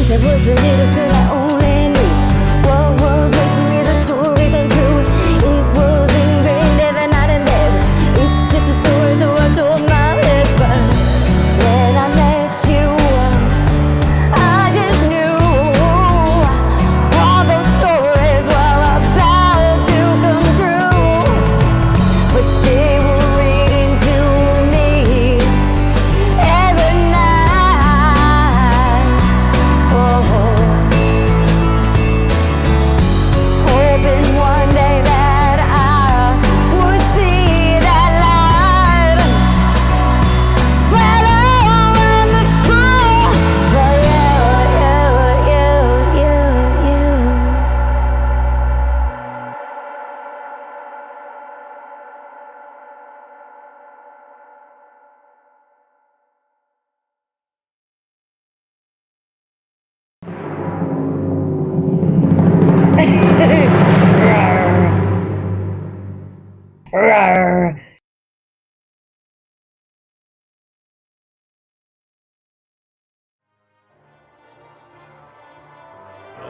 There was a little girl I only knew. What was it to me, the stories untrue. It was ingrained every night and then. It's just a story, so I told my head. But when I met you, I just knew all those stories were about to come true. But they were reading to me every night. Oh, hoping one day that I would see that light. But I'm on the floor for you.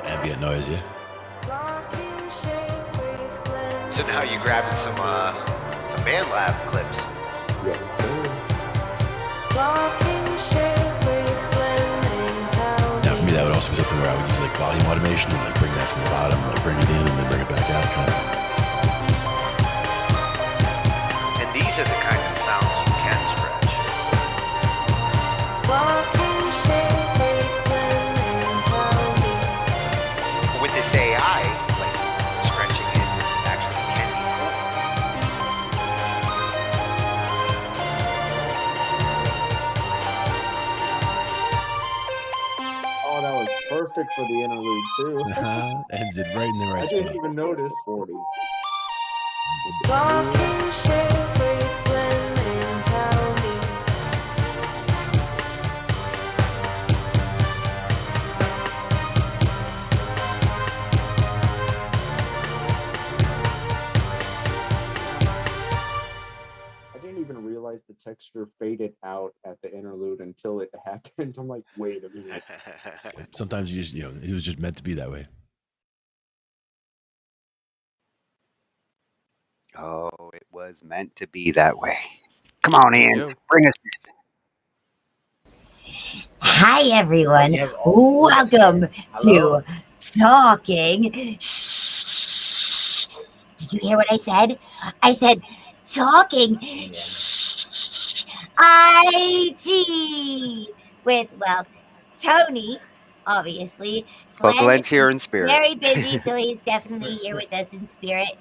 Ambient noise, yeah. So now you're grabbing some band lab clips. Now for me, that would also be something where I would use like volume automation and like bring that from the bottom, like bring it in and then bring it back out. Kind of. And these are the kinds of sounds you can stretch. With this AI, like stretching it actually can be cool. Oh, that was perfect for the interlude too. Ends it right in the I right didn't spot. even notice 40. I didn't even realize the texture faded out at the interlude until it happened. I'm like, wait a minute. Sometimes you just, it was just meant to be that way. Oh, it was meant to be that way. Come on in, bring us in. Hi everyone, You have all four welcome Hello. to Talking Shh. Did you hear what I said? I said Talking Shh IT with, well, Tony, obviously. Well, Glenn Glenn's here is in spirit. very busy, so he's definitely here with us in spirit.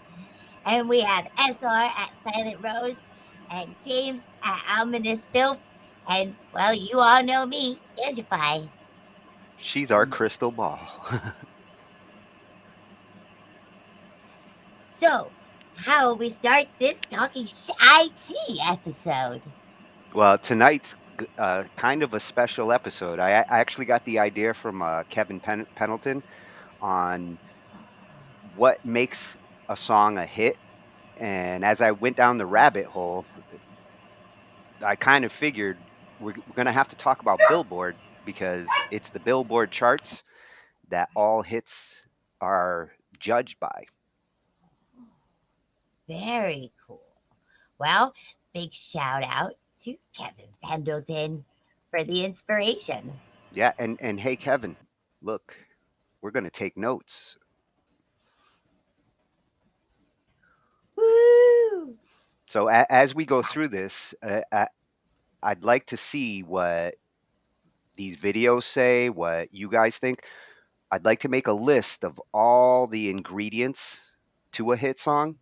And we have SR at Silent Rose and James at Ominous Filth. And, well, you all know me, Angified. She's our crystal ball. So, how will we start this Talking IT episode? Well, tonight's kind of a special episode. I actually got the idea from Kevin Pendleton on what makes a song a hit. And as I went down the rabbit hole, I kind of figured we're going to have to talk about Billboard because it's the Billboard charts that all hits are judged by. Very cool. Well, big shout out to Kevin Pendleton for the inspiration. Yeah, and hey, Kevin, look, we're going to take notes. Woo! So as we go through this, I'd like to see what these videos say, what you guys think. I'd like to make a list of all the ingredients to a hit song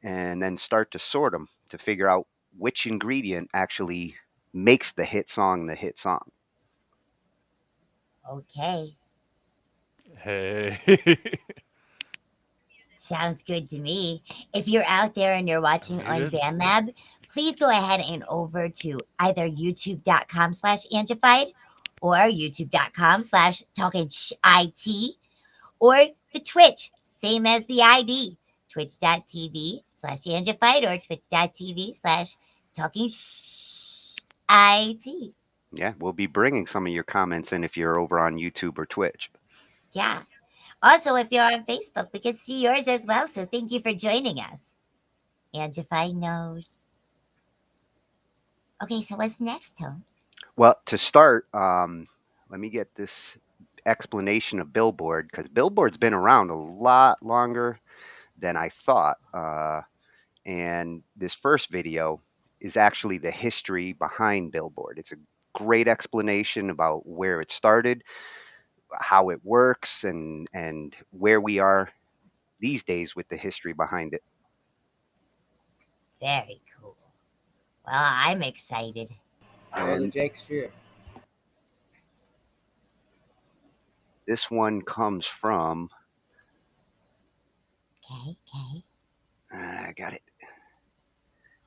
and then start to sort them to figure out which ingredient actually makes the hit song the hit song. Okay. Hey. Sounds good to me. If you're out there and you're watching on BandLab, please go ahead and over to either youtube.com/Angified or youtube.com/TalkingShit or the Twitch, same as the ID, twitch.tv/Angified or twitch.tv/TalkingShit. Yeah, we'll be bringing some of your comments in if you're over on YouTube or Twitch. Yeah. Also, if you're on Facebook, we can see yours as well. So thank you for joining us. Angified knows. Okay, so what's next, Tone? Well, to start, let me get this explanation of Billboard, because Billboard's been around a lot longer than I thought. And this first video is actually the history behind Billboard. It's a great explanation about where it started, how it works, and where we are these days with the history behind it. Very cool. Well, I'm excited. And Jake's here. this one comes from, Okay. I got it.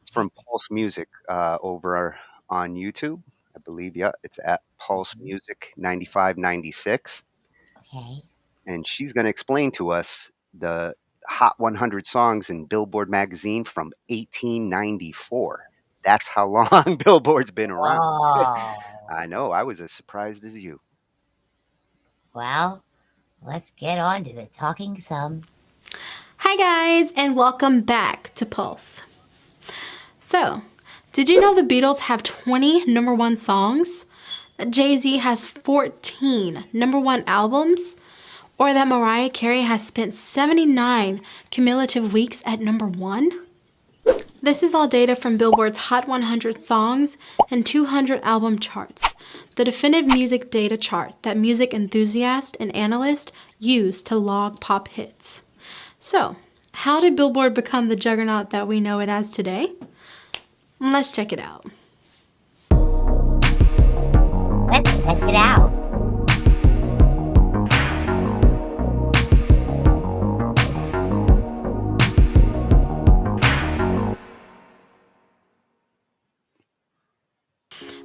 It's from Pulse Music over on YouTube. I believe, yeah, it's at Pulse Music 9596. Okay. And she's going to explain to us the Hot 100 songs in Billboard magazine from 1894. That's how long Billboard's been around. Whoa. I know, I was as surprised as you. Well, let's get on to the talking some. Hi guys, and welcome back to Pulse. So, did you know the Beatles have 20 number one songs? That Jay-Z has 14 number one albums? Or that Mariah Carey has spent 79 cumulative weeks at number one? This is all data from Billboard's Hot 100 Songs and 200 Album Charts, the definitive music data chart that music enthusiasts and analysts use to log pop hits. So, how did Billboard become the juggernaut that we know it as today? Let's check it out. Let's check it out.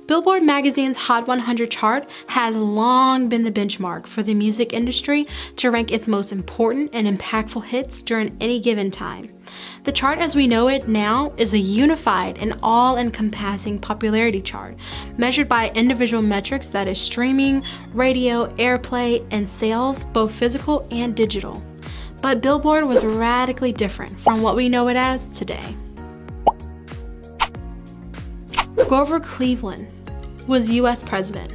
Billboard magazine's Hot 100 chart has long been the benchmark for the music industry to rank its most important and impactful hits during any given time. The chart as we know it now is a unified and all-encompassing popularity chart, measured by individual metrics that is streaming, radio, airplay, and sales, both physical and digital. But Billboard was radically different from what we know it as today. Grover Cleveland was U.S. president.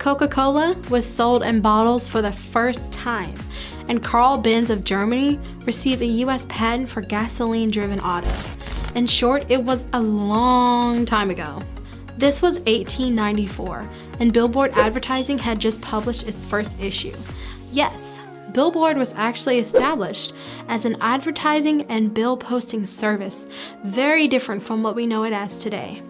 Coca-Cola was sold in bottles for the first time, and Carl Benz of Germany received a U.S. patent for gasoline-driven auto. In short, it was a long time ago. This was 1894, and Billboard Advertising had just published its first issue. Yes, Billboard was actually established as an advertising and bill posting service, very different from what we know it as today.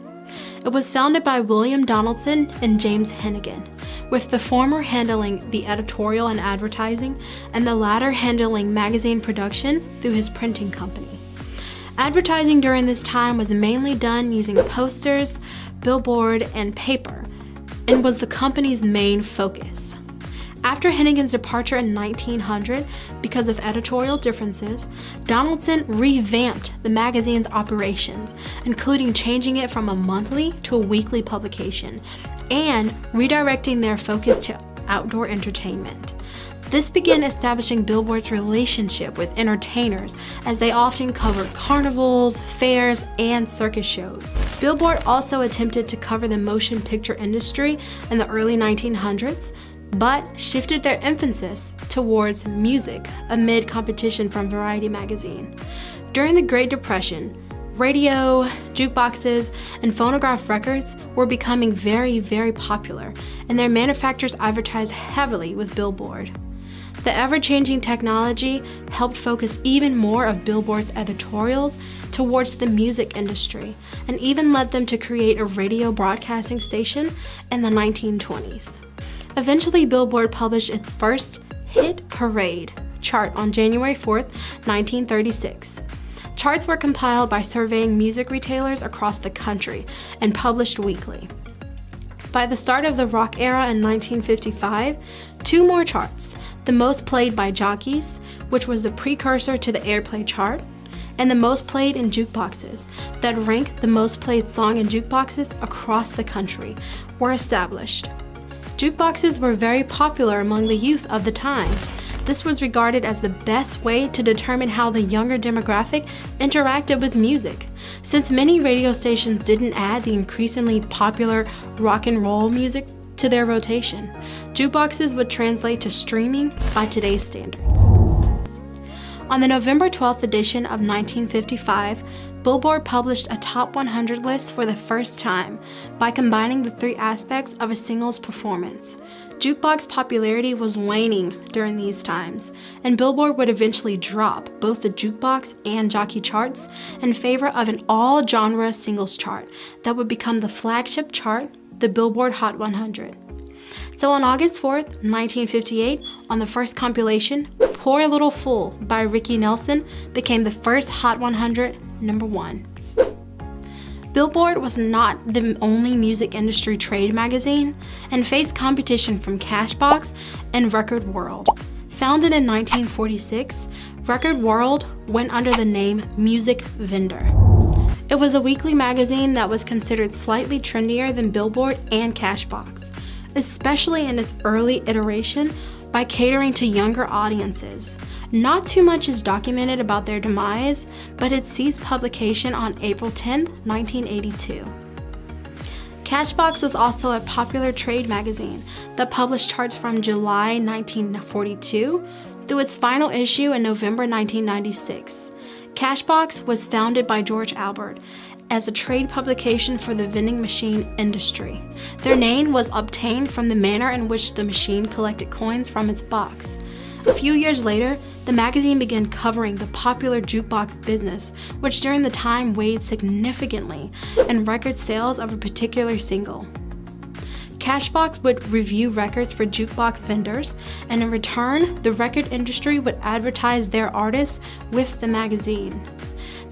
It was founded by William Donaldson and James Hennigan, with the former handling the editorial and advertising, and the latter handling magazine production through his printing company. Advertising during this time was mainly done using posters, billboard, and paper, and was the company's main focus. After Hennigan's departure in 1900, because of editorial differences, Donaldson revamped the magazine's operations, including changing it from a monthly to a weekly publication, and redirecting their focus to outdoor entertainment. This began establishing Billboard's relationship with entertainers, as they often covered carnivals, fairs, and circus shows. Billboard also attempted to cover the motion picture industry in the early 1900s, but shifted their emphasis towards music amid competition from Variety magazine. During the Great Depression, radio, jukeboxes, and phonograph records were becoming very, very popular, and their manufacturers advertised heavily with Billboard. The ever-changing technology helped focus even more of Billboard's editorials towards the music industry, and even led them to create a radio broadcasting station in the 1920s. Eventually, Billboard published its first Hit Parade chart on January 4th, 1936. Charts were compiled by surveying music retailers across the country and published weekly. By the start of the rock era in 1955, two more charts, the most played by jockeys, which was the precursor to the airplay chart, and the most played in jukeboxes that rank the most played song in jukeboxes across the country were established. Jukeboxes were very popular among the youth of the time. This was regarded as the best way to determine how the younger demographic interacted with music, since many radio stations didn't add the increasingly popular rock and roll music to their rotation. Jukeboxes would translate to streaming by today's standards. On the November 12th edition of 1955, Billboard published a top 100 list for the first time by combining the three aspects of a single's performance. Jukebox popularity was waning during these times, and Billboard would eventually drop both the jukebox and jockey charts in favor of an all-genre singles chart that would become the flagship chart, the Billboard Hot 100. So on August 4th, 1958, on the first compilation, Poor Little Fool by Ricky Nelson became the first Hot 100 #1. Billboard was not the only music industry trade magazine and faced competition from Cashbox and Record World. Founded in 1946, Record World went under the name Music Vendor. It was a weekly magazine that was considered slightly trendier than Billboard and Cashbox, especially in its early iteration by catering to younger audiences. Not too much is documented about their demise, but it ceased publication on April 10, 1982. Cashbox was also a popular trade magazine that published charts from July 1942 through its final issue in November 1996. Cashbox was founded by George Albert as a trade publication for the vending machine industry. Their name was obtained from the manner in which the machine collected coins from its box. A few years later, the magazine began covering the popular jukebox business, which during the time weighed significantly in record sales of a particular single. Cashbox would review records for jukebox vendors, and in return, the record industry would advertise their artists with the magazine.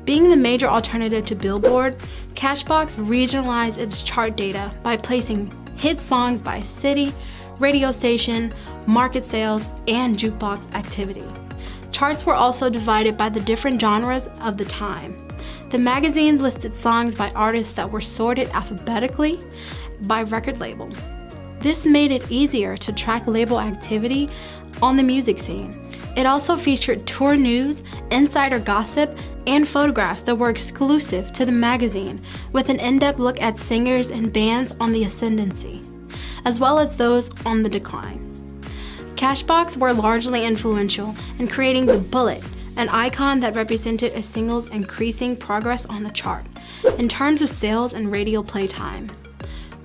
Being the major alternative to Billboard, Cashbox regionalized its chart data by placing hit songs by city, radio station, market sales, and jukebox activity. Charts were also divided by the different genres of the time. The magazine listed songs by artists that were sorted alphabetically by record label. This made it easier to track label activity on the music scene. It also featured tour news, insider gossip, and photographs that were exclusive to the magazine, with an in-depth look at singers and bands on the ascendancy, as well as those on the decline. Cashbox were largely influential in creating the bullet, an icon that represented a single's increasing progress on the chart in terms of sales and radio playtime.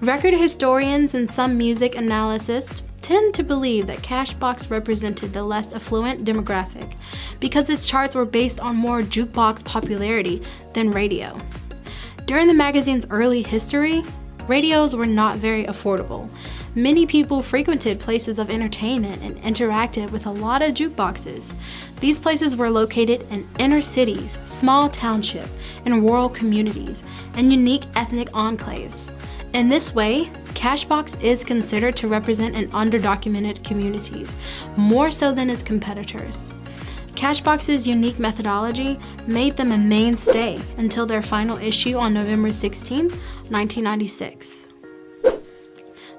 Record historians and some music analysts tend to believe that Cashbox represented the less affluent demographic because its charts were based on more jukebox popularity than radio. During the magazine's early history, radios were not very affordable. Many people frequented places of entertainment and interacted with a lot of jukeboxes. These places were located in inner cities, small townships, and rural communities, and unique ethnic enclaves. In this way, Cashbox is considered to represent an underdocumented communities, more so than its competitors. Cashbox's unique methodology made them a mainstay until their final issue on November 16, 1996.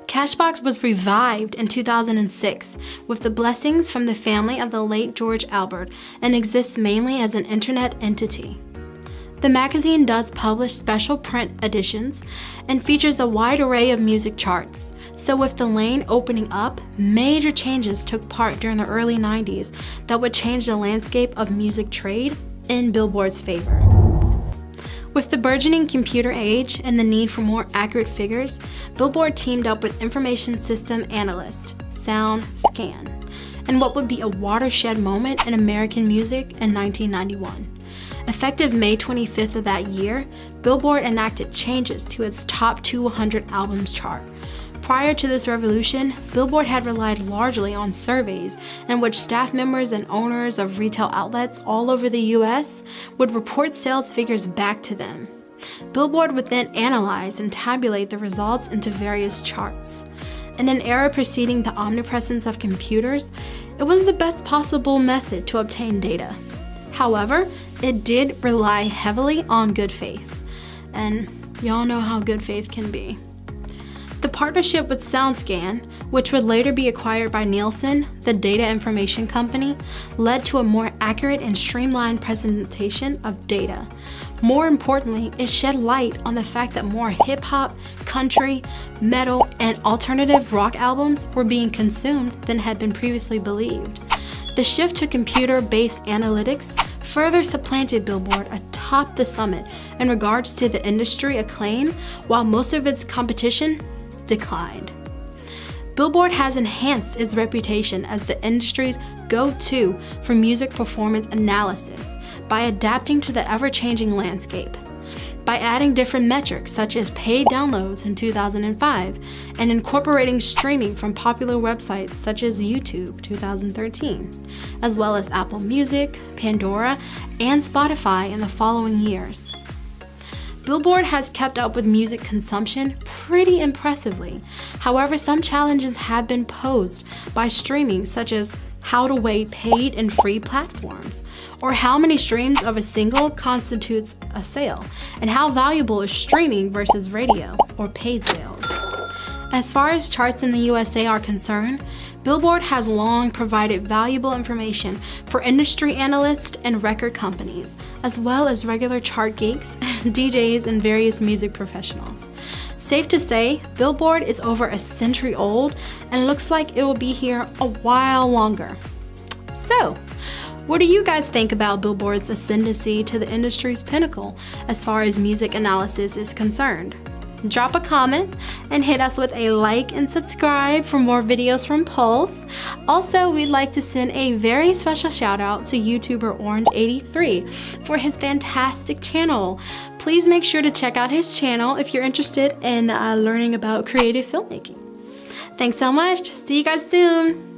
Cashbox was revived in 2006 with the blessings from the family of the late George Albert and exists mainly as an internet entity. The magazine does publish special print editions and features a wide array of music charts. So with the lane opening up, major changes took part during the early 90s that would change the landscape of music trade in Billboard's favor. With the burgeoning computer age and the need for more accurate figures, Billboard teamed up with information system analyst SoundScan in what would be a watershed moment in American music in 1991. Effective May 25th of that year, Billboard enacted changes to its top 200 albums chart. Prior to this revolution, Billboard had relied largely on surveys in which staff members and owners of retail outlets all over the US would report sales figures back to them. Billboard would then analyze and tabulate the results into various charts. In an era preceding the omnipresence of computers, it was the best possible method to obtain data. However, it did rely heavily on good faith. And y'all know how good faith can be. The partnership with SoundScan, which would later be acquired by Nielsen, the data information company, led to a more accurate and streamlined presentation of data. More importantly, it shed light on the fact that more hip-hop, country, metal, and alternative rock albums were being consumed than had been previously believed. The shift to computer-based analytics further supplanted Billboard atop the summit in regards to the industry acclaim, while most of its competition declined. Billboard has enhanced its reputation as the industry's go-to for music performance analysis by adapting to the ever-changing landscape. By adding different metrics such as paid downloads in 2005 and incorporating streaming from popular websites such as YouTube 2013, as well as Apple Music, Pandora, and Spotify in the following years. Billboard has kept up with music consumption pretty impressively. However, some challenges have been posed by streaming, such as how to weigh paid and free platforms, or how many streams of a single constitutes a sale, and how valuable is streaming versus radio or paid sales. As far as charts in the USA are concerned, Billboard has long provided valuable information for industry analysts and record companies, as well as regular chart geeks, DJs, and various music professionals. Safe to say, Billboard is over a century old and looks like it will be here a while longer. So, what do you guys think about Billboard's ascendancy to the industry's pinnacle as far as music analysis is concerned? Drop a comment and hit us with a like and subscribe for more videos from Pulse. Also, we'd like to send a very special shout out to YouTuber Orange83 for his fantastic channel. Please make sure to check out his channel if you're interested in learning about creative filmmaking. Thanks so much. See you guys soon.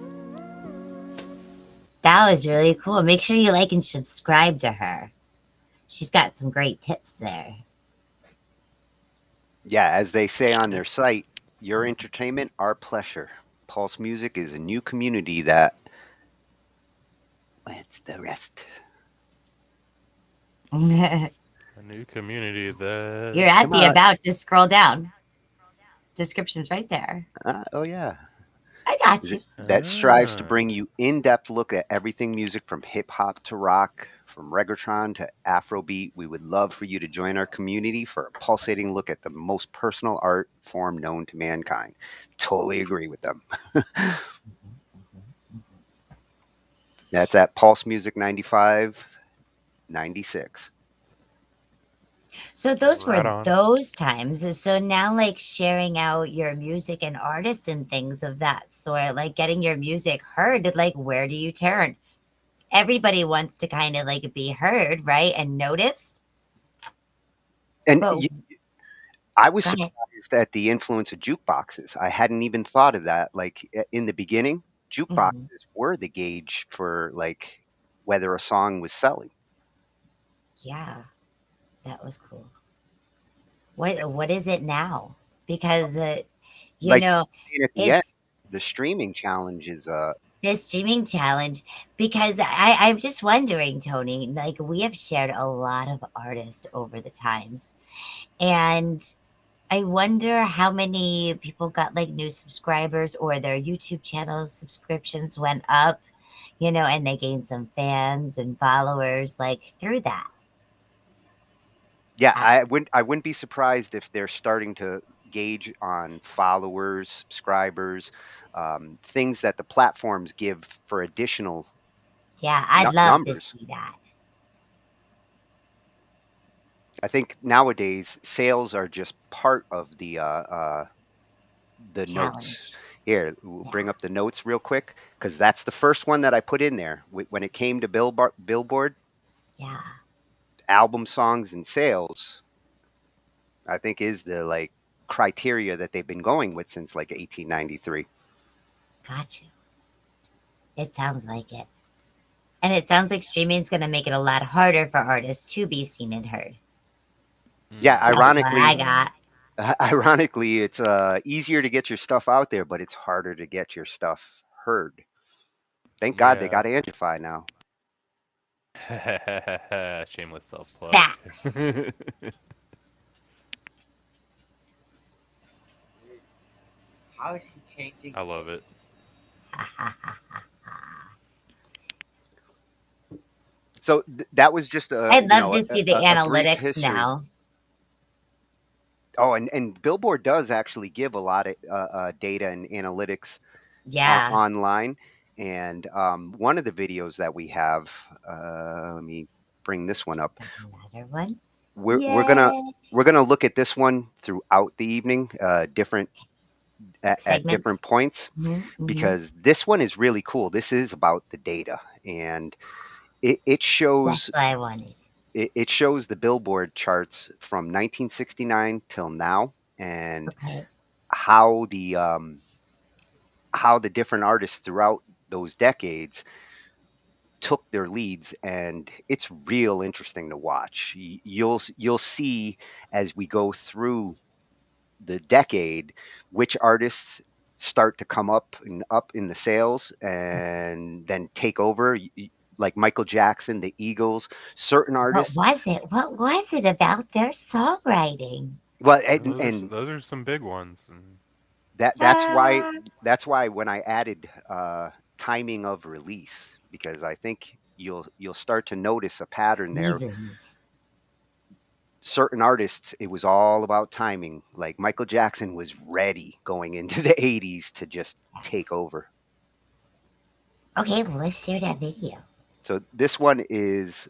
That was really cool. Make sure you like and subscribe to her. She's got some great tips there. Yeah, as they say on their site, your entertainment, our pleasure. Pulse Music is a new community that... What's the rest? You're A new community that... at Come the on. about. Just scroll down. Description's right there. Oh, yeah. I got you. That strives to Ah. bring you in-depth look at everything music from hip-hop to rock, from reggaeton to Afrobeat. We would love for you to join our community for a pulsating look at the most personal art form known to mankind. Totally agree with them. That's at Pulse Music 95, 96. So those Right were on. those times. So now, like, sharing out your music and artists and things of that sort, like getting your music heard, like, where do you turn? Everybody wants to kind of like be heard, right? And noticed. And But I was go ahead. surprised at the influence of jukeboxes. I hadn't even thought of that. Like in the beginning, jukeboxes were the gauge for like whether a song was selling. Yeah, that was cool. What is it now? Because you Like, know, And at the end, it's the streaming challenge is this streaming challenge, because I'm just wondering, Tony, like, we have shared a lot of artists over the times, and I wonder how many people got like new subscribers or their YouTube channel subscriptions went up, and they gained some fans and followers like through that. yeah, I- I wouldn't be surprised if they're starting to gauge on followers, subscribers, things that the platforms give for additional Yeah, I'd love numbers. to see that. I think nowadays sales are just part of the notes. Challenge. Here, we'll bring up the notes real quick because that's the first one that I put in there when it came to Billboard Yeah. album songs and sales. I think is the like criteria that they've been going with since like 1893. Got you. It sounds like it. And it sounds like streaming is going to make it a lot harder for artists to be seen and heard. Yeah, That's what I ironically, got. ironically, it's easier to get your stuff out there, but it's harder to get your stuff heard. Thank God they Yeah. got Angified now. Shameless self-plug. Facts. How is she changing? I love it. So that was just a. I'd you love know, to see the a brief analytics history. now. Oh, and Billboard does actually give a lot of data and analytics Yeah. online. And one of the videos that we have, let me bring this one up. Another one. We're gonna look at this one throughout the evening, different at different points, because this one is really cool. This is about the data, and it shows. That's what I wanted. It shows the Billboard charts from 1969 till now, and how the different artists throughout those decades took their leads, and it's real interesting to watch. You'll see as we go through the decade which artists start to come up in the sales and then take over. Like Michael Jackson, the Eagles, certain artists. What was it about their songwriting? Well, those are some big ones. That's why when I added timing of release, because I think you'll start to notice a pattern there. Certain artists, it was all about timing. Like Michael Jackson was ready going into the 80s to just take over. Okay, well, let's share that video. So this one is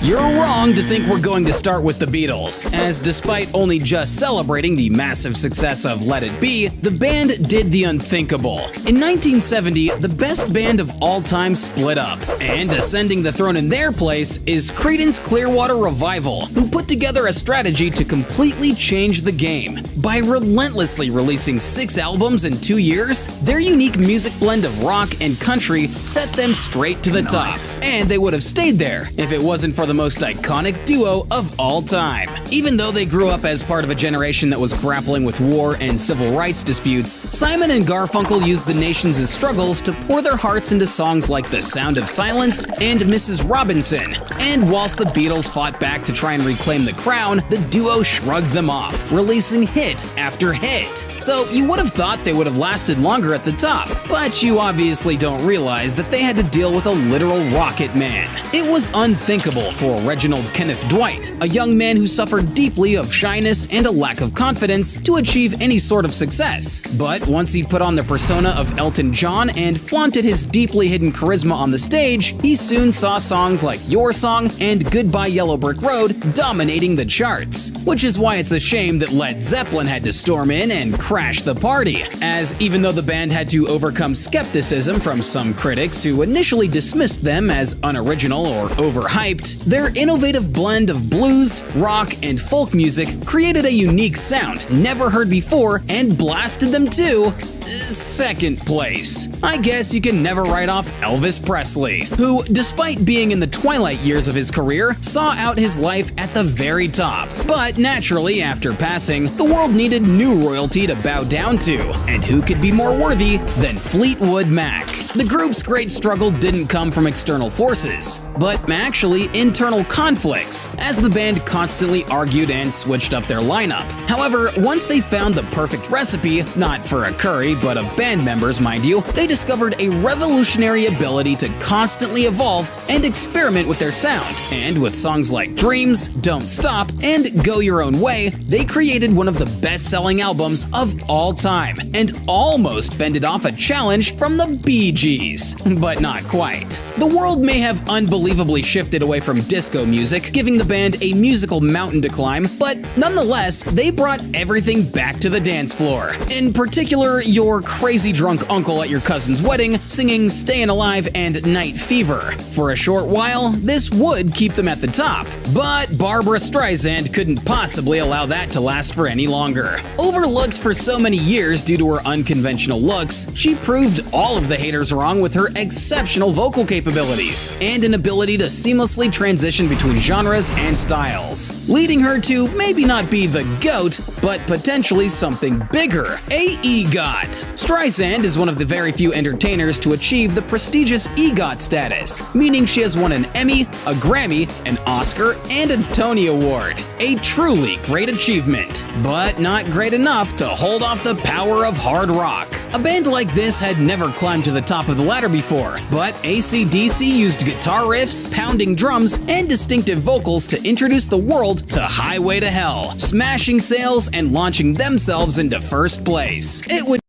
You're wrong to think we're going to start with the Beatles, as despite only just celebrating the massive success of Let It Be, the band did the unthinkable. In 1970, the best band of all time split up, and ascending the throne in their place is Creedence Clearwater Revival, who put together a strategy to completely change the game. By relentlessly releasing 6 albums in 2 years, their unique music blend of rock and country set them straight to the top, and they would have stayed there if it wasn't for the most iconic duo of all time. Even though they grew up as part of a generation that was grappling with war and civil rights disputes, Simon and Garfunkel used the nation's struggles to pour their hearts into songs like The Sound of Silence and Mrs. Robinson. And whilst the Beatles fought back to try and reclaim the crown, the duo shrugged them off, releasing hit after hit. So you would have thought they would have lasted longer at the top, but you obviously don't realize that they had to deal with a literal rocket man. It was unthinkable for Reginald Kenneth Dwight, a young man who suffered deeply of shyness and a lack of confidence, to achieve any sort of success. But once he put on the persona of Elton John and flaunted his deeply hidden charisma on the stage, he soon saw songs like Your Song and Goodbye Yellow Brick Road dominating the charts. Which is why it's a shame that Led Zeppelin had to storm in and crash the party, as even though the band had to overcome skepticism from some critics who initially dismissed them as unoriginal or overhyped, their innovative blend of blues, rock, and folk music created a unique sound never heard before and blasted them to second place. I guess you can never write off Elvis Presley, who, despite being in the twilight years of his career, saw out his life at the very top. But naturally, after passing, the world needed new royalty to bow down to, and who could be more worthy than Fleetwood Mac? The group's great struggle didn't come from external forces, but actually internal conflicts, as the band constantly argued and switched up their lineup. However, once they found the perfect recipe, not for a curry, but of band members, mind you, they discovered a revolutionary ability to constantly evolve and experiment with their sound. And with songs like Dreams, Don't Stop, and Go Your Own Way, they created one of the best-selling albums of all time, and almost fended off a challenge from the Bee Gees. But not quite. The world may have unbelievably shifted away from disco music, giving the band a musical mountain to climb, but nonetheless, they brought everything back to the dance floor. In particular, your crazy drunk uncle at your cousin's wedding singing Stayin' Alive and Night Fever. For a short while, this would keep them at the top, but Barbra Streisand couldn't possibly allow that to last for any longer. Overlooked for so many years due to her unconventional looks, she proved all of the haters was wrong with her exceptional vocal capabilities and an ability to seamlessly transition between genres and styles, leading her to maybe not be the GOAT, but potentially something bigger, a EGOT. Streisand is one of the very few entertainers to achieve the prestigious EGOT status, meaning she has won an Emmy, a Grammy, an Oscar, and a Tony Award. A truly great achievement, but not great enough to hold off the power of hard rock. A band like this had never climbed to the top of the ladder before, but AC/DC used guitar riffs, pounding drums, and distinctive vocals to introduce the world to Highway to Hell, smashing sales and launching themselves into first place. It would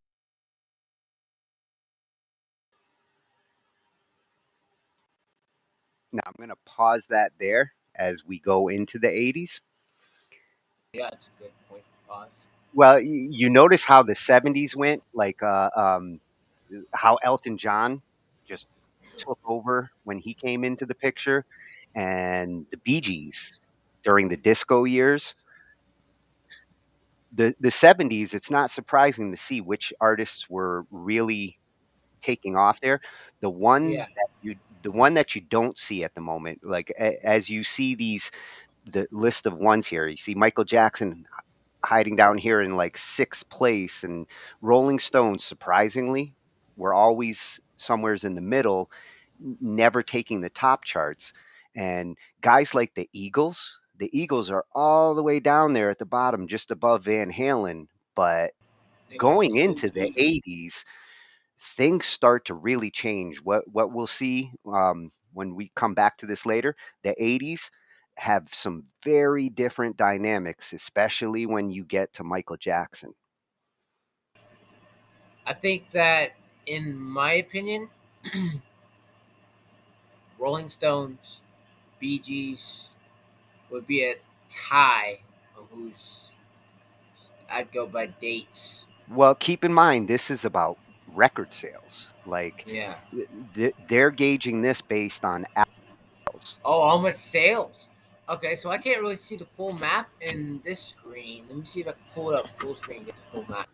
Now I'm going to pause that there as we go into the 80s. Yeah, it's a good point. Pause. Well, you notice how the 70s went, like how Elton John just took over when he came into the picture, and the Bee Gees during the disco years. The 70s, it's not surprising to see which artists were really taking off there. The one Yeah. the one that you don't see at the moment, like as you see the list of ones here, you see Michael Jackson hiding down here in like sixth place, and Rolling Stones, surprisingly, were always somewheres in the middle, never taking the top charts. And guys like the Eagles are all the way down there at the bottom, just above Van Halen. But They got going the into the OGs. 80s, things start to really change. What we'll see when we come back to this later, the 80s have some very different dynamics, especially when you get to Michael Jackson. I think that, in my opinion, Rolling Stones, Bee Gees would be a tie of who's. I'd go by dates. Well, keep in mind, this is about record sales. Like Yeah. they're gauging this based on albums. Oh, how much sales? Okay, so I can't really see the full map in this screen. Let me see if I can pull it up full screen and get the full map.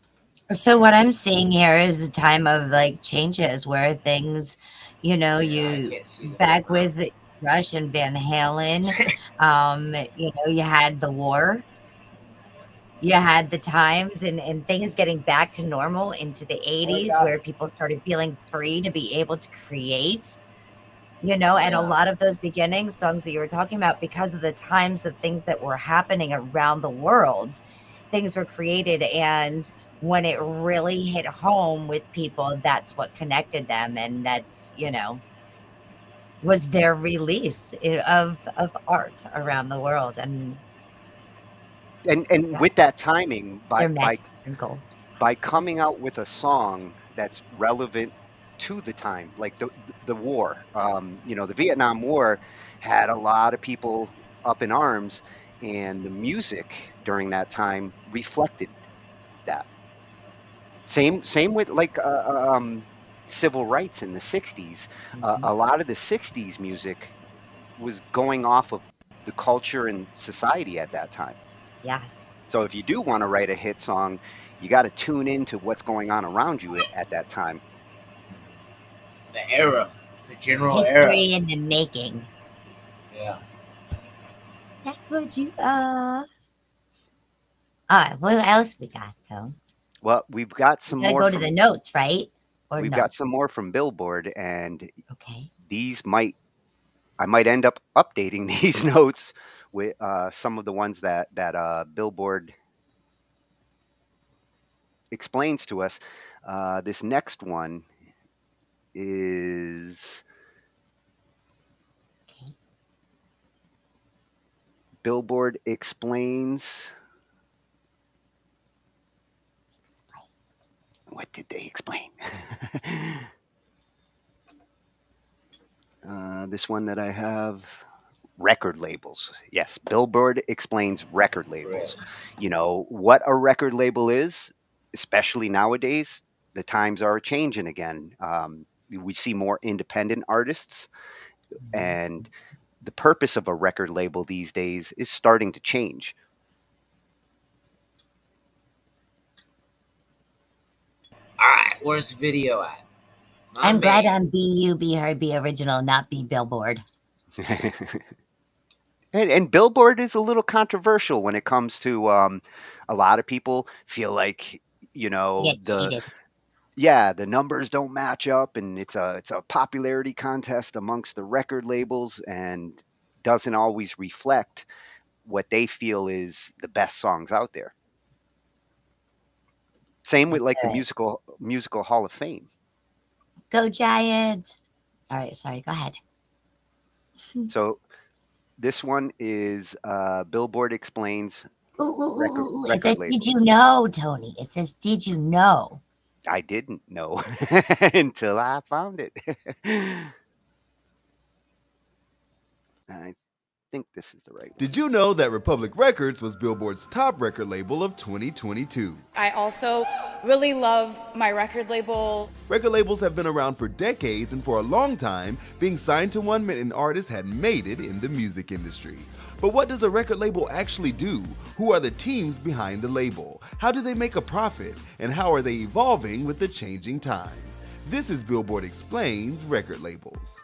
So what I'm seeing here is a time of like changes where things, you know, Yeah, I you can't see the back full map. with Rush and Van Halen, you know, you had the war, you had the times and things getting back to normal into the 80s where people started feeling free to be able to create, you know, and a Yeah. lot of those beginning songs that you were talking about, because of the times of things that were happening around the world, things were created. And when it really hit home with people, that's what connected them. And that's, you know, was their release of art around the world. And And yeah, with that timing, their magic sprinkle. by coming out with a song that's relevant to the time, like the war, you know, the Vietnam War had a lot of people up in arms, and the music during that time reflected that. Same with like civil rights in the 60s. A lot of the 60s music was going off of the culture and society at that time. Yes. So if you do want to write a hit song, you got to tune into what's going on around you at that time. The era. The general era. History in the making. Yeah. That's what you are. All right, what else we got? So Well, we've got some we gotta more go to the notes, right? Or we've no? got some more from Billboard, and Okay. I might end up updating these notes with some of the ones that Billboard explains to us. This next one is Billboard explains. What did they explain? This one that I have, record labels. Yes, Billboard explains record labels. You know, what a record label is, especially nowadays, the times are changing again. We see more independent artists, and the purpose of a record label these days is starting to change. All right, where's the video at? I'm glad man. I'm BU, Be Heard, Be Original, not Be Billboard. And Billboard is a little controversial when it comes to a lot of people feel like, you know, Get cheated. the numbers don't match up, and it's a popularity contest amongst the record labels, and doesn't always reflect what they feel is the best songs out there. Same with like the Okay. musical Hall of Fame. Go Giants. All right, sorry, go ahead. So this one is Billboard Explains Ooh, ooh, ooh, record ooh, ooh. It record says, label. did you know, Tony? It says, did you know? I didn't know until I found it. I think this is the right one. Did you know that Republic Records was Billboard's top record label of 2022? I also really love my record label. Record labels have been around for decades, and for a long time, being signed to one meant an artist had made it in the music industry. But what does a record label actually do? Who are the teams behind the label? How do they make a profit? And how are they evolving with the changing times? This is Billboard Explains Record Labels.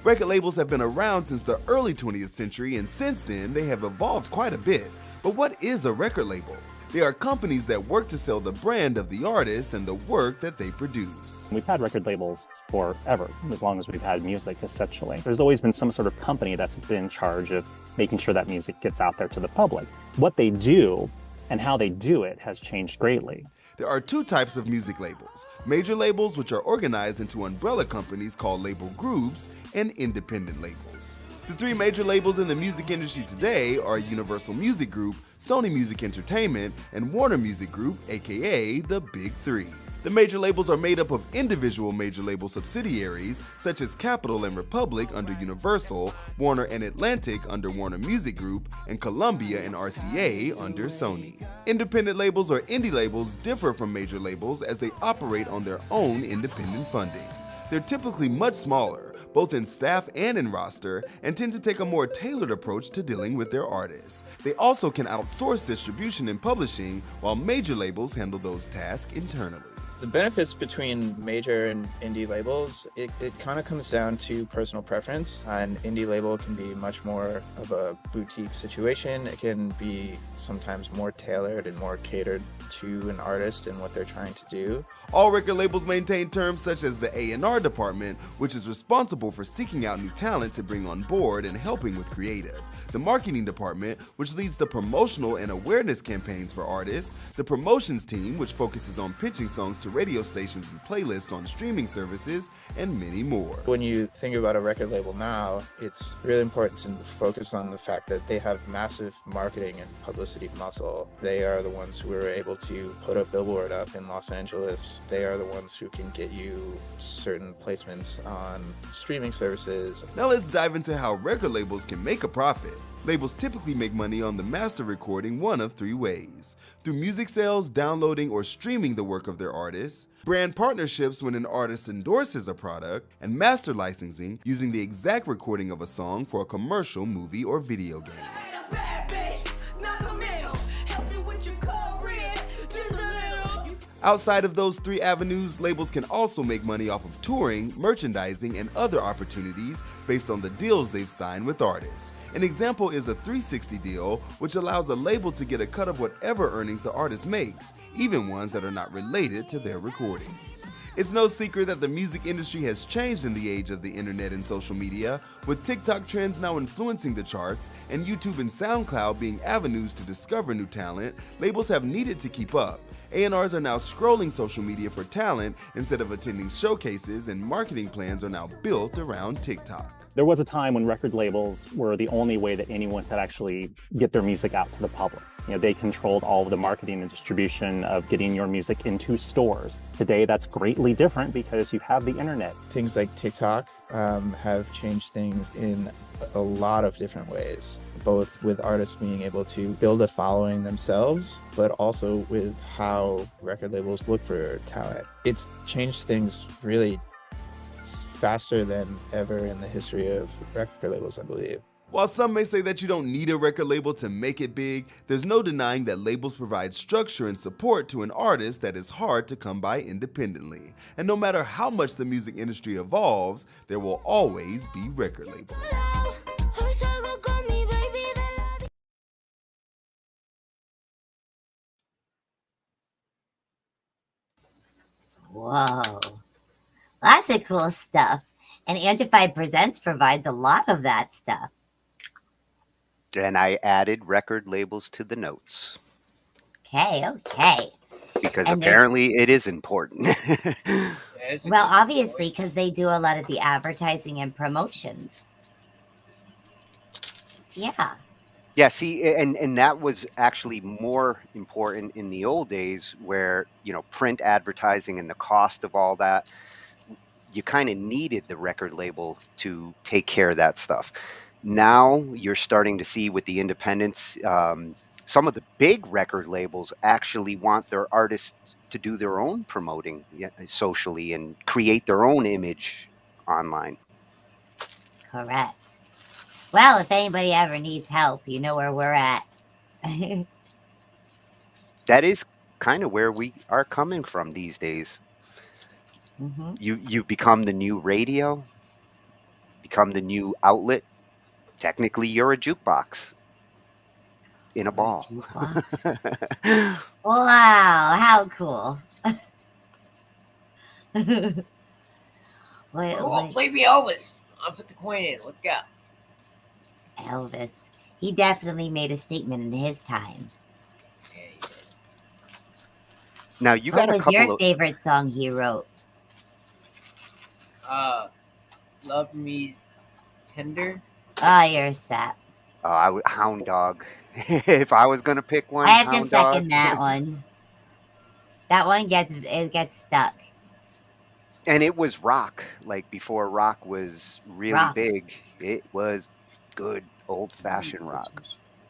Record labels have been around since the early 20th century, and since then they have evolved quite a bit. But what is a record label? They are companies that work to sell the brand of the artist and the work that they produce. We've had record labels forever, as long as we've had music, essentially. There's always been some sort of company that's been in charge of making sure that music gets out there to the public. What they do and how they do it has changed greatly. There are two types of music labels: major labels, which are organized into umbrella companies called label groups, and independent labels. The three major labels in the music industry today are Universal Music Group, Sony Music Entertainment, and Warner Music Group, aka the Big Three. The major labels are made up of individual major label subsidiaries, such as Capitol and Republic under Universal, Warner and Atlantic under Warner Music Group, and Columbia and RCA under Sony. Independent labels or indie labels differ from major labels as they operate on their own independent funding. They're typically much smaller, both in staff and in roster, and tend to take a more tailored approach to dealing with their artists. They also can outsource distribution and publishing, while major labels handle those tasks internally. The benefits between major and indie labels, it kind of comes down to personal preference. An indie label can be much more of a boutique situation. It can be sometimes more tailored and more catered to an artist and what they're trying to do. All record labels maintain terms such as the A&R department, which is responsible for seeking out new talent to bring on board and helping with creative. The marketing department, which leads the promotional and awareness campaigns for artists. The promotions team, which focuses on pitching songs to radio stations and playlists on streaming services, and many more. When you think about a record label now, it's really important to focus on the fact that they have massive marketing and publicity muscle. They are the ones who are able to put a billboard up in Los Angeles. They are the ones who can get you certain placements on streaming services. Now let's dive into how record labels can make a profit. Labels typically make money on the master recording one of three ways: through music sales, downloading or streaming the work of their artists, brand partnerships when an artist endorses a product, and master licensing, using the exact recording of a song for a commercial, movie, or video game. Outside of those three avenues, labels can also make money off of touring, merchandising, and other opportunities based on the deals they've signed with artists. An example is a 360 deal, which allows a label to get a cut of whatever earnings the artist makes, even ones that are not related to their recordings. It's no secret that the music industry has changed in the age of the internet and social media, with TikTok trends now influencing the charts and YouTube and SoundCloud being avenues to discover new talent. Labels have needed to keep up. A&Rs are now scrolling social media for talent instead of attending showcases, and marketing plans are now built around TikTok. There was a time when record labels were the only way that anyone could actually get their music out to the public. They controlled all of the marketing and distribution of getting your music into stores. Today, that's greatly different because you have the internet. Things like TikTok have changed things in a lot of different ways, both with artists being able to build a following themselves, but also with how record labels look for talent. It's changed things really faster than ever in the history of record labels, I believe. While some may say that you don't need a record label to make it big, there's no denying that labels provide structure and support to an artist that is hard to come by independently. And no matter how much the music industry evolves, there will always be record labels. Whoa. Lots of cool stuff. And Angified Presents provides a lot of that stuff. And I added record labels to the notes. Okay. Because And apparently it is important. Well, obviously, because they do a lot of the advertising and promotions. Yeah. Yeah, see, and that was actually more important in the old days where, print advertising and the cost of all that, you kind of needed the record label to take care of that stuff. Now you're starting to see with the independents, some of the big record labels actually want their artists to do their own promoting socially and create their own image online. Correct. Well, if anybody ever needs help, you know where we're at. That is kind of where we are coming from these days. Mm-hmm. You become the new radio, become the new outlet. Technically, you're a jukebox in a ball. Wow, how cool. Play me Elvis. I'll put the coin in. Let's go. Elvis. He definitely made a statement in his time. Now you What got a was couple your of favorite song he wrote? Love Me's Tender. Oh, you're a sap. Hound Dog. If I was gonna pick one, I have to Hound second Dog. that one. That one gets stuck. And it was rock, like before rock was really Rock. big. It was good old-fashioned rock.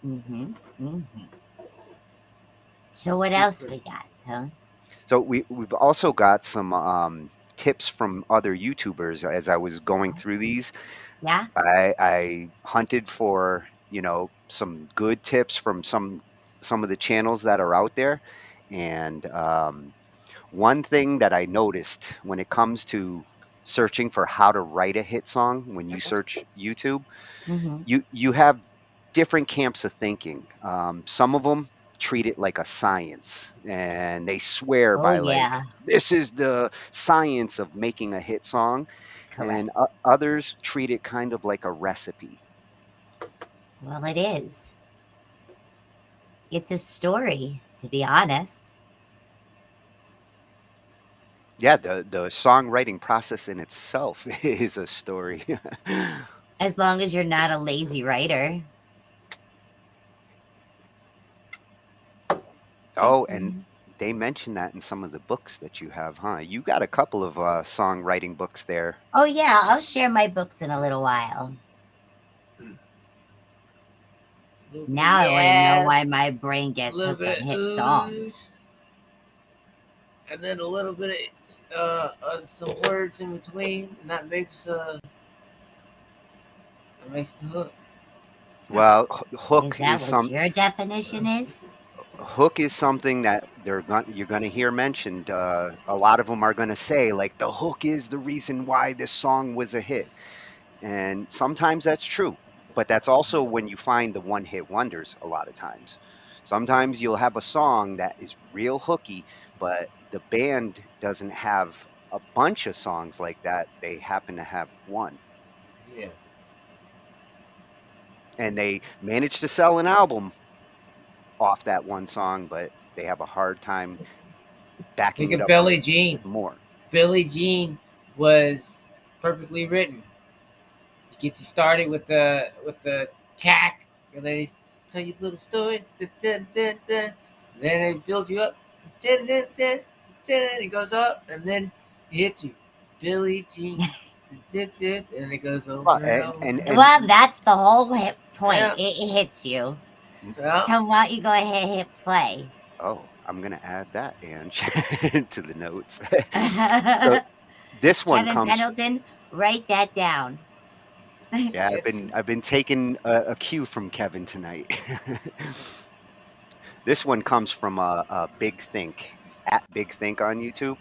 Mm-hmm. So what else we got, huh? So we've also got some tips from other YouTubers as I was going through these. Yeah. I hunted for some good tips from some of the channels that are out there, and one thing that I noticed when it comes to searching for how to write a hit song when you search YouTube, Mm-hmm. you have different camps of thinking. Some of them treat it like a science, and they swear by yeah. like this is the science of making a hit song. Correct. And others treat it kind of like a recipe. Well, it is. It's a story, to be honest. Yeah, the songwriting process in itself is a story. As long as you're not a lazy writer. Oh, and they mention that in some of the books that you have, huh? You got a couple of songwriting books there. Oh, yeah, I'll share my books in a little while. Now I want to know why my brain gets hooked on hit songs. And then a little bit of some words in between, and that makes the hook. Well, hook Is that is what your definition is? Hook is something that you're going to hear mentioned. A lot of them are going to say, like, the hook is the reason why this song was a hit. And sometimes that's true. But that's also when you find the one-hit wonders a lot of times. Sometimes you'll have a song that is real hooky, but the band doesn't have a bunch of songs like that. They happen to have one. Yeah. And they manage to sell an album off that one song, but they have a hard time backing it up. Billie Jean. More. Billie Jean was perfectly written. It gets you started with the cack, and then he tell you a little story. Then it builds you up. It goes up, and then it hits you. Billie Jean. And it goes over and well, that's the whole point. Yeah. It hits you. Yeah. So why don't you go ahead and hit play? Oh, I'm going to add that, Ange, to the notes. So this one Kevin comes... Pendleton, write that down. Yeah, I've been taking a cue from Kevin tonight. This one comes from a Big Think at Big Think on YouTube.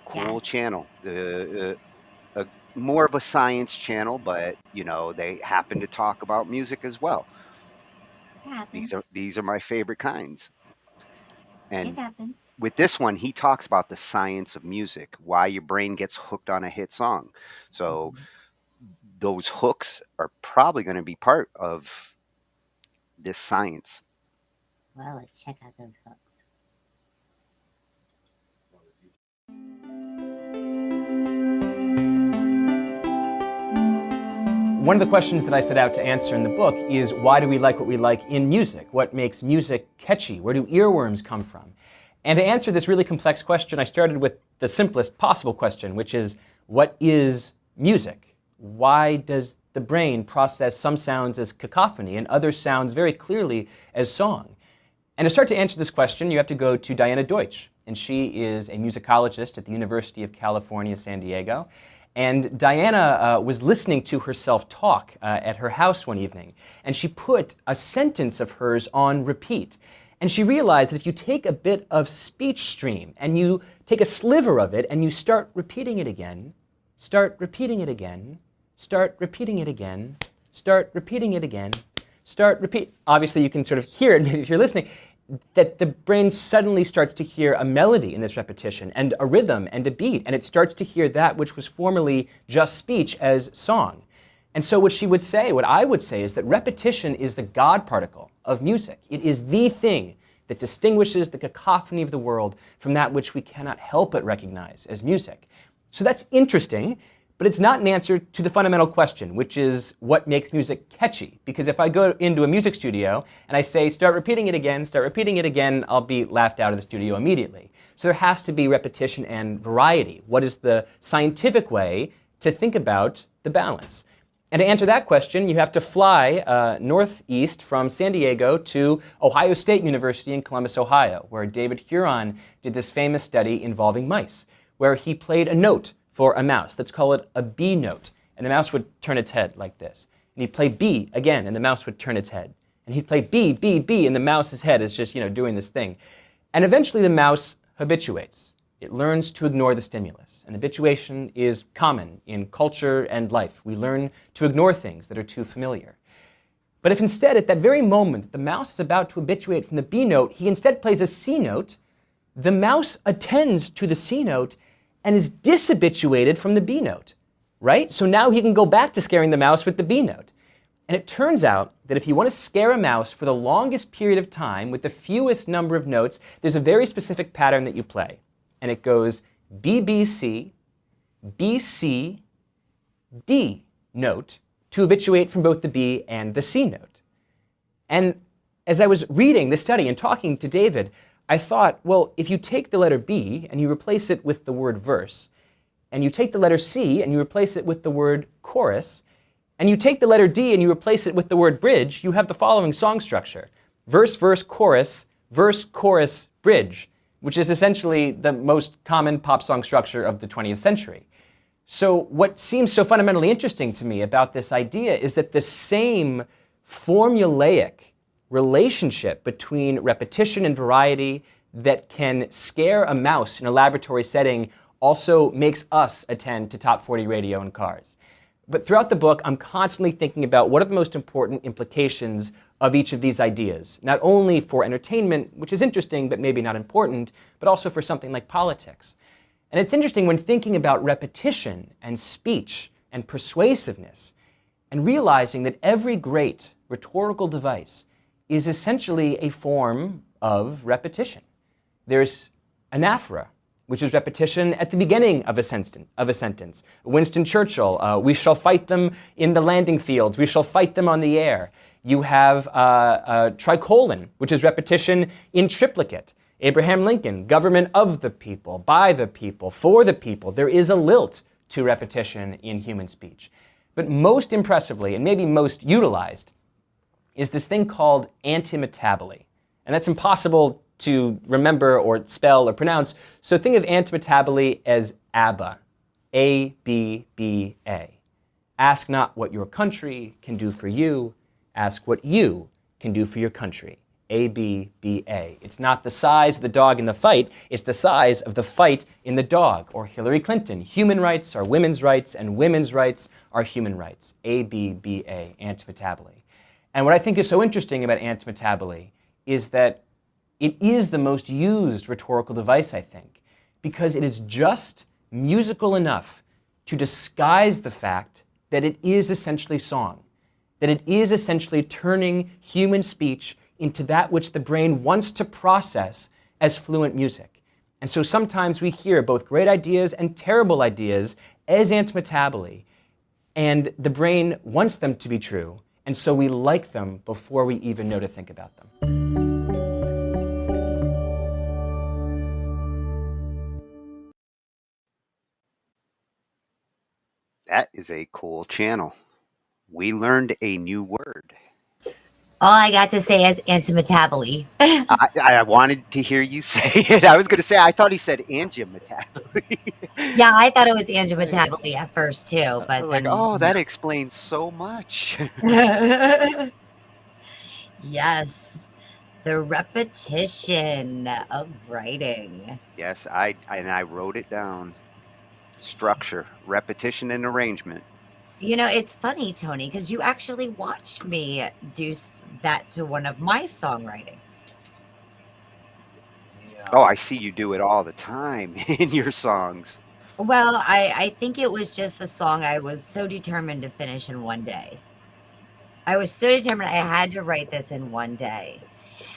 Cool channel. More of a science channel, but you know they happen to talk about music as well. These are my favorite kinds. And with this one, he talks about the science of music, why your brain gets hooked on a hit song. So those hooks are probably going to be part of this science. Well, let's check out those hooks. One of the questions that I set out to answer in the book is, why do we like what we like in music? What makes music catchy? Where do earworms come from? And to answer this really complex question, I started with the simplest possible question, which is, what is music? Why does the brain process some sounds as cacophony and other sounds very clearly as song? And to start to answer this question, you have to go to Diana Deutsch. And she is a musicologist at the University of California, San Diego. And Diana was listening to herself talk at her house one evening, and she put a sentence of hers on repeat. And she realized that if you take a bit of speech stream and you take a sliver of it and you start repeating it again, start repeating it again, start repeating it again, start repeating it again, start repeat. Obviously, you can sort of hear it maybe if you're listening, that the brain suddenly starts to hear a melody in this repetition and a rhythm and a beat, and it starts to hear that which was formerly just speech as song. And so what she would say, what I would say, is that repetition is the God particle of music. It is the thing that distinguishes the cacophony of the world from that which we cannot help but recognize as music. So that's interesting, but it's not an answer to the fundamental question, which is what makes music catchy? Because if I go into a music studio and I say, start repeating it again, I'll be laughed out of the studio immediately. So there has to be repetition and variety. What is the scientific way to think about the balance? And to answer that question, you have to fly northeast from San Diego to Ohio State University in Columbus, Ohio, where David Huron did this famous study involving mice, where he played a note for a mouse. Let's call it a B note. And the mouse would turn its head like this. And he'd play B again, and the mouse would turn its head. And he'd play B, B, B, and the mouse's head is just, doing this thing. And eventually the mouse habituates. It learns to ignore the stimulus. And habituation is common in culture and life. We learn to ignore things that are too familiar. But if instead, at that very moment, the mouse is about to habituate from the B note, he instead plays a C note, the mouse attends to the C note and is dishabituated from the B note, right? So now he can go back to scaring the mouse with the B note. And it turns out that if you want to scare a mouse for the longest period of time with the fewest number of notes, there's a very specific pattern that you play. And it goes BBC, BC, D note to habituate from both the B and the C note. And as I was reading this study and talking to David, I thought, well, if you take the letter B and you replace it with the word verse, and you take the letter C and you replace it with the word chorus, and you take the letter D and you replace it with the word bridge, you have the following song structure: verse, verse, chorus, bridge, which is essentially the most common pop song structure of the 20th century. So what seems so fundamentally interesting to me about this idea is that the same formulaic relationship between repetition and variety that can scare a mouse in a laboratory setting also makes us attend to top 40 radio in cars. But throughout the book, I'm constantly thinking about what are the most important implications of each of these ideas, not only for entertainment, which is interesting but maybe not important, but also for something like politics. And it's interesting when thinking about repetition and speech and persuasiveness and realizing that every great rhetorical device is essentially a form of repetition. There's anaphora, which is repetition at the beginning of a sentence. Winston Churchill, we shall fight them in the landing fields, we shall fight them on the air. You have tricolon, which is repetition in triplicate. Abraham Lincoln, government of the people, by the people, for the people. There is a lilt to repetition in human speech. But most impressively, and maybe most utilized, is this thing called antimetaboly. And that's impossible to remember or spell or pronounce. So think of antimetaboly as ABBA, A-B-B-A. Ask not what your country can do for you, ask what you can do for your country. A-B-B-A. It's not the size of the dog in the fight, it's the size of the fight in the dog. Or Hillary Clinton, human rights are women's rights and women's rights are human rights. A-B-B-A, antimetaboly. And what I think is so interesting about antimetaboly is that it is the most used rhetorical device, I think, because it is just musical enough to disguise the fact that it is essentially song, that it is essentially turning human speech into that which the brain wants to process as fluent music. And so sometimes we hear both great ideas and terrible ideas as antimetaboly, and the brain wants them to be true, and so we like them before we even know to think about them. That is a cool channel. We learned a new word. All I got to say is antimetaboly. I wanted to hear you say it. I was going to say, I thought he said angiometaboly. Yeah, I thought it was angiometaboly at first too, but Like, then oh, that explains so much. yes, the repetition of writing. Yes, I wrote it down. Structure, repetition, and arrangement. You know, it's funny, Tony, because you actually watched me do that to one of my songwritings. Oh, I see you do it all the time in your songs. Well, I think it was just the song I was so determined to finish in one day. I was so determined I had to write this in one day.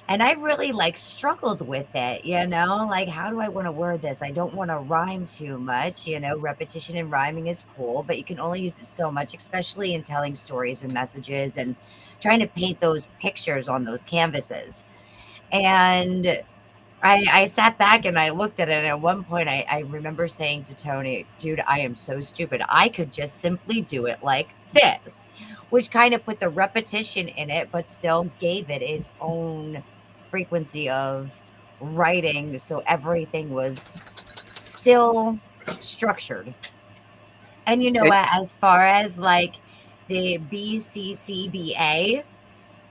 And I really struggled with it, like, how do I want to word this? I don't want to rhyme too much, repetition and rhyming is cool, but you can only use it so much, especially in telling stories and messages and trying to paint those pictures on those canvases. And I sat back and I looked at it. And at one point I remember saying to Tony, dude, I am so stupid. I could just simply do it like this, which kind of put the repetition in it, but still gave it its own frequency of writing, so everything was still structured. And what, as far as the BCCBA,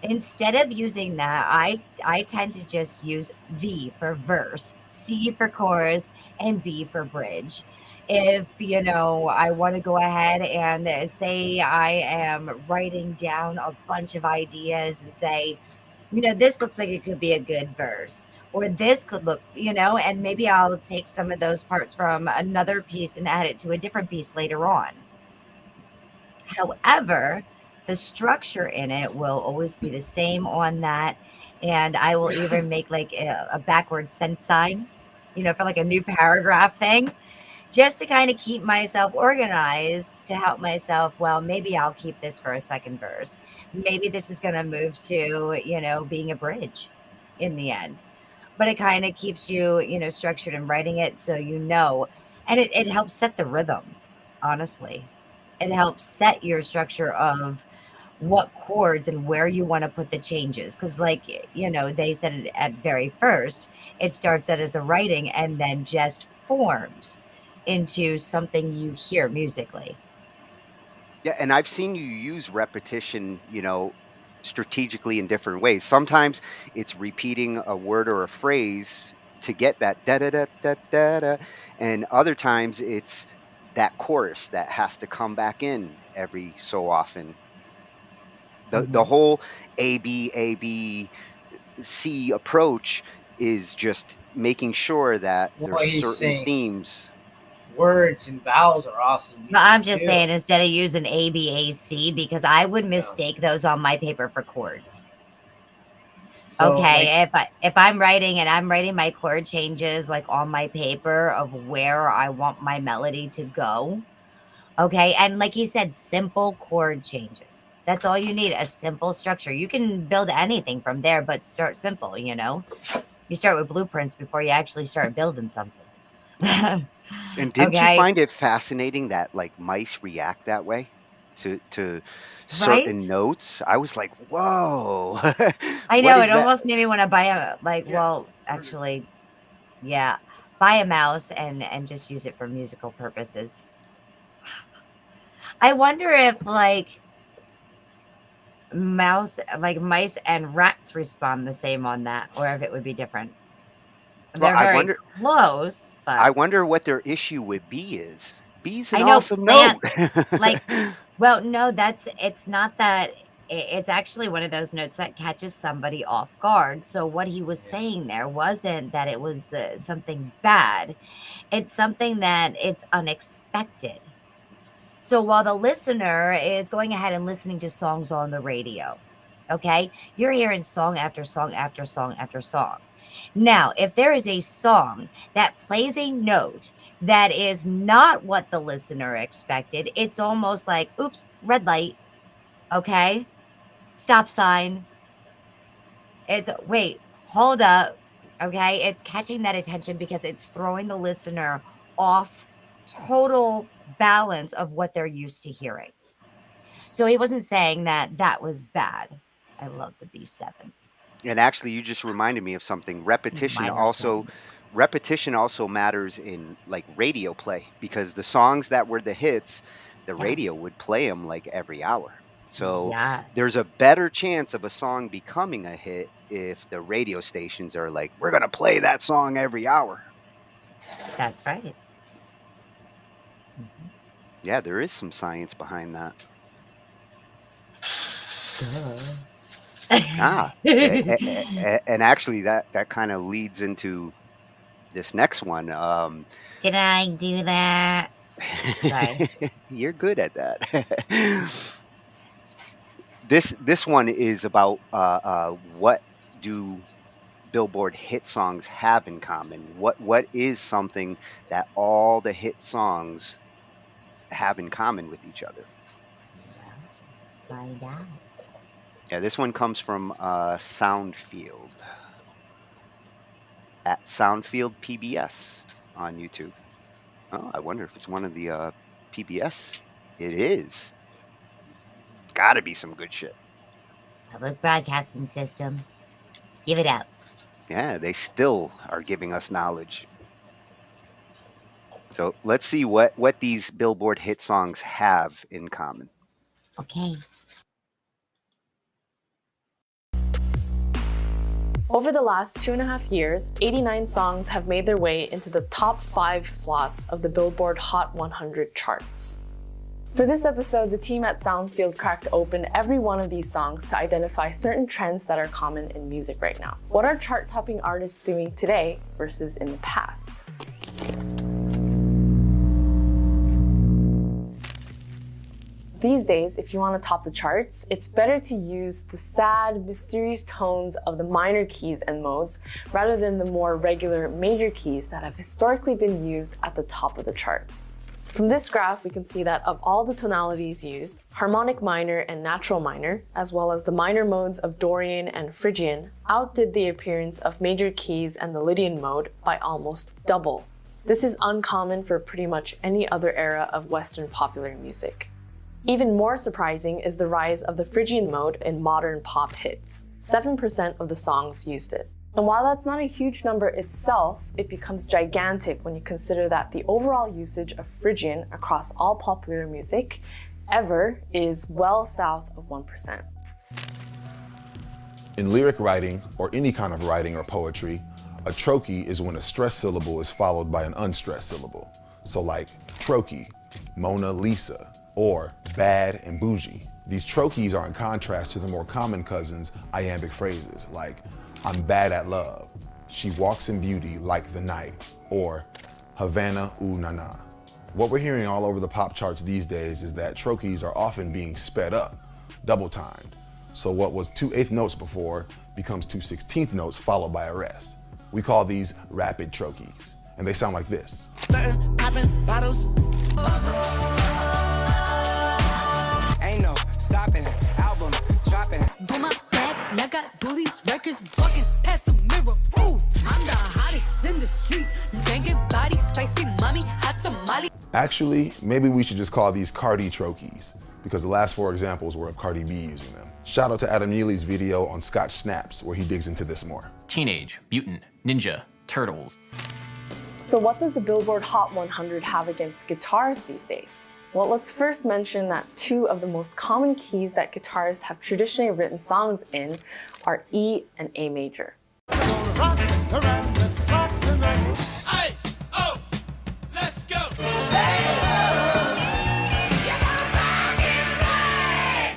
instead of using that, I tend to just use V for verse, C for chorus, and B for bridge. If I want to go ahead and say I am writing down a bunch of ideas and say, this looks like it could be a good verse, or this could look, and maybe I'll take some of those parts from another piece and add it to a different piece later on. However, the structure in it will always be the same on that. And I will even make a backward send sign, for a new paragraph thing, just to kind of keep myself organized, to help myself. Well, maybe I'll keep this for a second verse. Maybe this is going to move to, being a bridge in the end. But it kind of keeps you, structured and writing it so and it helps set the rhythm, honestly. It helps set your structure of what chords and where you want to put the changes. Because they said it at very first, it starts out as a writing and then just forms into something you hear musically. Yeah, and I've seen you use repetition, strategically in different ways. Sometimes it's repeating a word or a phrase to get that da da da da da da, and other times it's that chorus that has to come back in every so often. The whole A B approach is just making sure that there's certain themes. Words and vowels are awesome. But I'm just saying, instead of using A, B, A, C, because I would mistake those on my paper for chords. So, okay, if I'm writing and I'm writing my chord changes on my paper of where I want my melody to go. Okay, and like you said, simple chord changes. That's all you need, a simple structure. You can build anything from there, but start simple, You start with blueprints before you actually start building something. And didn't you find it fascinating that mice react that way to certain notes? I was like, whoa. I know, it almost made me want to buy buy a mouse and just use it for musical purposes. I wonder if like mice and rats respond the same on that, or if it would be different. Well, They're very close, I but wonder what their issue with B is. B's an I know awesome note. like, well, no, it's not that. It's actually one of those notes that catches somebody off guard. So what he was saying there wasn't that it was something bad. It's something that it's unexpected. So while the listener is going ahead and listening to songs on the radio, okay, you're hearing song after song after song after song. Now, if there is a song that plays a note that is not what the listener expected, it's almost like, oops, red light, okay, stop sign. It's, wait, hold up, okay? It's catching that attention because it's throwing the listener off total balance of what they're used to hearing. So he wasn't saying that that was bad. I love the B7. And actually, you just reminded me of something. Repetition also matters in like radio play, because the songs that were the hits, the radio would play them like every hour. So there's a better chance of a song becoming a hit if the radio stations are like, we're gonna play that song every hour. That's right. Yeah, there is some science behind that. And actually that kind of leads into this next one. Did I do that? Sorry. You're good at that. This one is about what do Billboard hit songs have in common? What is something that all the hit songs have in common with each other? Find out. Yeah, this one comes from Soundfield at Soundfield PBS on YouTube. Oh, I wonder if it's one of the PBS. It is. Gotta be some good shit. Public Broadcasting System. Give it up. Yeah, they still are giving us knowledge. So let's see what these Billboard hit songs have in common. Okay. Over the last 2.5 years, 89 songs have made their way into the top 5 slots of the Billboard Hot 100 charts. For this episode, the team at Soundfield cracked open every one of these songs to identify certain trends that are common in music right now. What are chart-topping artists doing today versus in the past? These days, if you want to top the charts, it's better to use the sad, mysterious tones of the minor keys and modes rather than the more regular major keys that have historically been used at the top of the charts. From this graph, we can see that of all the tonalities used, harmonic minor and natural minor, as well as the minor modes of Dorian and Phrygian, outdid the appearance of major keys and the Lydian mode by almost double. This is uncommon for pretty much any other era of Western popular music. Even more surprising is the rise of the Phrygian mode in modern pop hits. 7% of the songs used it. And while that's not a huge number itself, it becomes gigantic when you consider that the overall usage of Phrygian across all popular music ever is well south of 1%. In lyric writing, or any kind of writing or poetry, a trochee is when a stressed syllable is followed by an unstressed syllable. So like trochee, Mona Lisa, or bad and bougie. These trochees are in contrast to the more common cousins iambic phrases like I'm bad at love, she walks in beauty like the night, or Havana ooh na na. What we're hearing all over the pop charts these days is that trochees are often being sped up, double timed. So what was 2/8 notes before becomes 2/16 notes followed by a rest. We call these rapid trochees, and they sound like this. Ain't no stopping, album dropping. Do my back, like I do these records, walking past the mirror. Ooh, I'm the hottest in the street. You can't get body, spicy mommy, hot tamale. Actually, maybe we should just call these Cardi trochees, because the last 4 examples were of Cardi B using them. Shout out to Adam Neely's video on Scotch Snaps, where he digs into this more. Teenage, mutant, ninja, turtles. So what does the Billboard Hot 100 have against guitars these days? Well, let's first mention that two of the most common keys that guitarists have traditionally written songs in are E and A major.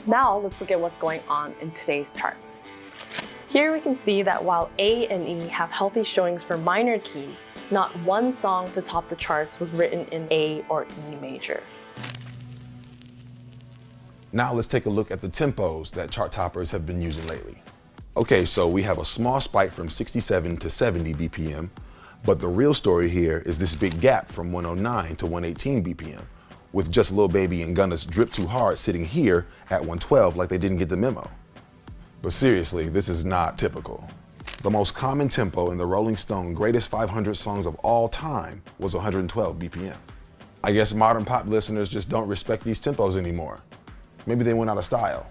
Now let's look at what's going on in today's charts. Here we can see that while A and E have healthy showings for minor keys, not one song to top the charts was written in A or E major. Now let's take a look at the tempos that chart toppers have been using lately. Okay, so we have a small spike from 67 to 70 BPM, but the real story here is this big gap from 109 to 118 BPM, with Just Lil Baby and Gunna's Drip Too Hard sitting here at 112 like they didn't get the memo. But seriously, this is not typical. The most common tempo in the Rolling Stone Greatest 500 Songs of All Time was 112 BPM. I guess modern pop listeners just don't respect these tempos anymore. Maybe they went out of style.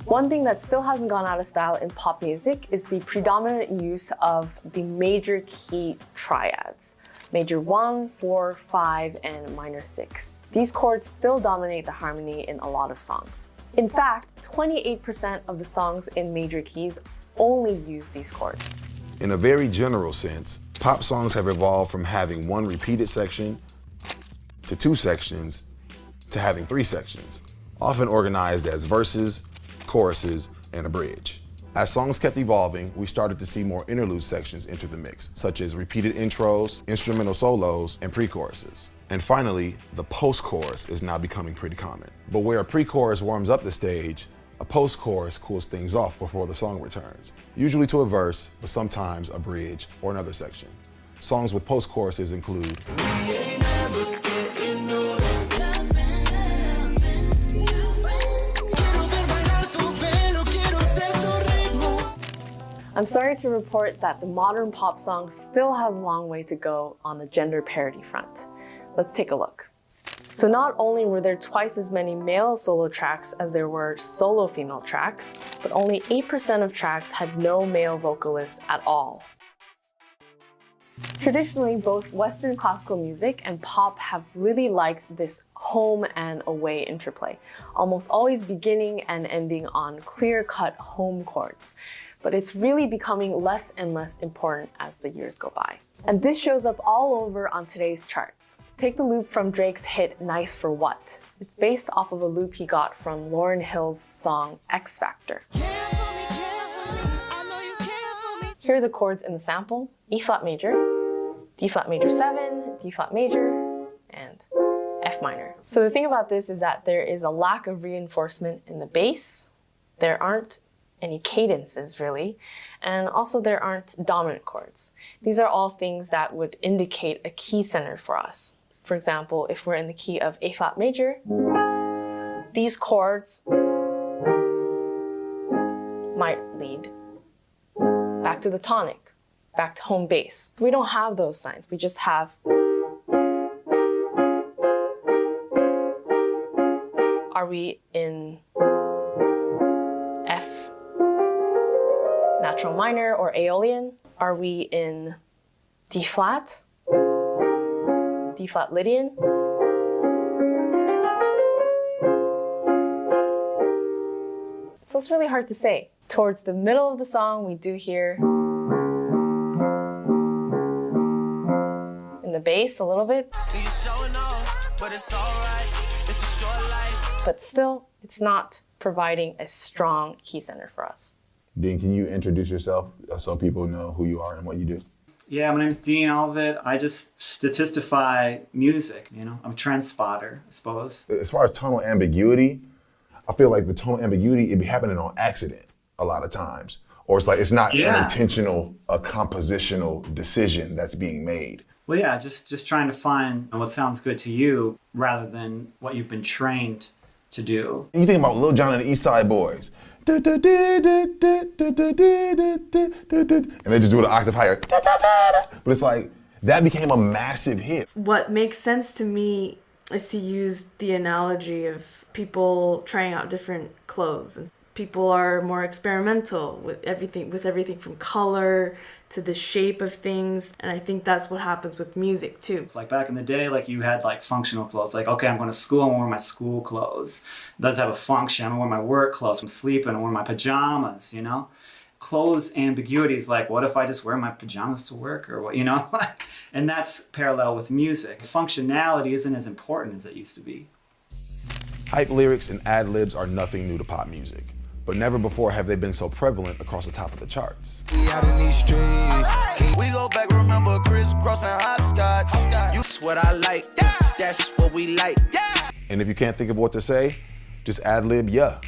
One thing that still hasn't gone out of style in pop music is the predominant use of the major key triads. Major 1, 4, 5, and minor 6. These chords still dominate the harmony in a lot of songs. In fact, 28% of the songs in major keys only use these chords. In a very general sense, pop songs have evolved from having one repeated section to two sections to having three sections, often organized as verses, choruses, and a bridge. As songs kept evolving, we started to see more interlude sections enter the mix, such as repeated intros, instrumental solos, and pre-choruses. And finally, the post-chorus is now becoming pretty common. But where a pre-chorus warms up the stage, a post-chorus cools things off before the song returns, usually to a verse, but sometimes a bridge or another section. Songs with post-choruses include I'm sorry to report that the modern pop song still has a long way to go on the gender parity front. Let's take a look. So not only were there twice as many male solo tracks as there were solo female tracks, but only 8% of tracks had no male vocalists at all. Traditionally, both Western classical music and pop have really liked this home and away interplay, almost always beginning and ending on clear-cut home chords. But it's really becoming less and less important as the years go by. And this shows up all over on today's charts. Take the loop from Drake's hit Nice for What. It's based off of a loop he got from Lauryn Hill's song X Factor. Here are the chords in the sample: E flat major, D flat major 7, D flat major, and F minor. So the thing about this is that there is a lack of reinforcement in the bass. There aren't any cadences really, and also there aren't dominant chords. These are all things that would indicate a key center for us. For example, if we're in the key of A flat major, these chords might lead back to the tonic, back to home bass. We don't have those signs, we just have are we in F natural minor or Aeolian? Are we in D flat? D flat Lydian? So it's really hard to say. Towards the middle of the song, we do hear in the bass a little bit. But still, it's not providing a strong key center for us. Dean, can you introduce yourself so people know who you are and what you do? Yeah, my name's Dean Olivet. I just statistify music, I'm a trend spotter, I suppose. As far as tonal ambiguity, I feel like the tonal ambiguity, it be happening on accident a lot of times. Or it's like, it's not an intentional, a compositional decision that's being made. Well, yeah, just trying to find what sounds good to you rather than what you've been trained to do. You think about Lil Jon and the East Side Boys. And they just do it an octave higher. But it's like, that became a massive hit. What makes sense to me is to use the analogy of people trying out different clothes. People are more experimental with everything from color to the shape of things. And I think that's what happens with music too. It's like back in the day, like you had like functional clothes. Like, okay, I'm going to school, I'm going to wear my school clothes. It does have a function. I'm going to wear my work clothes. I'm sleeping, I'm wearing my pajamas, you know? Clothes ambiguity is like, what if I just wear my pajamas to work or what, you know? And that's parallel with music. Functionality isn't as important as it used to be. Hype lyrics and ad-libs are nothing new to pop music, but never before have they been so prevalent across the top of the charts. We out in these streets. We go back, remember crisscross and hopscotch. You what I like, that's what we like. And if you can't think of what to say, just ad-lib yeah.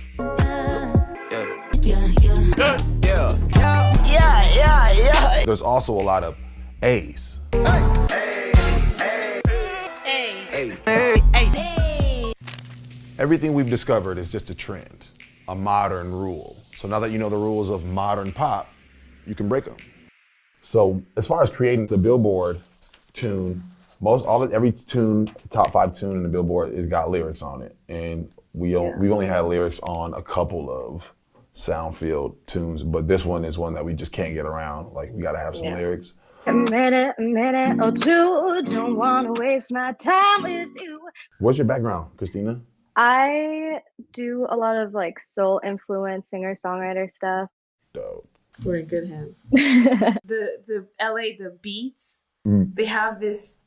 Yeah. There's also a lot of A's. Everything we've discovered is just a trend, a modern rule. So now that you know the rules of modern pop, you can break them. So as far as creating the Billboard tune, every tune, top 5 tune in the Billboard has got lyrics on it. And we've only had lyrics on a couple of Soundfield tunes, but this one is one that we just can't get around. Like, we gotta have some lyrics. A minute or two, don't wanna waste my time with you. What's your background, Christina? I do a lot of like soul influence singer-songwriter stuff. Dope. We're in good hands. the LA, the beats, they have this,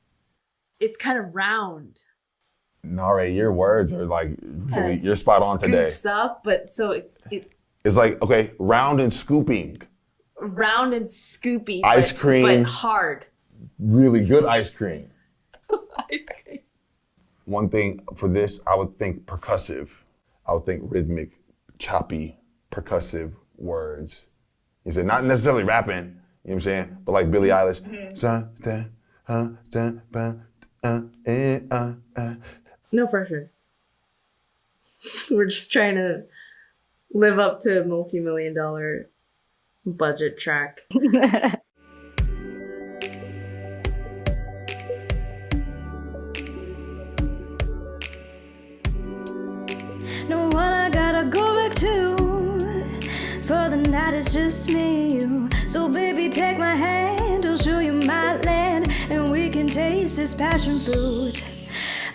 it's kind of round. Nare, your words are like, really, you're spot on today. Scoops up, but so It's like, okay, round and scooping. round and scoopy. Ice cream. But hard. Really good ice cream. Ice cream. One thing for this, I would think percussive. I would think rhythmic, choppy, percussive words. You say, not necessarily rapping, you know what I'm saying? But like Billie Eilish. No pressure. We're just trying to live up to a multi-million-dollar budget track. No one I gotta go back to. For the night it's just me and you. So baby, take my hand, I'll show you my land, and we can taste this passion fruit.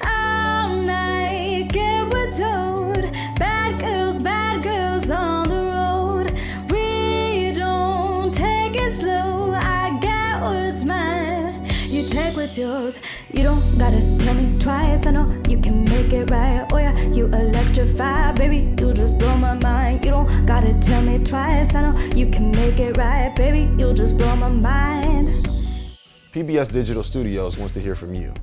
All night, get we're told. Bad girls on the road. We don't take it slow. I get what's mine, you take what's yours. You don't gotta tell me twice, I know you can make it right. Oh yeah, you electrify, baby, you just blow my mind. You don't gotta tell me twice, I know you can make it right, baby, you'll just blow my mind. PBS Digital Studios wants to hear from you.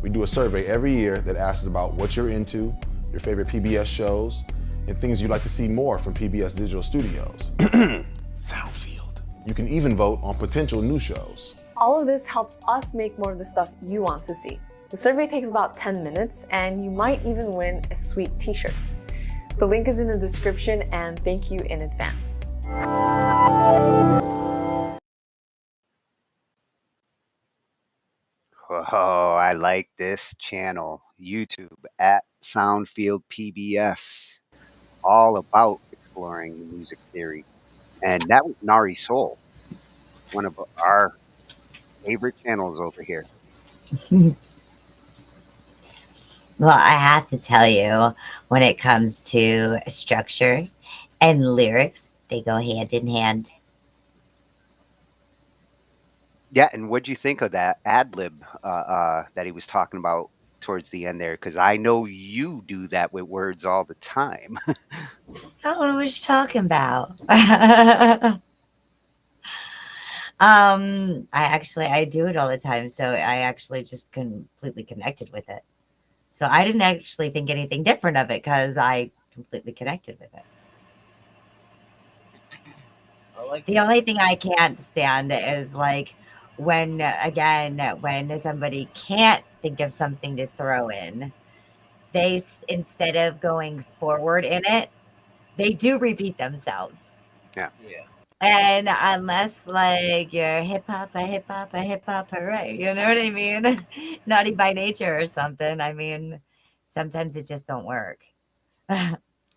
We do a survey every year that asks about what you're into, your favorite PBS shows, and things you'd like to see more from PBS Digital Studios. Soundfield. You can even vote on potential new shows. All of this helps us make more of the stuff you want to see. The survey takes about 10 minutes, and you might even win a sweet t-shirt. The link is in the description, and thank you in advance. Oh, I like this channel, YouTube at Soundfield PBS. All about exploring the music theory. And that was Nari Soul, one of our favorite channels over here. Well, I have to tell you, when it comes to structure and lyrics, they go hand in hand. Yeah, and what'd you think of that ad lib that he was talking about towards the end there? Because I know you do that with words all the time. I don't know what you're talking about. I do it all the time, so I actually just completely connected with it. So I didn't actually think anything different of it because I completely connected with it. The only thing I can't stand is like when somebody can't think of something to throw in, they, instead of going forward in it, they do repeat themselves. Yeah. And unless like you're hip hop, right? You know what I mean? Naughty by nature or something. I mean, sometimes it just don't work.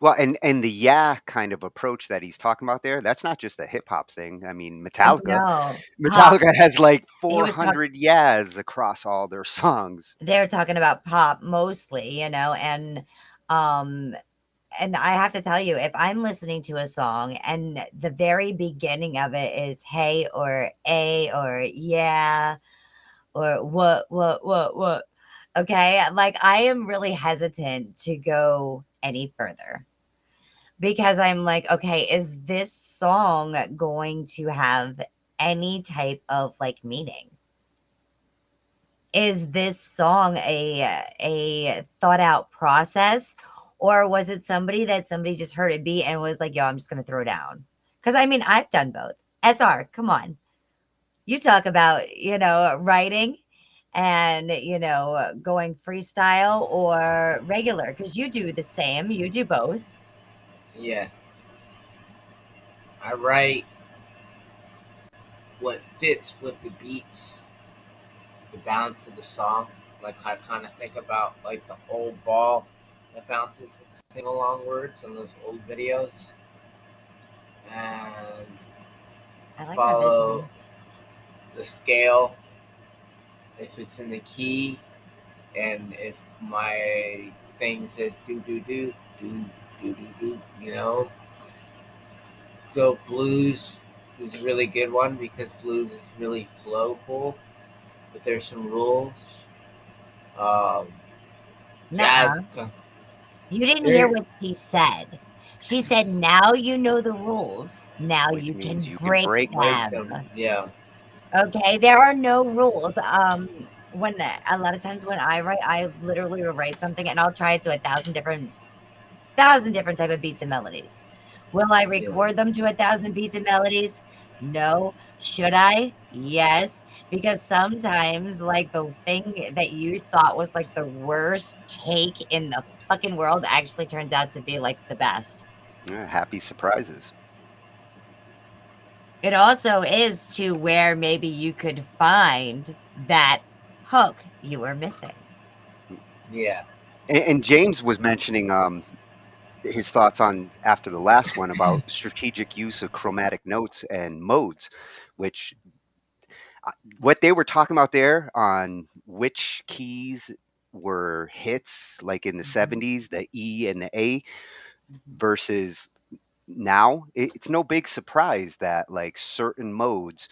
Well, and the yeah kind of approach that he's talking about there, that's not just a hip hop thing. I mean, I Metallica. know. Pop. Metallica has like He was talking. 400 yeahs across all their songs. They're talking about pop mostly, um, and I have to tell you, if I'm listening to a song and the very beginning of it is hey or a or yeah or what, okay, like I am really hesitant to go any further because I'm like, okay, is this song going to have any type of like meaning? Is this song a thought out process, or was it somebody just heard a beat and was like, "Yo, I'm just gonna throw down"? Because I mean, I've done both. SR, come on, you talk about writing and going freestyle or regular because you do the same. You do both. Yeah. I write what fits with the beats, the balance of the song. Like I kind of think about like the old ball that bounces with the sing along words in those old videos, and I like that follow visual. the scale if it's in the key, and if my thing says do do do do do do do, So blues is a really good one because blues is really flowful, but there's some rules. Jazz. Nuh-uh. You didn't hear what she said. She said, "Now you know the rules. Now Which you means can you can break break them." Yeah. Okay, there are no rules. When a lot of times when I write, I literally will write something and I'll try it to 1,000 different type of beats and melodies. Will I Yeah. record them to 1,000 beats and melodies? No. Should I? Yes. Because sometimes, like the thing that you thought was like the worst take in the fucking world actually turns out to be like the best. Yeah, happy surprises. It also is to where maybe you could find that hook you were missing. Yeah. And James was mentioning his thoughts on after the last one about strategic use of chromatic notes and modes, which what they were talking about there on which keys were hits, like in the 70s, the E and the A versus now, it's no big surprise that like certain modes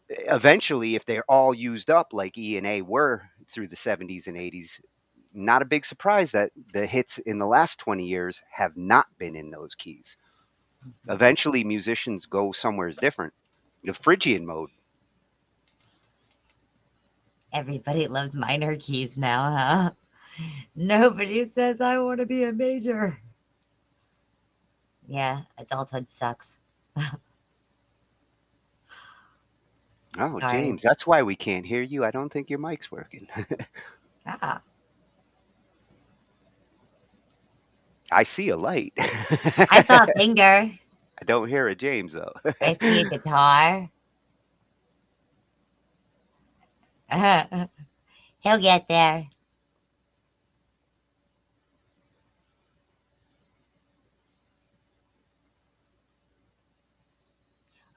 eventually, if they're all used up like E and A were through the 70s and 80s, not a big surprise that the hits in the last 20 years have not been in those keys. Eventually, musicians go somewhere different. The Phrygian mode. Everybody loves minor keys now, huh? Nobody says I want to be a major. Yeah, adulthood sucks. Oh, Sorry. James, that's why we can't hear you. I don't think your mic's working. Ah. I see a light. I saw a finger. I don't hear a James though. I see a guitar. He'll get there.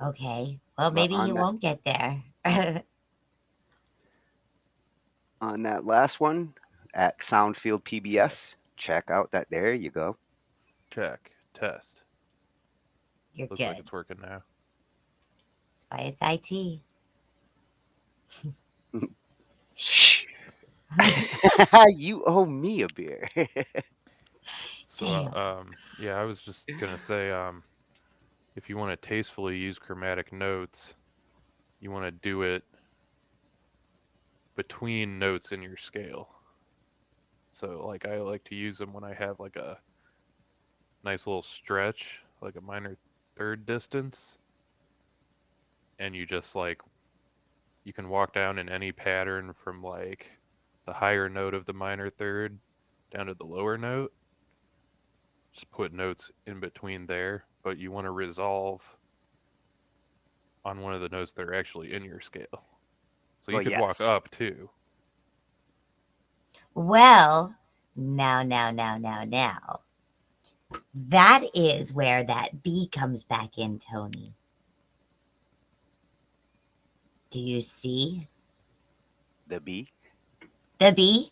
Okay. Well, But maybe he won't get there. on that last one at Soundfield PBS, check out that. There you go. Check. Test. You're Looks good. like it's working now. That's why it's IT. Shh. You owe me a beer. So, yeah, I was just gonna say, if you want to tastefully use chromatic notes, you want to do it between notes in your scale. So, like, I like to use them when I have like a nice little stretch, like a minor third distance, and you just like you can walk down in any pattern from like the higher note of the minor third down to the lower note. Just put notes in between there, but you want to resolve on one of the notes that are actually in your scale. So you Well, could walk yes. up too. Well, now. That is where that B comes back in, Tony. Do you see? The B? The B?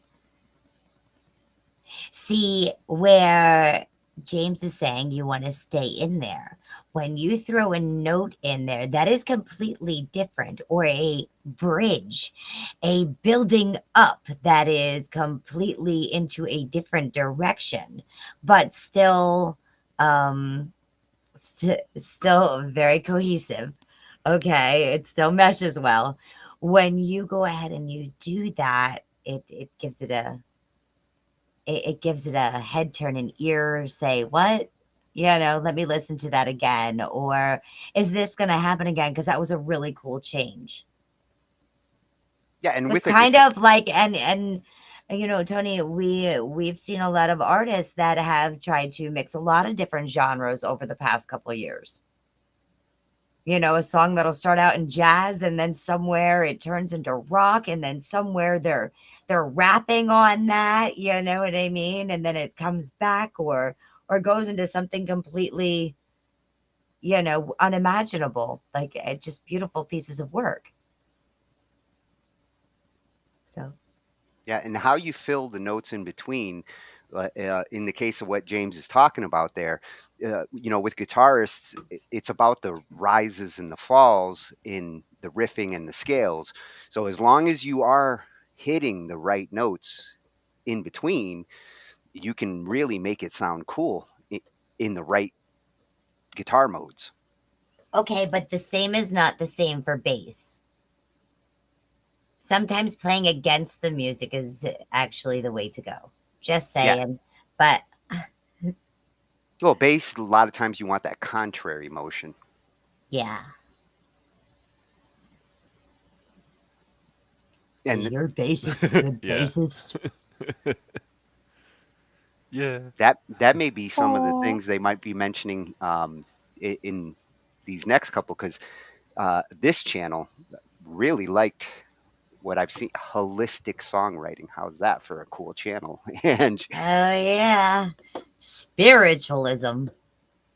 See, where James is saying you want to stay in there. When you throw a note in there, that is completely different, or a bridge, a building up that is completely into a different direction, but still, still very cohesive. Okay, it still meshes well. When you go ahead and you do that, it gives it a it gives it a head turn, an ear say, what? Let me listen to that again. Or is this going to happen again? Because that was a really cool change. Yeah, and It's with the kind of like, and Tony, we've seen a lot of artists that have tried to mix a lot of different genres over the past couple of years. A song that'll start out in jazz, and then somewhere it turns into rock, and then somewhere they're rapping on that, you know what I mean? And then it comes back or goes into something completely, unimaginable, like just beautiful pieces of work. So Yeah, and how you fill the notes in between, in the case of what James is talking about there, with guitarists, it's about the rises and the falls in the riffing and the scales. So as long as you are hitting the right notes in between, you can really make it sound cool in the right guitar modes. okay, but the same is not the same for bass. Sometimes playing against the music is actually the way to go. Just saying. But Well, bass, a lot of times you want that contrary motion. yeah. And your bassist a good Yeah. bassist? Yeah. That may be some of the things they might be mentioning in these next couple, because this channel really liked what I've seen, holistic songwriting. How's that for a cool channel? And Oh yeah, spiritualism.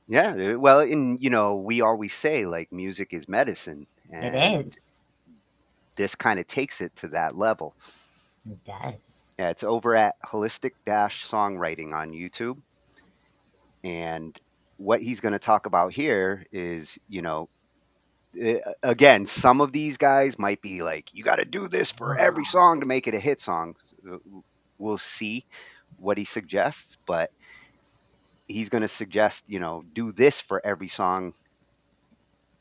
yeah, well, and we always say like music is medicine, and It is. this kind of takes it to that level. It does. Yeah, it's over at holistic-songwriting on YouTube. And what he's going to talk about here is, again, some of these guys might be like, you got to do this for every song to make it a hit song. We'll see what he suggests, but he's going to suggest, do this for every song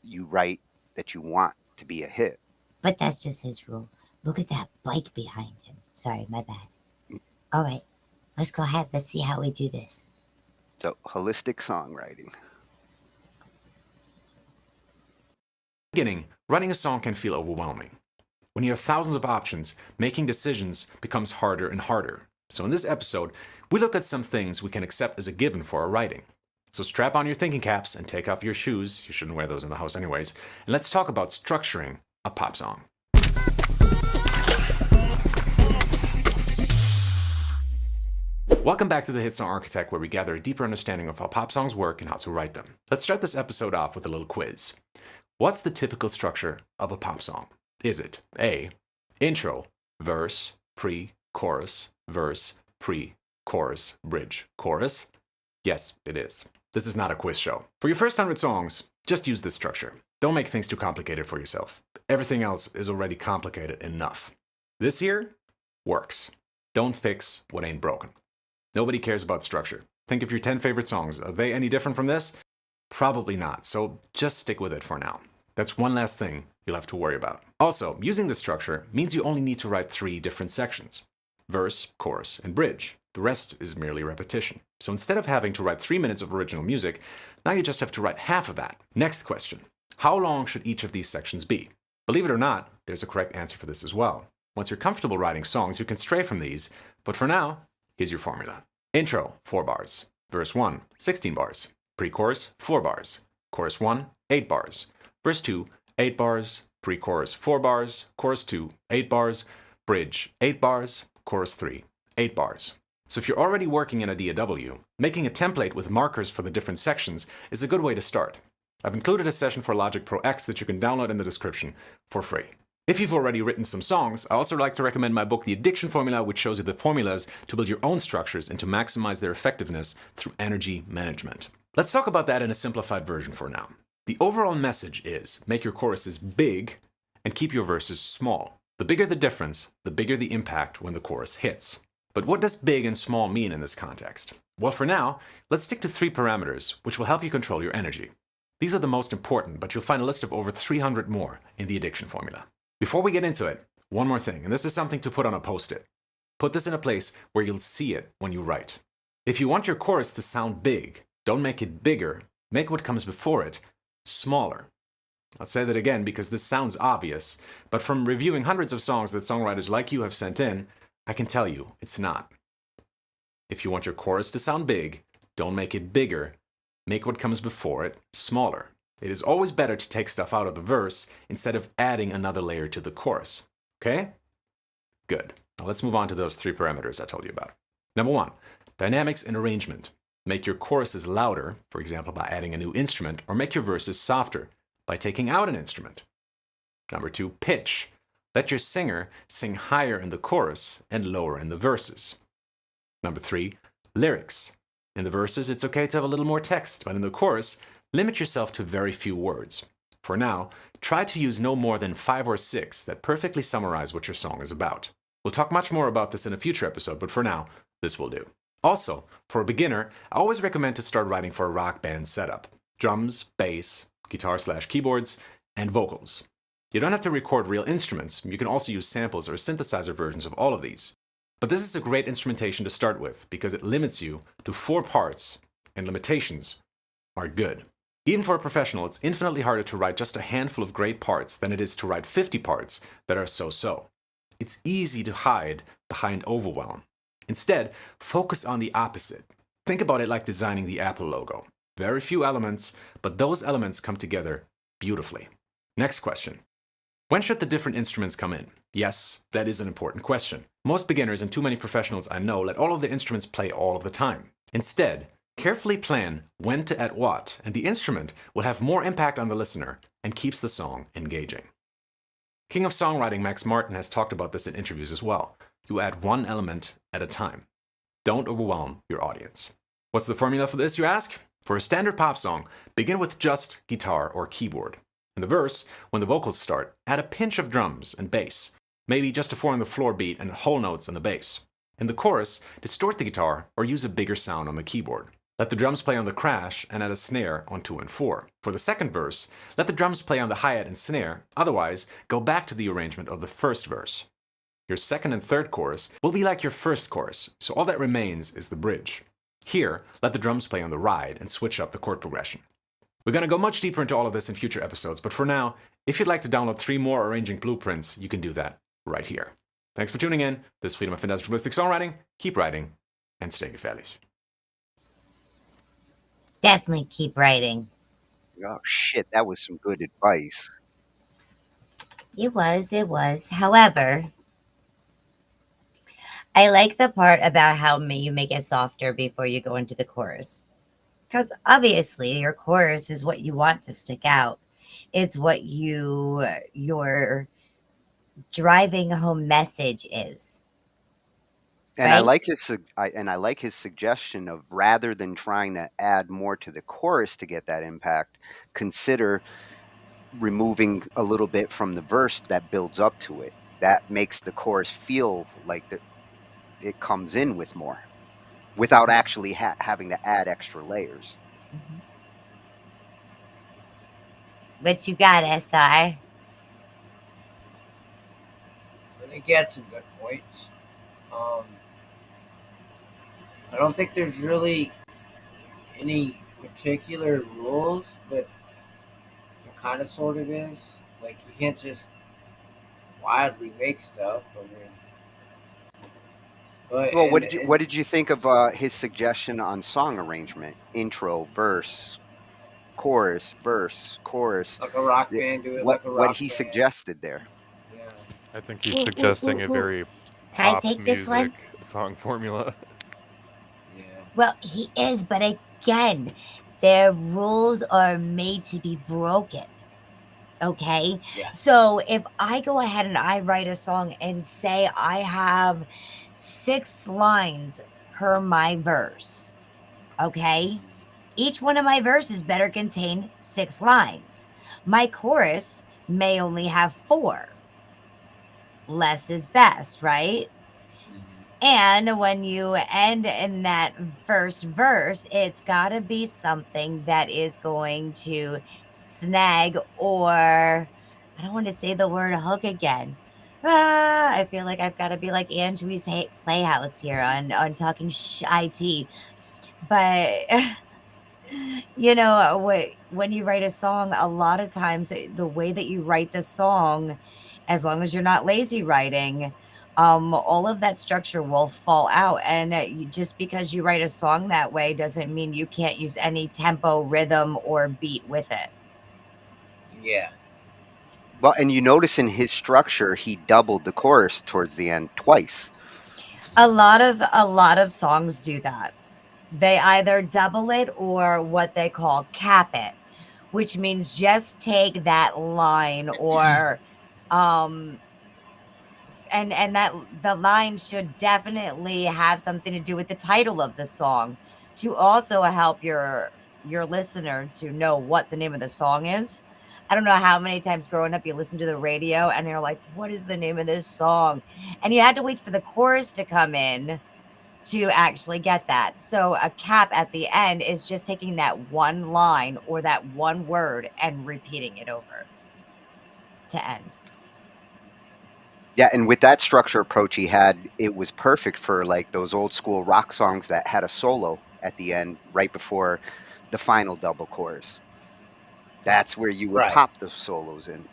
you write that you want to be a hit. But that's just his rule. Look at that bike behind him. Sorry, my bad. All right, let's go ahead. Let's see how we do this. So, holistic songwriting. Beginning, writing a song can feel overwhelming. When you have thousands of options, making decisions becomes harder and harder. So in this episode, we look at some things we can accept as a given for our writing. So strap on your thinking caps and take off your shoes. You shouldn't wear those in the house anyways. And let's talk about structuring a pop song. Welcome back to the Hit Song Architect, where we gather a deeper understanding of how pop songs work and how to write them. Let's start this episode off with a little quiz. What's the typical structure of a pop song? Is it A, intro, verse, pre-chorus, verse, pre-chorus, bridge, chorus? Yes, it is. This is not a quiz show. For your first 100 songs, just use this structure. Don't make things too complicated for yourself. Everything else is already complicated enough. This here works. Don't fix what ain't broken. Nobody cares about structure. Think of your 10 favorite songs. Are they any different from this? Probably not, so just stick with it for now. That's one last thing you'll have to worry about. Also, using this structure means you only need to write 3 different sections: verse, chorus, and bridge. The rest is merely repetition. So instead of having to write 3 minutes of original music, now you just have to write half of that. Next question. How long should each of these sections be? Believe it or not, there's a correct answer for this as well. Once you're comfortable writing songs, you can stray from these, but for now, here's your formula. Intro, 4 bars. Verse 1, 16 bars. Pre-chorus, 4 bars. Chorus 1, 8 bars. Verse 2, 8 bars. Pre-chorus, 4 bars. Chorus 2, 8 bars. Bridge, 8 bars. Chorus 3, 8 bars. So if you're already working in a DAW, making a template with markers for the different sections is a good way to start. I've included a session for Logic Pro X that you can download in the description for free. If you've already written some songs, I also like to recommend my book, The Addiction Formula, which shows you the formulas to build your own structures and to maximize their effectiveness through energy management. Let's talk about that in a simplified version for now. The overall message is make your choruses big and keep your verses small. The bigger the difference, the bigger the impact when the chorus hits. But what does big and small mean in this context? Well, for now, let's stick to 3 parameters, which will help you control your energy. These are the most important, but you'll find a list of over 300 more in the Addiction Formula. Before we get into it, one more thing, and this is something to put on a post-it. Put this in a place where you'll see it when you write. If you want your chorus to sound big, don't make it bigger, make what comes before it smaller. I'll say that again because this sounds obvious, but from reviewing hundreds of songs that songwriters like you have sent in, I can tell you it's not. If you want your chorus to sound big, don't make it bigger, make what comes before it smaller. It is always better to take stuff out of the verse instead of adding another layer to the chorus. Okay? Good. Now let's move on to those 3 parameters I told you about. Number 1, dynamics and arrangement. Make your choruses louder, for example by adding a new instrument, or make your verses softer by taking out an instrument. Number 2, pitch. Let your singer sing higher in the chorus and lower in the verses. Number 3, lyrics. In the verses, it's okay to have a little more text, but in the chorus, limit yourself to very few words. For now, try to use no more than 5 or 6 that perfectly summarize what your song is about. We'll talk much more about this in a future episode, but for now, this will do. Also, for a beginner, I always recommend to start writing for a rock band setup. Drums, bass, guitar/keyboards, and vocals. You don't have to record real instruments, you can also use samples or synthesizer versions of all of these. But this is a great instrumentation to start with because it limits you to 4 parts, and limitations are good. Even for a professional, it's infinitely harder to write just a handful of great parts than it is to write 50 parts that are so-so. It's easy to hide behind overwhelm. Instead, focus on the opposite. Think about it like designing the Apple logo. Very few elements, but those elements come together beautifully. Next question. When should the different instruments come in? Yes, that is an important question. Most beginners and too many professionals I know let all of the instruments play all of the time. Instead, carefully plan when to add what, and the instrument will have more impact on the listener and keeps the song engaging. King of Songwriting Max Martin has talked about this in interviews as well. You add one element at a time. Don't overwhelm your audience. What's the formula for this, you ask? For a standard pop song, begin with just guitar or keyboard. In the verse, when the vocals start, add a pinch of drums and bass, maybe just a 4-on-the-floor beat and whole notes on the bass. In the chorus, distort the guitar or use a bigger sound on the keyboard. Let the drums play on the crash and add a snare on 2 and 4. For the second verse, let the drums play on the hi-hat and snare, otherwise go back to the arrangement of the first verse. Your second and third chorus will be like your first chorus, so all that remains is the bridge. Here, let the drums play on the ride and switch up the chord progression. We're going to go much deeper into all of this in future episodes, but for now, if you'd like to download 3 more arranging blueprints, you can do that right here. Thanks for tuning in. This is Freedom of Fantastic Realistic Songwriting. Keep writing and stay gefährlich. Definitely keep writing. Oh shit, that was some good advice. It was. However, I like the part about how you make it softer before you go into the chorus. Because obviously your chorus is what you want to stick out. It's what your driving home message is. And right? I like his suggestion of rather than trying to add more to the chorus to get that impact, consider removing a little bit from the verse that builds up to it. That makes the chorus feel like it comes in with more, without actually having to add extra layers. Mm-hmm. What you got, SR? I think he had some good points. I don't think there's really any particular rules, but it kind of sort of is. Like, you can't just wildly make stuff. I mean, but Well, what did you think of his suggestion on song arrangement? Intro, verse, chorus, verse, chorus. Like a rock band, do it like a rock What he band. suggested there. I think he's suggesting a very Can I pop take this music song formula. Well, he is, but again, their rules are made to be broken. Okay. Yeah. So if I go ahead and I write a song and say I have 6 lines per my verse, okay? Each one of my verses better contain 6 lines. My chorus may only have 4. Less is best, right? And when you end in that first verse, it's got to be something that is going to snag, or I don't want to say the word hook again. I feel like I've got to be like Angie's Playhouse here on talking IT. But you know when you write a song, a lot of times the way that you write the song, as long as you're not lazy writing, all of that structure will fall out. And just because you write a song that way doesn't mean you can't use any tempo, rhythm, or beat with it. Yeah. Well, and you notice in his structure, he doubled the chorus towards the end twice. A lot of songs do that. They either double it or what they call cap it, which means just take that line, or um and that the line should definitely have something to do with the title of the song, to also help your listener to know what the name of the song is. I don't know how many times growing up you listen to the radio and you're like, what is the name of this song? And you had to wait for the chorus to come in to actually get that. So a cap at the end is just taking that one line or that one word and repeating it over to end. Yeah, and with that structure approach he had, it was perfect for like those old school rock songs that had a solo at the end right before the final double chorus. That's where you would Right. pop the solos in.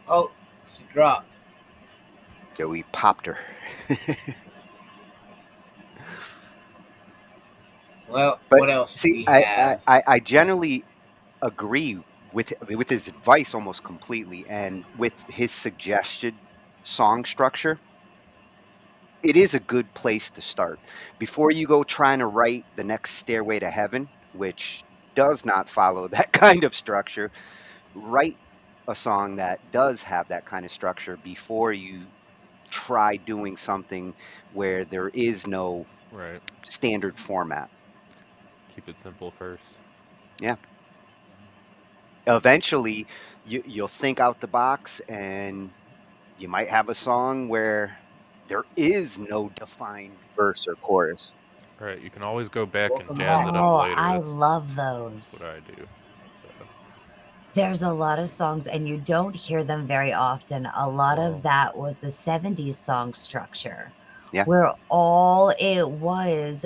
Oh, she dropped. So we popped her. Well, But what else do see, we have? I generally agree with his advice almost completely, and with his suggested song structure. It is a good place to start before you go trying to write the next Stairway to Heaven, which does not follow that kind of structure. Write a song that does have that kind of structure before you try doing something where there is no Right. standard format. Keep it simple first. Yeah. Eventually, you'll think out the box, and you might have a song where there is no defined verse or chorus. Right. You can always go back and Welcome jazz back. it up Oh, later. I That's love what those. I do. So, There's a lot of songs, and you don't hear them very often. A lot of well, that was the 70s song structure, Yeah. where all it was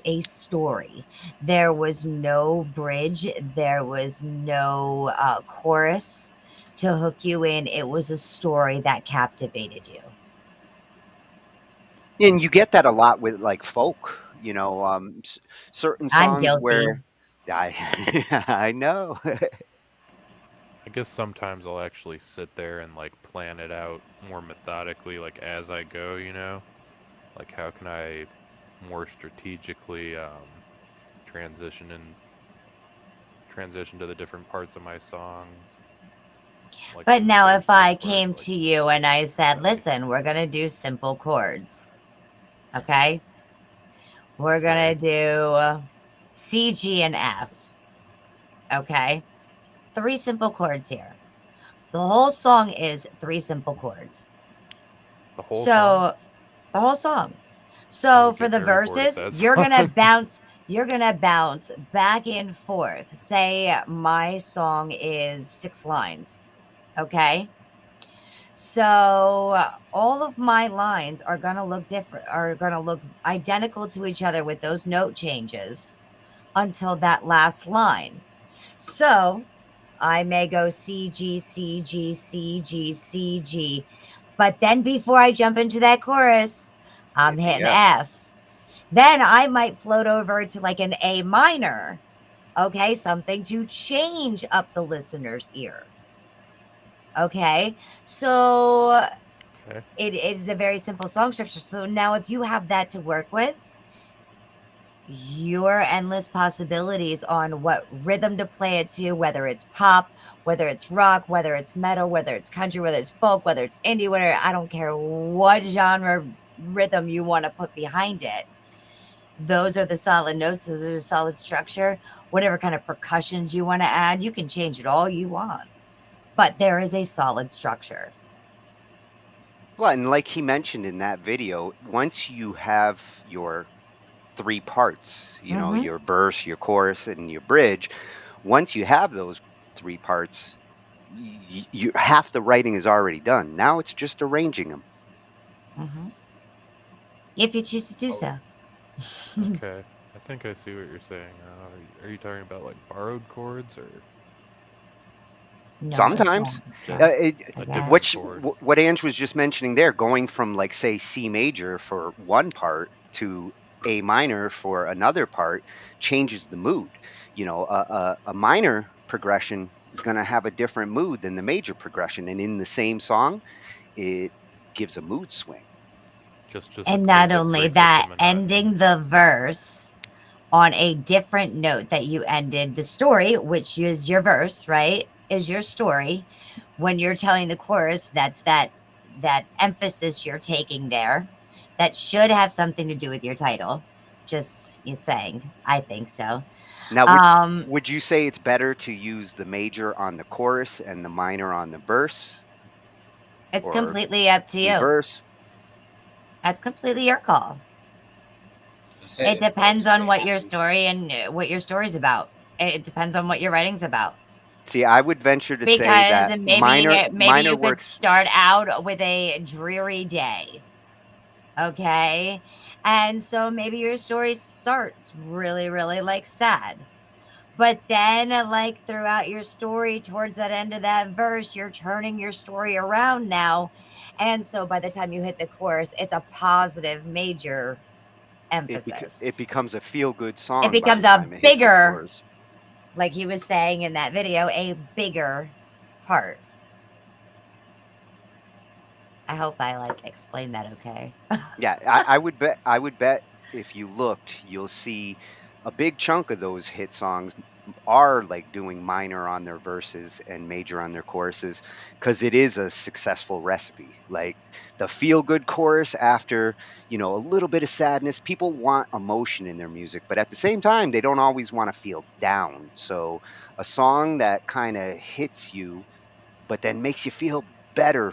a story. There was no bridge, there was no chorus to hook you in. It was a story that captivated you. And you get that a lot with like folk, certain I'm songs guilty. where I I know. I guess sometimes I'll actually sit there and like plan it out more methodically, like as I go, Like how can I more strategically transition and transition to the different parts of my songs. Like But from now first if I to came chorus, to you and I said, listen, we're going to do simple chords, okay? We're going to do C, G, and F, okay? 3 simple chords here. The whole song is 3 simple chords. the whole song. So, the whole song. I So would for get the very bored of verses, that you're gonna song. bounce. You're gonna bounce back and forth. Say my song is 6 lines, okay? So all of my lines are gonna look different. Are gonna look identical to each other with those note changes until that last line. So I may go C G C G C G C G, but then before I jump into that chorus, I'm hitting Yeah. F. Then I might float over to like an A minor. Okay, something to change up the listener's ear. Okay, so Okay. it is a very simple song structure. So now if you have that to work with, your endless possibilities on what rhythm to play it to, whether it's pop, whether it's rock, whether it's metal, whether it's country, whether it's folk, whether it's indie, whatever. I don't care what genre rhythm you want to put behind it. Those are the solid notes. Those are the solid structure. Whatever kind of percussions you want to add, you can change it all you want. But there is a solid structure. Well, and like he mentioned in that video, once you have your 3 parts, you know, your verse, your chorus, and your bridge, once you have those 3 parts, you half the writing is already done. Now it's just arranging them. If you choose to do so. Okay, I think I see what you're saying. Are you talking about like borrowed chords or? No, Sometimes. What What Ange was just mentioning there, going from like say C major for one part to A minor for another part changes the mood. You know, a minor progression is going to have a different mood than the major progression, and in the same song, it gives a mood swing. And not only that, ending the verse on a different note that you ended the story, which is your verse, right? Is your story. When you're telling the chorus, that's that emphasis you're taking there. That should have something to do with your title. Just you saying, I think so. Now, would you say it's better to use the major on the chorus and the minor on the verse? It's Or completely up to you. reverse? That's completely your call. It depends on what your story and what your story's about. It depends on what your writing's about. See, I would venture to say Because that maybe minor you could works. start out with a dreary day. Okay? And so maybe your story starts really, really like sad. But then like throughout your story towards that end of that verse, you're turning your story around now. And so by the time you hit the chorus, it's a positive major emphasis. It becomes a feel-good song. It becomes by the a time it hits the bigger, chorus. like he was saying in that video, a bigger part. I hope I like explained that okay. Yeah, I would bet. I would bet if you looked, you'll see a big chunk of those hit songs are like doing minor on their verses and major on their choruses because it is a successful recipe. Like the feel-good chorus after, you know, a little bit of sadness. People want emotion in their music, but at the same time, they don't always want to feel down. So a song that kind of hits you, but then makes you feel better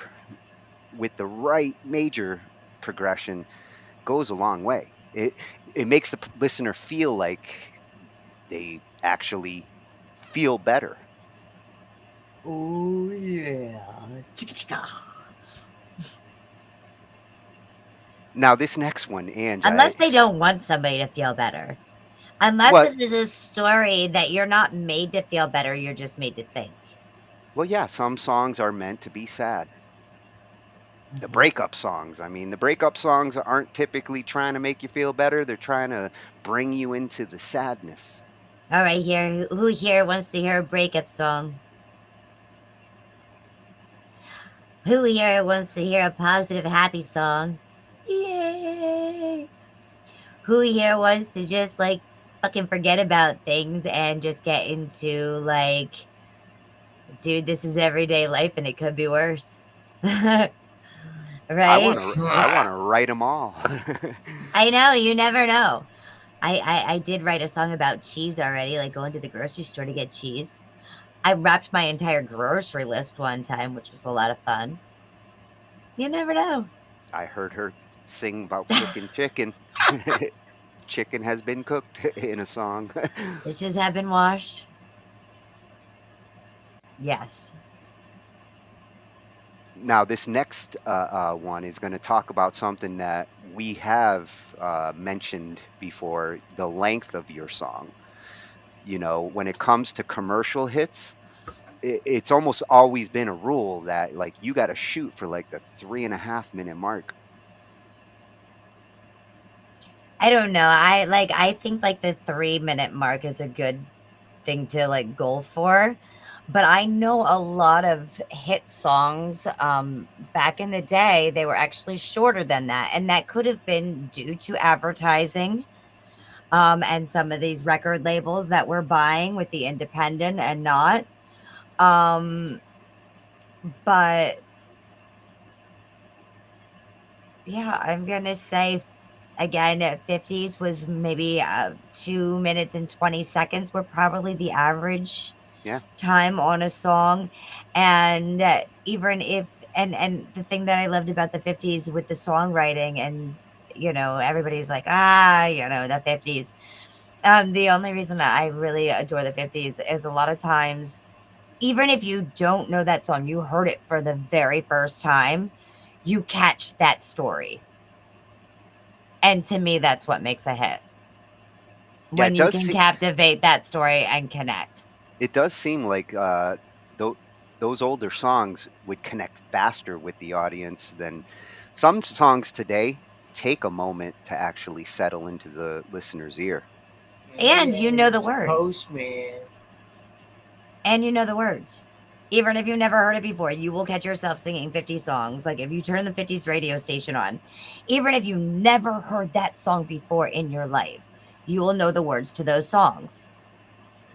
with the right major progression goes a long way. It makes the listener feel like they actually feel better. Oh yeah. Now this next one, Ange, Unless they don't want somebody to feel better. Unless Well- it is a story that you're not made to feel better, you're just made to think. well, yeah, some songs are meant to be sad. The breakup songs. I mean, the breakup songs aren't typically trying to make you feel better. They're trying to bring you into the sadness. All right, here. Who here wants to hear a breakup song? Who here wants to hear a positive, happy song? Yay! Who here wants to just like fucking forget about things and just get into like, dude, this is everyday life and it could be worse. Right? I want to write them all. I know, you never know. I did write a song about cheese already, like going to the grocery store to get cheese. I wrapped my entire grocery list one time, which was a lot of fun. You never know. I heard her sing about cooking chicken. Chicken has been cooked in a song. Dishes have been washed. Yes. Now, this next one is going to talk about something that we have mentioned before, the length of your song. You know, when it comes to commercial hits, it's almost always been a rule that, like, you got to shoot for, like, the 3.5 minute mark. I don't know. I think like the 3-minute mark is a good thing to like go for. But I know a lot of hit songs back in the day, they were actually shorter than that. And that could have been due to advertising. and some of these record labels that we're buying with the independent and not. But yeah, I'm gonna say again, 50s was maybe 2 minutes and 20 seconds were probably the average Yeah. time on a song. And even if and the thing that I loved about the 50s with the songwriting, and everybody's like, the 50s. The only reason I really adore the 50s is a lot of times, even if you don't know that song, you heard it for the very first time, you catch that story. And to me, that's what makes a hit. Yeah, When it you does can se- captivate that story and connect. It does seem like those older songs would connect faster with the audience than some songs today take a moment to actually settle into the listener's ear. And you know the Mr. words. Postman. And you know the words. Even if you've never heard it before, you will catch yourself singing 50 songs. Like if you turn the 50s radio station on, even if you never heard that song before in your life, you will know the words to those songs.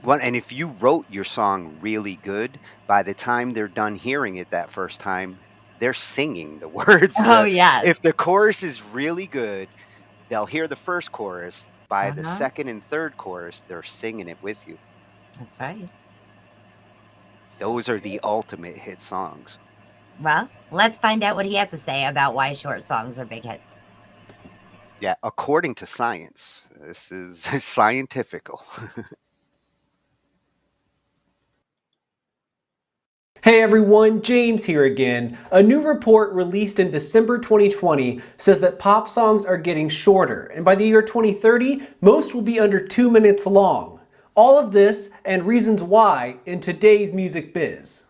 Well, and if you wrote your song really good, by the time they're done hearing it that first time, they're singing the words. Oh, yes. If the chorus is really good, they'll hear the first chorus. By the Uh-huh. second and third chorus, they're singing it with you. That's right. Those are the ultimate hit songs. Well, let's find out what he has to say about why short songs are big hits. Yeah, according to science. This is scientifical. Hey everyone, James here again. A new report released in December 2020 says that pop songs are getting shorter, and by the year 2030, most will be under 2 minutes long. All of this and reasons why in today's Music Biz.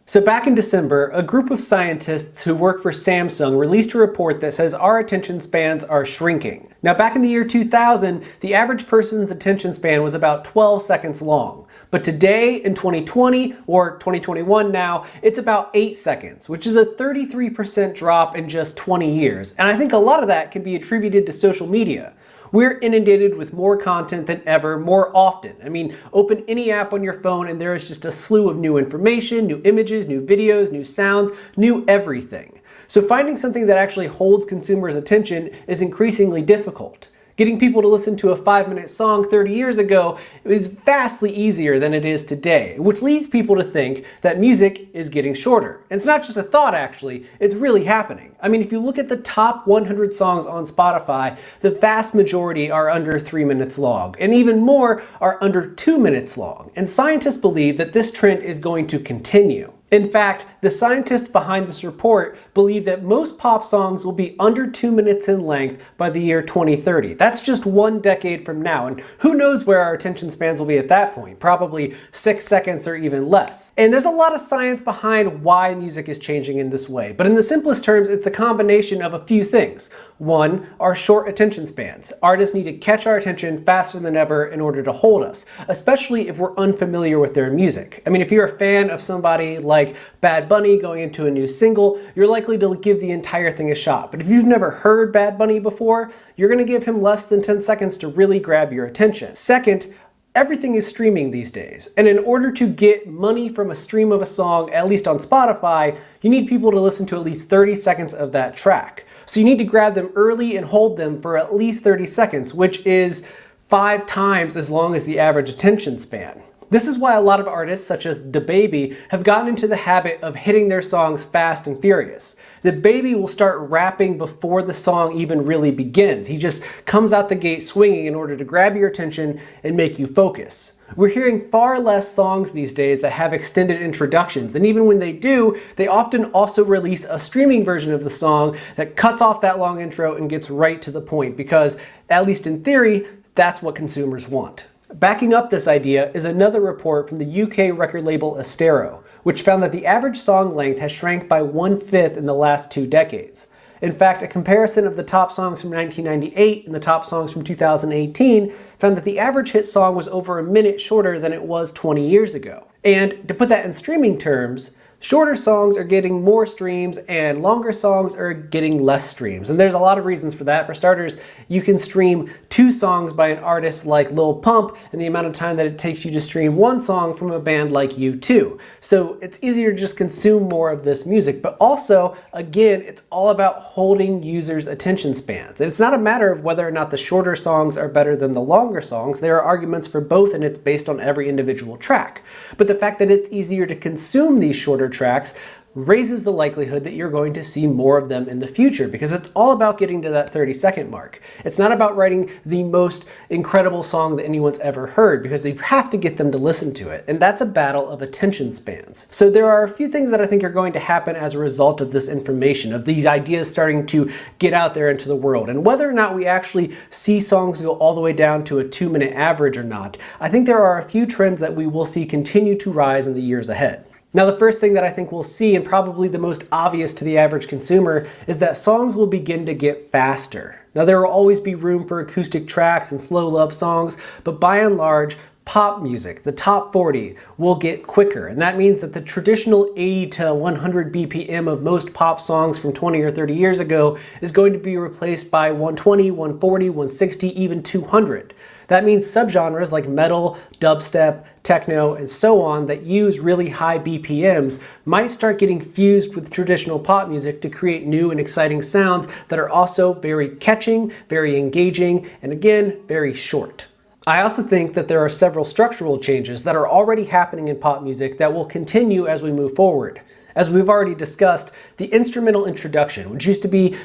So back in December, a group of scientists who work for Samsung released a report that says our attention spans are shrinking. Now back in the year 2000, the average person's attention span was about 12 seconds long. But today, in 2020, or 2021 now, it's about 8 seconds, which is a 33% drop in just 20 years. And I think a lot of that can be attributed to social media. We're inundated with more content than ever, more often. I mean, open any app on your phone and there is just a slew of new information, new images, new videos, new sounds, new everything. So finding something that actually holds consumers' attention is increasingly difficult. Getting people to listen to a 5-minute song 30 years ago is vastly easier than it is today, which leads people to think that music is getting shorter. And it's not just a thought actually, it's really happening. I mean, if you look at the top 100 songs on Spotify, the vast majority are under 3 minutes long, and even more are under 2 minutes long. And scientists believe that this trend is going to continue. In fact, the scientists behind this report believe that most pop songs will be under 2 minutes in length by the year 2030. That's just 1 decade from now, and who knows where our attention spans will be at that point, probably 6 seconds or even less. And there's a lot of science behind why music is changing in this way, but in the simplest terms, it's a combination of a few things. One, our short attention spans. Artists need to catch our attention faster than ever in order to hold us, especially if we're unfamiliar with their music. I mean, if you're a fan of somebody like Bad Bunny going into a new single, you're likely to give the entire thing a shot. But if you've never heard Bad Bunny before, you're going to give him less than 10 seconds to really grab your attention. Second, everything is streaming these days, and in order to get money from a stream of a song, at least on Spotify, you need people to listen to at least 30 seconds of that track. So you need to grab them early and hold them for at least 30 seconds, which is 5 times as long as the average attention span. This is why a lot of artists, such as DaBaby, have gotten into the habit of hitting their songs fast and furious. DaBaby will start rapping before the song even really begins. He just comes out the gate swinging in order to grab your attention and make you focus. We're hearing far less songs these days that have extended introductions, and even when they do, they often also release a streaming version of the song that cuts off that long intro and gets right to the point, because, at least in theory, that's what consumers want. Backing up this idea is another report from the UK record label Astero, which found that the average song length has shrank by 1/5 in the last 2 decades. In fact, a comparison of the top songs from 1998 and the top songs from 2018 found that the average hit song was over a minute shorter than it was 20 years ago. And to put that in streaming terms, Shorter songs are getting more streams and longer songs are getting less streams. And there's a lot of reasons for that. For starters, you can stream 2 songs by an artist like Lil Pump in the amount of time that it takes you to stream 1 song from a band like U2. So it's easier to just consume more of this music. But also, again, it's all about holding users' attention spans. It's not a matter of whether or not the shorter songs are better than the longer songs. There are arguments for both, and it's based on every individual track. But the fact that it's easier to consume these shorter tracks raises the likelihood that you're going to see more of them in the future, because it's all about getting to that 30-second mark. It's not about writing the most incredible song that anyone's ever heard, because you have to get them to listen to it. And that's a battle of attention spans. So there are a few things that I think are going to happen as a result of this information, of these ideas starting to get out there into the world. And whether or not we actually see songs go all the way down to a 2-minute average or not, I think there are a few trends that we will see continue to rise in the years ahead. Now, the first thing that I think we'll see, and probably the most obvious to the average consumer, is that songs will begin to get faster. Now, there will always be room for acoustic tracks and slow love songs, but by and large, pop music, the top 40, will get quicker. And that means that the traditional 80 to 100 BPM of most pop songs from 20 or 30 years ago is going to be replaced by 120, 140, 160, even 200. That means subgenres like metal, dubstep, techno, and so on that use really high BPMs might start getting fused with traditional pop music to create new and exciting sounds that are also very catching, very engaging, and again, very short. I also think that there are several structural changes that are already happening in pop music that will continue as we move forward. As we've already discussed, the instrumental introduction, which used to be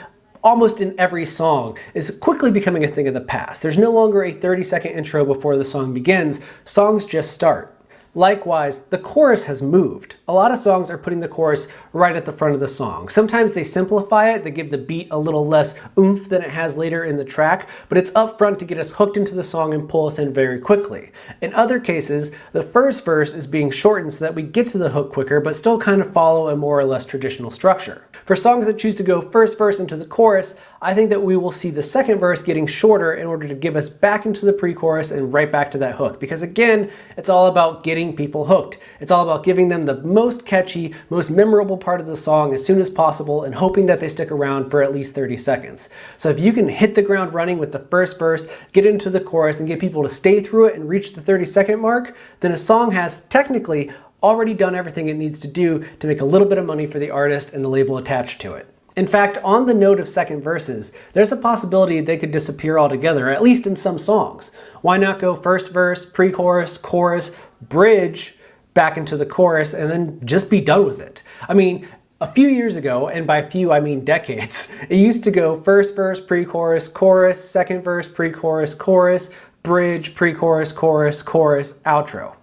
almost in every song, is quickly becoming a thing of the past. There's no longer a 30-second intro before the song begins. Songs just start. Likewise, the chorus has moved. A lot of songs are putting the chorus right at the front of the song. Sometimes they simplify it, they give the beat a little less oomph than it has later in the track, but it's up front to get us hooked into the song and pull us in very quickly. In other cases, the first verse is being shortened so that we get to the hook quicker, but still kind of follow a more or less traditional structure. For songs that choose to go first verse into the chorus, I think that we will see the second verse getting shorter in order to give us back into the pre-chorus and right back to that hook. Because again, it's all about getting people hooked. It's all about giving them the most catchy, most memorable part of the song as soon as possible and hoping that they stick around for at least 30 seconds. So if you can hit the ground running with the first verse, get into the chorus, and get people to stay through it and reach the 30-second mark, then a song has technically already done everything it needs to do to make a little bit of money for the artist and the label attached to it. In fact, on the note of second verses, there's a possibility they could disappear altogether, at least in some songs. Why not go first verse, pre-chorus, chorus, bridge, back into the chorus, and then just be done with it? I mean, a few years ago, and by few I mean decades, it used to go first verse, pre-chorus, chorus, second verse, pre-chorus, chorus, bridge, pre-chorus, chorus, chorus, outro.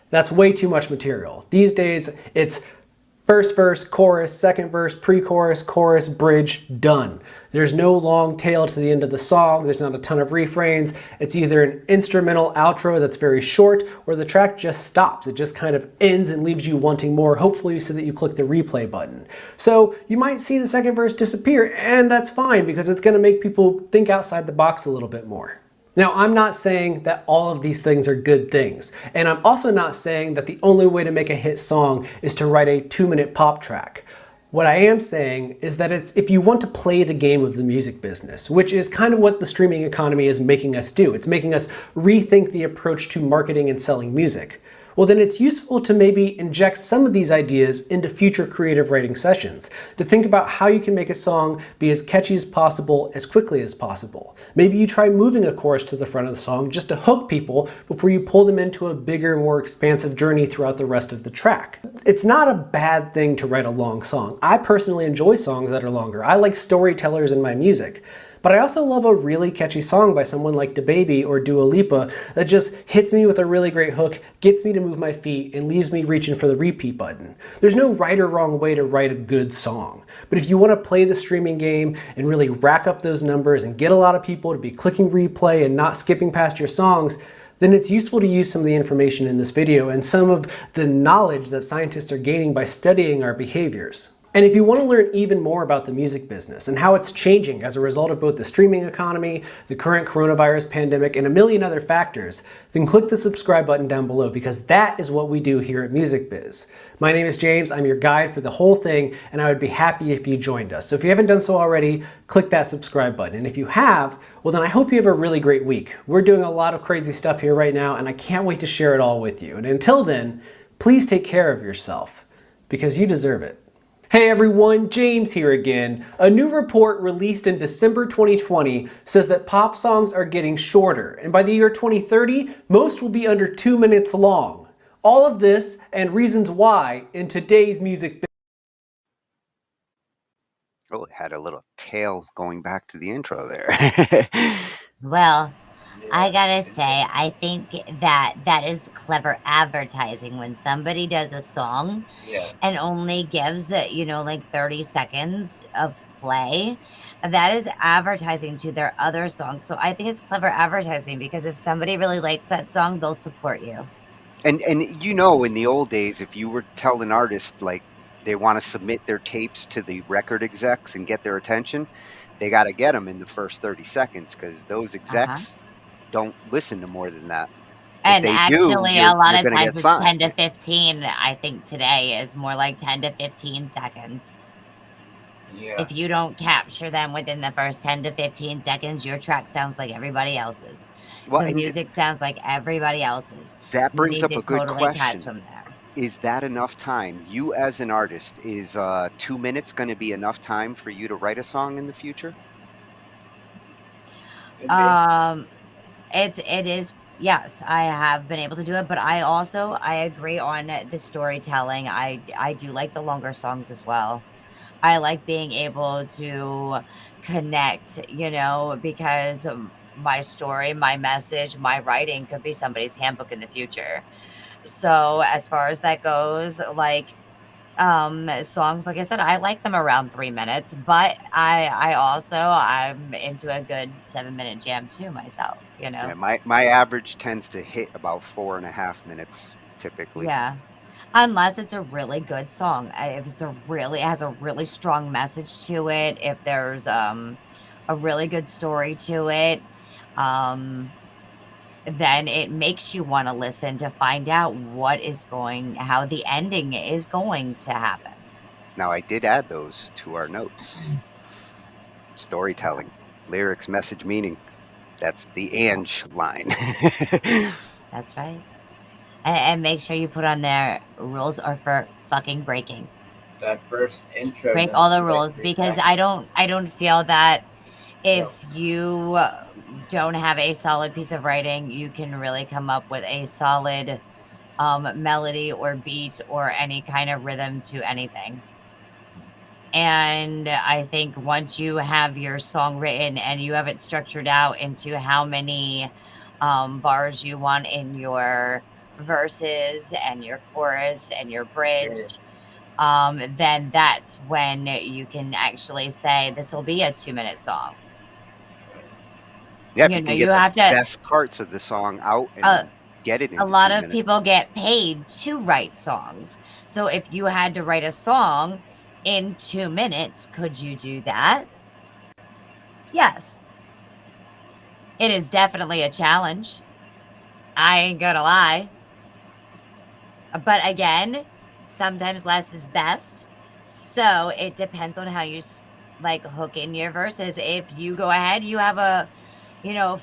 That's way too much material. These days, it's first verse, chorus, second verse, pre-chorus, chorus, bridge, done. There's no long tail to the end of the song. There's not a ton of refrains. It's either an instrumental outro that's very short, or the track just stops. It just kind of ends and leaves you wanting more, hopefully so that you click the replay button. So you might see the second verse disappear, and that's fine because it's gonna make people think outside the box a little bit more. Now, I'm not saying that all of these things are good things, and I'm also not saying that the only way to make a hit song is to write a 2-minute pop track. What I am saying is that if you want to play the game of the music business, which is kind of what the streaming economy is making us do, it's making us rethink the approach to marketing and selling music, well then it's useful to maybe inject some of these ideas into future creative writing sessions, to think about how you can make a song be as catchy as possible, as quickly as possible. Maybe you try moving a chorus to the front of the song just to hook people before you pull them into a bigger, more expansive journey throughout the rest of the track. It's not a bad thing to write a long song. I personally enjoy songs that are longer. I like storytellers in my music. But I also love a really catchy song by someone like DaBaby or Dua Lipa that just hits me with a really great hook, gets me to move my feet, and leaves me reaching for the repeat button. There's no right or wrong way to write a good song. But if you want to play the streaming game and really rack up those numbers and get a lot of people to be clicking replay and not skipping past your songs, then it's useful to use some of the information in this video and some of the knowledge that scientists are gaining by studying our behaviors. And if you want to learn even more about the music business and how it's changing as a result of both the streaming economy, the current coronavirus pandemic, and a million other factors, then click the subscribe button down below, because that is what we do here at Music Biz. My name is James, I'm your guide for the whole thing, and I would be happy if you joined us. So if you haven't done so already, click that subscribe button. And if you have, well then I hope you have a really great week. We're doing a lot of crazy stuff here right now, and I can't wait to share it all with you. And until then, please take care of yourself, because you deserve it. Hey everyone, James here again. A new report released in December 2020 says that pop songs are getting shorter, and by the year 2030, most will be under 2 minutes long. All of this and reasons why in today's music. Oh, it had a little tail going back to the intro there. Well, I gotta say, I think that is clever advertising when somebody does a song Yeah. and only gives, like 30 seconds of play. That is advertising to their other songs. So I think it's clever advertising, because if somebody really likes that song, they'll support you. And in the old days, if you were to tell an artist like they want to submit their tapes to the record execs and get their attention, they got to get them in the first 30 seconds, because those execs don't listen to more than that. And if they actually, do, a lot you're of going to get times it's signed. 10 to 15. I think today is more like 10 to 15 seconds. Yeah. If you don't capture them within the first 10 to 15 seconds, your track sounds like everybody else's. Well, The and music sounds like everybody else's. that You brings need up to a good totally catch question. them there. Is that enough time? You as an artist, is 2 minutes going to be enough time for you to write a song in the future? It is. Yes, I have been able to do it, but I agree on the storytelling. I do like the longer songs as well. I like being able to connect, because my story, my message, my writing could be somebody's handbook in the future. So as far as that goes, like songs, like I said, I like them around 3 minutes, but I'm into a good 7-minute jam too myself, Yeah, my average tends to hit about 4.5 minutes typically. Yeah. Unless it's a really good song. If it has a really strong message to it, if there's a really good story to it, um then it makes you want to listen to find out how the ending is going to happen. Now, I did add those to our notes. Storytelling, lyrics, message, meaning. That's the Ange line. That's right. And make sure you put on there, rules are for fucking breaking. That first intro. Break all the rules, because I don't feel that if you don't have a solid piece of writing, you can really come up with a solid melody or beat or any kind of rhythm to anything. And I think once you have your song written and you have it structured out into how many bars you want in your verses and your chorus and your bridge, then that's when you can actually say this will be a 2-minute song. Yeah, if you can get the best parts of the song out and get it into a lot 2 of minutes. people get paid to write songs. So if you had to write a song in 2 minutes, could you do that? Yes. It is definitely a challenge. I ain't gonna lie. But again, sometimes less is best. So it depends on how you hook in your verses. If you go ahead, you have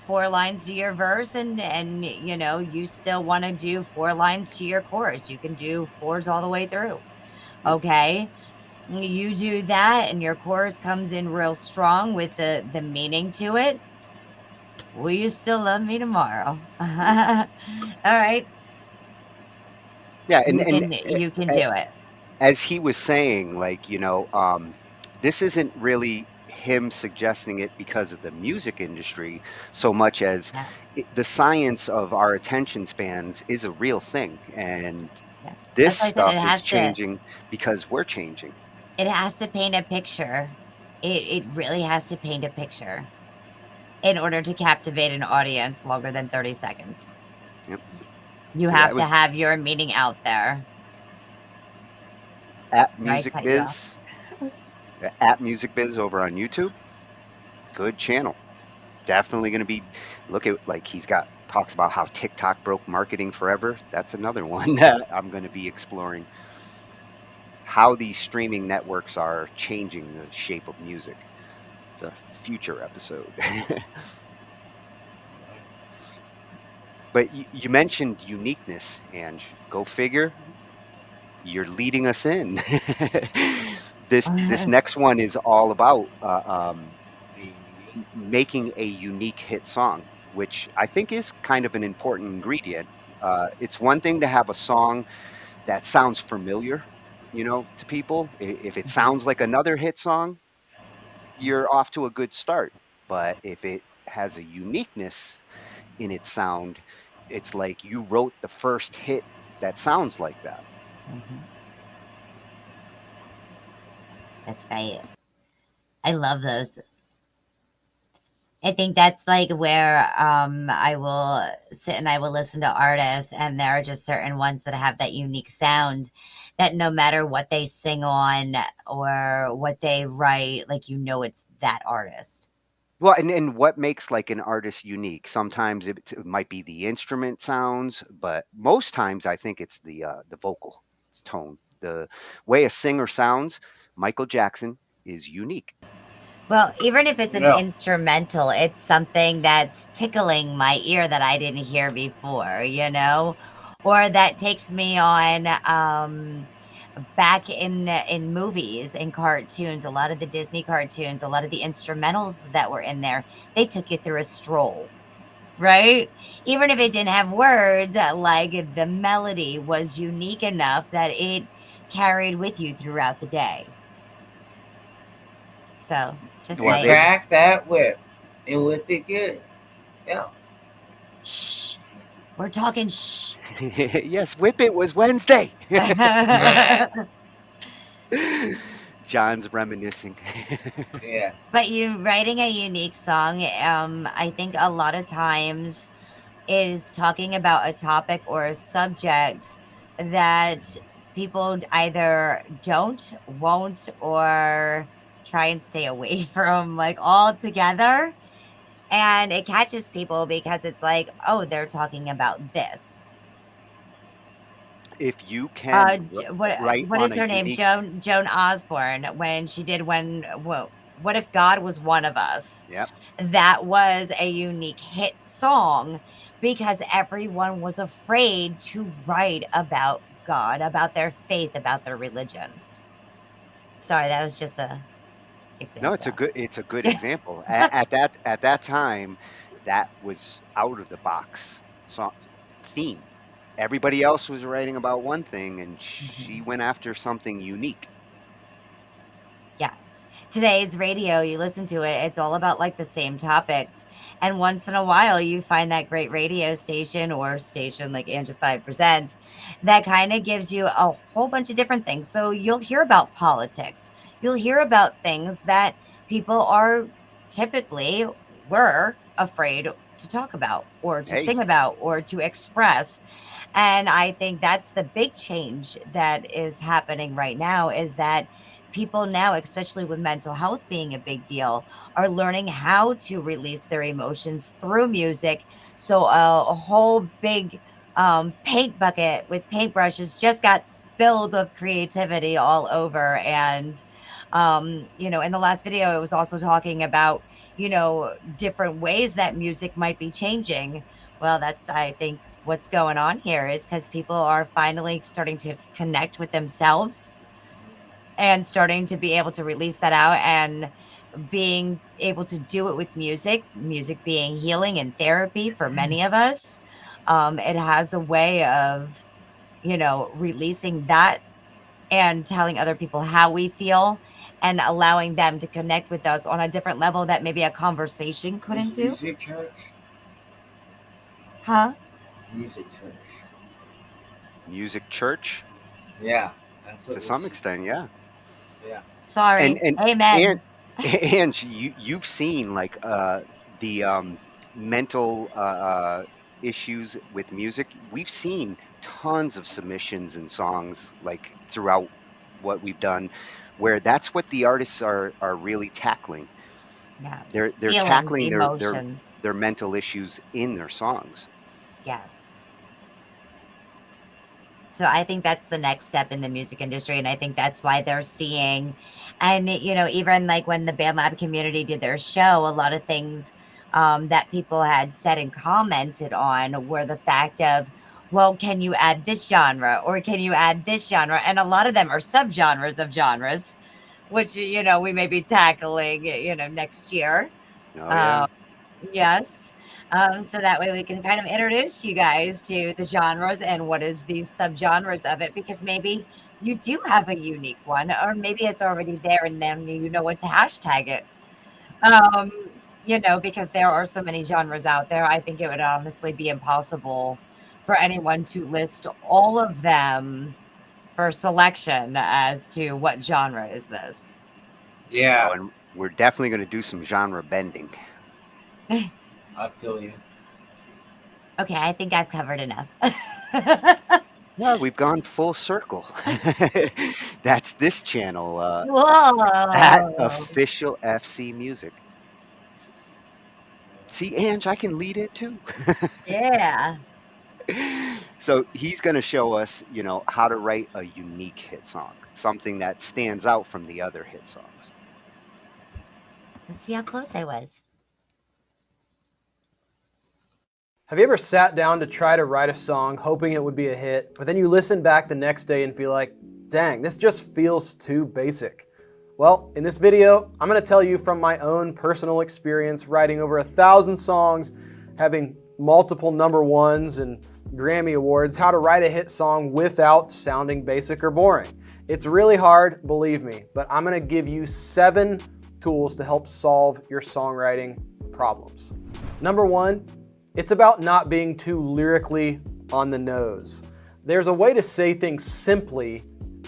4 lines to your verse, and you still want to do 4 lines to your chorus. You can do 4s all the way through. Okay. You do that and your chorus comes in real strong with the meaning to it. Will you still love me tomorrow? All right. Yeah, You can do it. As he was saying, this isn't really him suggesting it because of the music industry so much as the science of our attention spans is a real thing, and this stuff is changing because we're changing. It has to paint a picture. It really has to paint a picture in order to captivate an audience longer than 30 seconds. Yep. You have to have your meaning out there. At Music Biz, At Music Biz over on YouTube. Good channel. Definitely going to be look at like he's got talks about how TikTok broke marketing forever. That's another one that I'm going to be exploring how these streaming networks are changing the shape of music. It's a future episode. But you mentioned uniqueness, Ange. Go figure. You're leading us in. This next one is all about making a unique hit song, which I think is kind of an important ingredient. It's one thing to have a song that sounds familiar, to people. If it sounds like another hit song, you're off to a good start. But if it has a uniqueness in its sound, it's like you wrote the first hit that sounds like that. That's right. I love those. I think that's like where I will sit and I will listen to artists, and there are just certain ones that have that unique sound that no matter what they sing on or what they write, like it's that artist. Well, and what makes like an artist unique? Sometimes it might be the instrument sounds, but most times I think it's the vocal tone, the way a singer sounds. Michael Jackson is unique. Well, even if it's an Yeah. instrumental, it's something that's tickling my ear that I didn't hear before, or that takes me on back in movies and cartoons. A lot of the Disney cartoons, a lot of the instrumentals that were in there, they took you through a stroll, right? Even if it didn't have words, like the melody was unique enough that it carried with you throughout the day. So, just Well, saying. crack that whip and whip it good. Yeah. Shh. We're talking shh. Yes, Whip It was Wednesday. John's reminiscing. Yes. But you writing a unique song, I think a lot of times is talking about a topic or a subject that people either don't, won't, or try and stay away from, like, altogether. And it catches people because it's like, oh, they're talking about this. If you can What write what on is a her name? unique, Joan Osborne, when she did what if God was one of us? Yep. That was a unique hit song because everyone was afraid to write about God, about their faith, about their religion. Sorry, that was just a example. No, it's a good example. At that time, that was out of the box theme. Everybody else was writing about one thing, and she went after something unique. Yes. Today's radio, you listen to it, it's all about like the same topics. And once in a while, you find that great radio station or station like Angified Presents that kind of gives you a whole bunch of different things. So you'll hear about politics, you'll hear about things that people are typically were afraid to talk about or to Hey. sing about or to express. And I think that's the big change that is happening right now is that people now, especially with mental health being a big deal, are learning how to release their emotions through music. So a whole big paint bucket with paintbrushes just got spilled of creativity all over. And, in the last video, it was also talking about, different ways that music might be changing. Well, that's, I think, what's going on here is because people are finally starting to connect with themselves and starting to be able to release that out and being able to do it with music being healing and therapy for many of us. It has a way of, releasing that and telling other people how we feel and allowing them to connect with us on a different level that maybe a conversation couldn't do. Music church. Huh? Music church. Music church, Yeah. That's what to some extent, yeah. Yeah. Sorry. Amen. And you've seen like the mental issues with music. We've seen tons of submissions and songs like throughout what we've done where that's what the artists are really tackling. Yes. They're Feelings, tackling emotions. their mental issues in their songs. Yes. So I think that's the next step in the music industry, and I think that's why they're seeing, and even like when the BandLab community did their show, a lot of things that people had said and commented on were the fact of, well, can you add this genre or can you add this genre? And a lot of them are subgenres of genres, which we may be tackling next year. Oh yeah. Yes. So that way we can kind of introduce you guys to the genres and what is the subgenres of it, because maybe you do have a unique one, or maybe it's already there and then you know what to hashtag it. Um, because there are so many genres out there, I think it would honestly be impossible for anyone to list all of them for selection as to what genre is this. Yeah. And we're definitely going to do some genre bending. I feel you. Okay, I think I've covered enough. Yeah, we've gone full circle. That's this channel at Whoa. Official FC Music. See, Ange, I can lead it too. Yeah. So he's going to show us, how to write a unique hit song, something that stands out from the other hit songs. Let's see how close I was. Have you ever sat down to try to write a song hoping it would be a hit, but then you listen back the next day and feel like, dang, this just feels too basic? Well, in this video, I'm going to tell you from my own personal experience writing over 1,000 songs, having multiple #1s and Grammy Awards, how to write a hit song without sounding basic or boring. It's really hard, believe me, but I'm going to give you 7 tools to help solve your songwriting problems. Number 1, it's about not being too lyrically on the nose. There's a way to say things simply,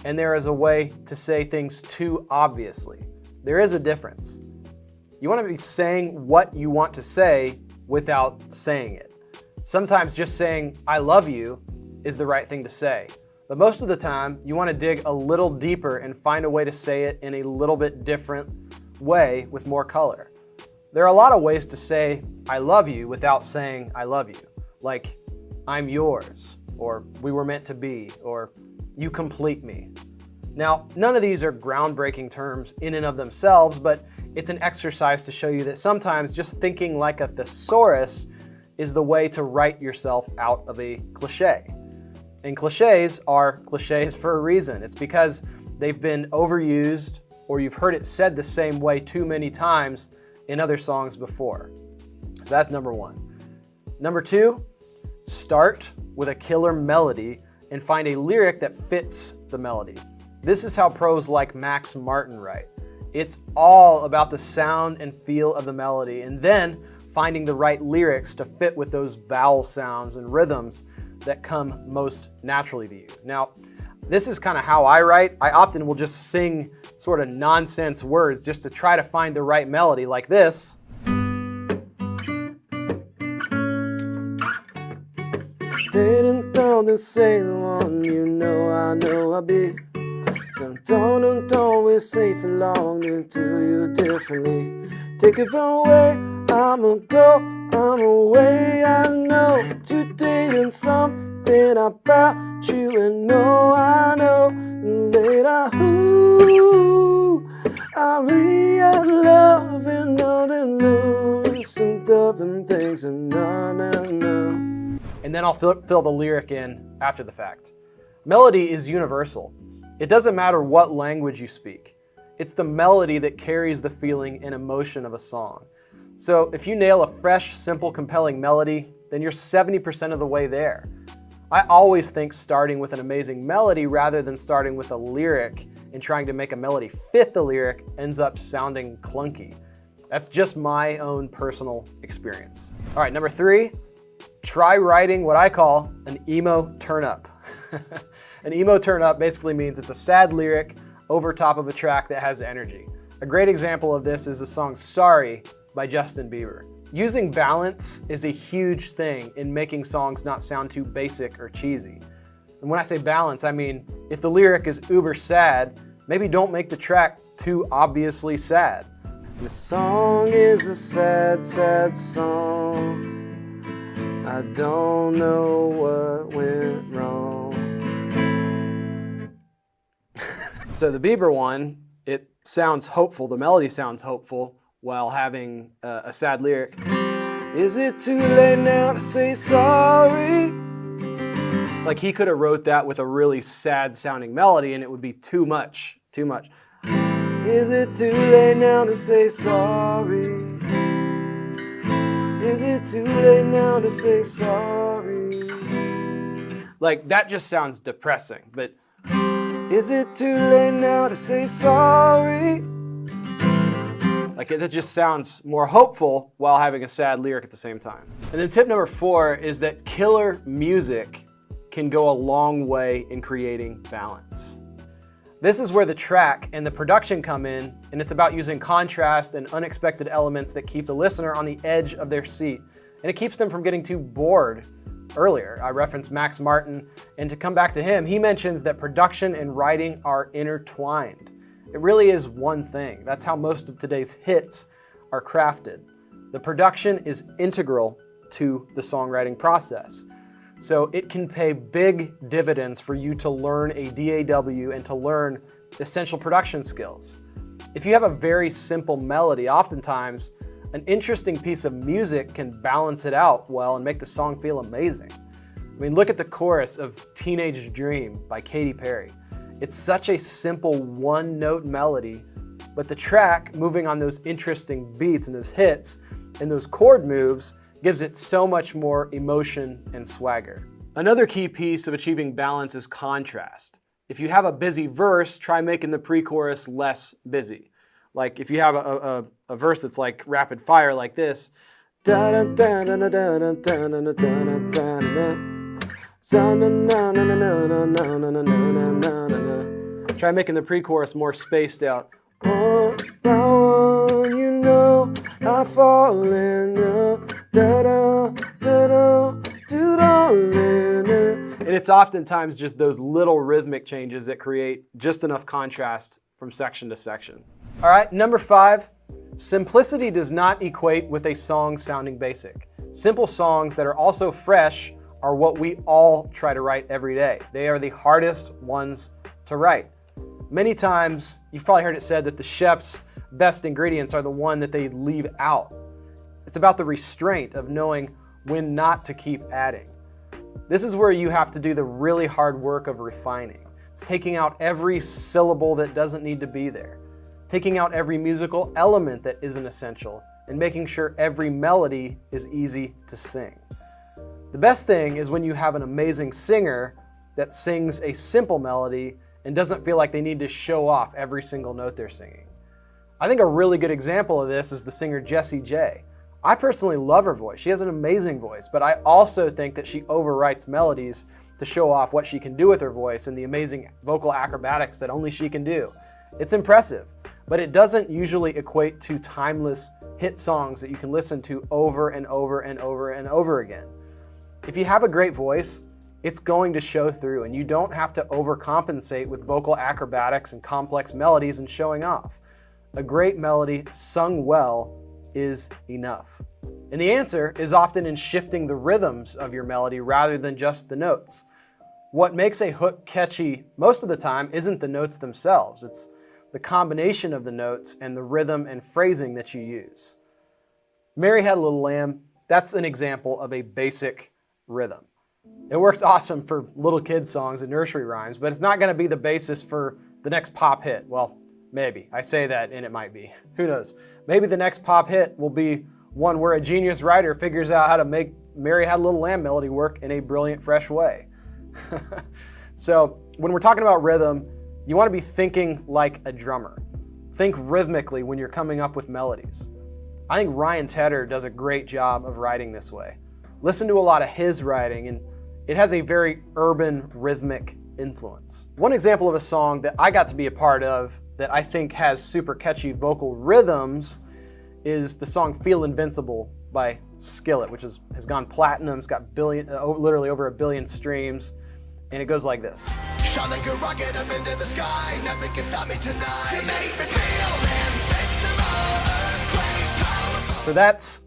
and there is a way to say things too obviously. There is a difference. You want to be saying what you want to say without saying it. Sometimes just saying, I love you, is the right thing to say. But most of the time, you want to dig a little deeper and find a way to say it in a little bit different way with more color. There are a lot of ways to say, I love you without saying, I love you. Like, I'm yours, or we were meant to be, or you complete me. Now, none of these are groundbreaking terms in and of themselves, but it's an exercise to show you that sometimes just thinking like a thesaurus is the way to write yourself out of a cliche. And cliches are cliches for a reason. It's because they've been overused, or you've heard it said the same way too many times in other songs before. So that's number 1. Number 2, start with a killer melody and find a lyric that fits the melody. This is how pros like Max Martin write. It's all about the sound and feel of the melody, and then finding the right lyrics to fit with those vowel sounds and rhythms that come most naturally to you. Now, this is kind of how I write. I often will just sing sort of nonsense words just to try to find the right melody, like this. Didn't know the same one, you know I know I be. Don't always say for long and do you differently. Take it away, I'ma go, I'm away. I know today and something about you, and no, I know later who I realize love and all the lose and other things and no. And then I'll fill the lyric in after the fact. Melody is universal. It doesn't matter what language you speak. It's the melody that carries the feeling and emotion of a song. So if you nail a fresh, simple, compelling melody, then you're 70% of the way there. I always think starting with an amazing melody rather than starting with a lyric and trying to make a melody fit the lyric ends up sounding clunky. That's just my own personal experience. All right, number 3, try writing what I call an emo turn-up. An emo turn-up basically means it's a sad lyric over top of a track that has energy. A great example of this is the song Sorry by Justin Bieber. Using balance is a huge thing in making songs not sound too basic or cheesy. And when I say balance, I mean if the lyric is uber sad, Maybe don't make the track too obviously sad. This song is a sad, sad song. I don't know what went wrong. So the Bieber one, it sounds hopeful, the melody sounds hopeful while having a sad lyric. Is it too late now to say sorry? Like he could have wrote that with a really sad sounding melody and it would be too much, too much. Is it too late now to say sorry? Is it too late now to say sorry? Like that just sounds depressing, but is it too late now to say sorry? Like that just sounds more hopeful while having a sad lyric at the same time. And then tip number 4 is that killer music can go a long way in creating balance. This is where the track and the production come in, and it's about using contrast and unexpected elements that keep the listener on the edge of their seat. And it keeps them from getting too bored. Earlier, I referenced Max Martin, and to come back to him, he mentions that production and writing are intertwined. It really is one thing. That's how most of today's hits are crafted. The production is integral to the songwriting process. So it can pay big dividends for you to learn a DAW and to learn essential production skills. If you have a very simple melody, oftentimes an interesting piece of music can balance it out well and make the song feel amazing. I mean, look at the chorus of Teenage Dream by Katy Perry. It's such a simple one-note melody, but the track moving on those interesting beats and those hits and those chord moves gives it so much more emotion and swagger. Another key piece of achieving balance is contrast. If you have a busy verse, try making the pre-chorus less busy. Like if you have a verse that's like rapid fire like this, try making the pre-chorus more spaced out. Oh, you know I fall in love. And it's oftentimes just those little rhythmic changes that create just enough contrast from section to section. All right, number 5, simplicity does not equate with a song sounding basic. Simple songs that are also fresh are what we all try to write every day. They are the hardest ones to write. Many times, you've probably heard it said that the chef's best ingredients are the one that they leave out. It's about the restraint of knowing when not to keep adding. This is where you have to do the really hard work of refining. It's taking out every syllable that doesn't need to be there, taking out every musical element that isn't essential, and making sure every melody is easy to sing. The best thing is when you have an amazing singer that sings a simple melody and doesn't feel like they need to show off every single note they're singing. I think a really good example of this is the singer Jessie J. I personally love her voice. She has an amazing voice, but I also think that she overwrites melodies to show off what she can do with her voice and the amazing vocal acrobatics that only she can do. It's impressive, but it doesn't usually equate to timeless hit songs that you can listen to over and over and over and over again. If you have a great voice, it's going to show through, and you don't have to overcompensate with vocal acrobatics and complex melodies and showing off. A great melody sung well is enough. And the answer is often in shifting the rhythms of your melody rather than just the notes. What makes a hook catchy most of the time isn't the notes themselves, it's the combination of the notes and the rhythm and phrasing that you use. Mary Had a Little Lamb, that's an example of a basic rhythm. It works awesome for little kids songs and nursery rhymes, but it's not going to be the basis for the next pop hit. Well, maybe. I say that and it might be. Who knows? Maybe the next pop hit will be one where a genius writer figures out how to make Mary Had a Little Lamb melody work in a brilliant, fresh way. So when we're talking about rhythm, you want to be thinking like a drummer. Think rhythmically when you're coming up with melodies. I think Ryan Tedder does a great job of writing this way. Listen to a lot of his writing, and it has a very urban, rhythmic influence. One example of a song that I got to be a part of that I think has super catchy vocal rhythms is the song Feel Invincible by Skillet, which has gone platinum. It's got literally over 1 billion streams, and it goes like this. Shot like a rocket up into the sky. Nothing can stop me tonight. You make me feel invincible. Earthquake powerful. So that's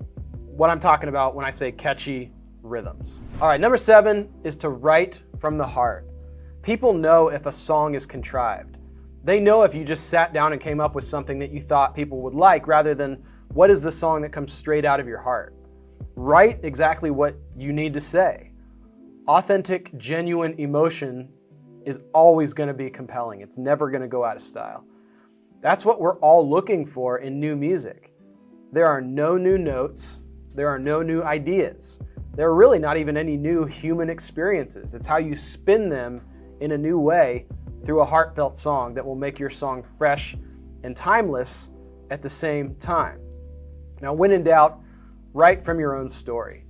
what I'm talking about when I say catchy rhythms. All right, number 7 is to write from the heart. People know if a song is contrived. They know if you just sat down and came up with something that you thought people would like, rather than what is the song that comes straight out of your heart. Write exactly what you need to say. Authentic, genuine emotion is always going to be compelling. It's never going to go out of style. That's what we're all looking for in new music. There are no new notes. There are no new ideas. There are really not even any new human experiences. It's how you spin them in a new way through a heartfelt song that will make your song fresh and timeless at the same time. Now, when in doubt, write from your own story.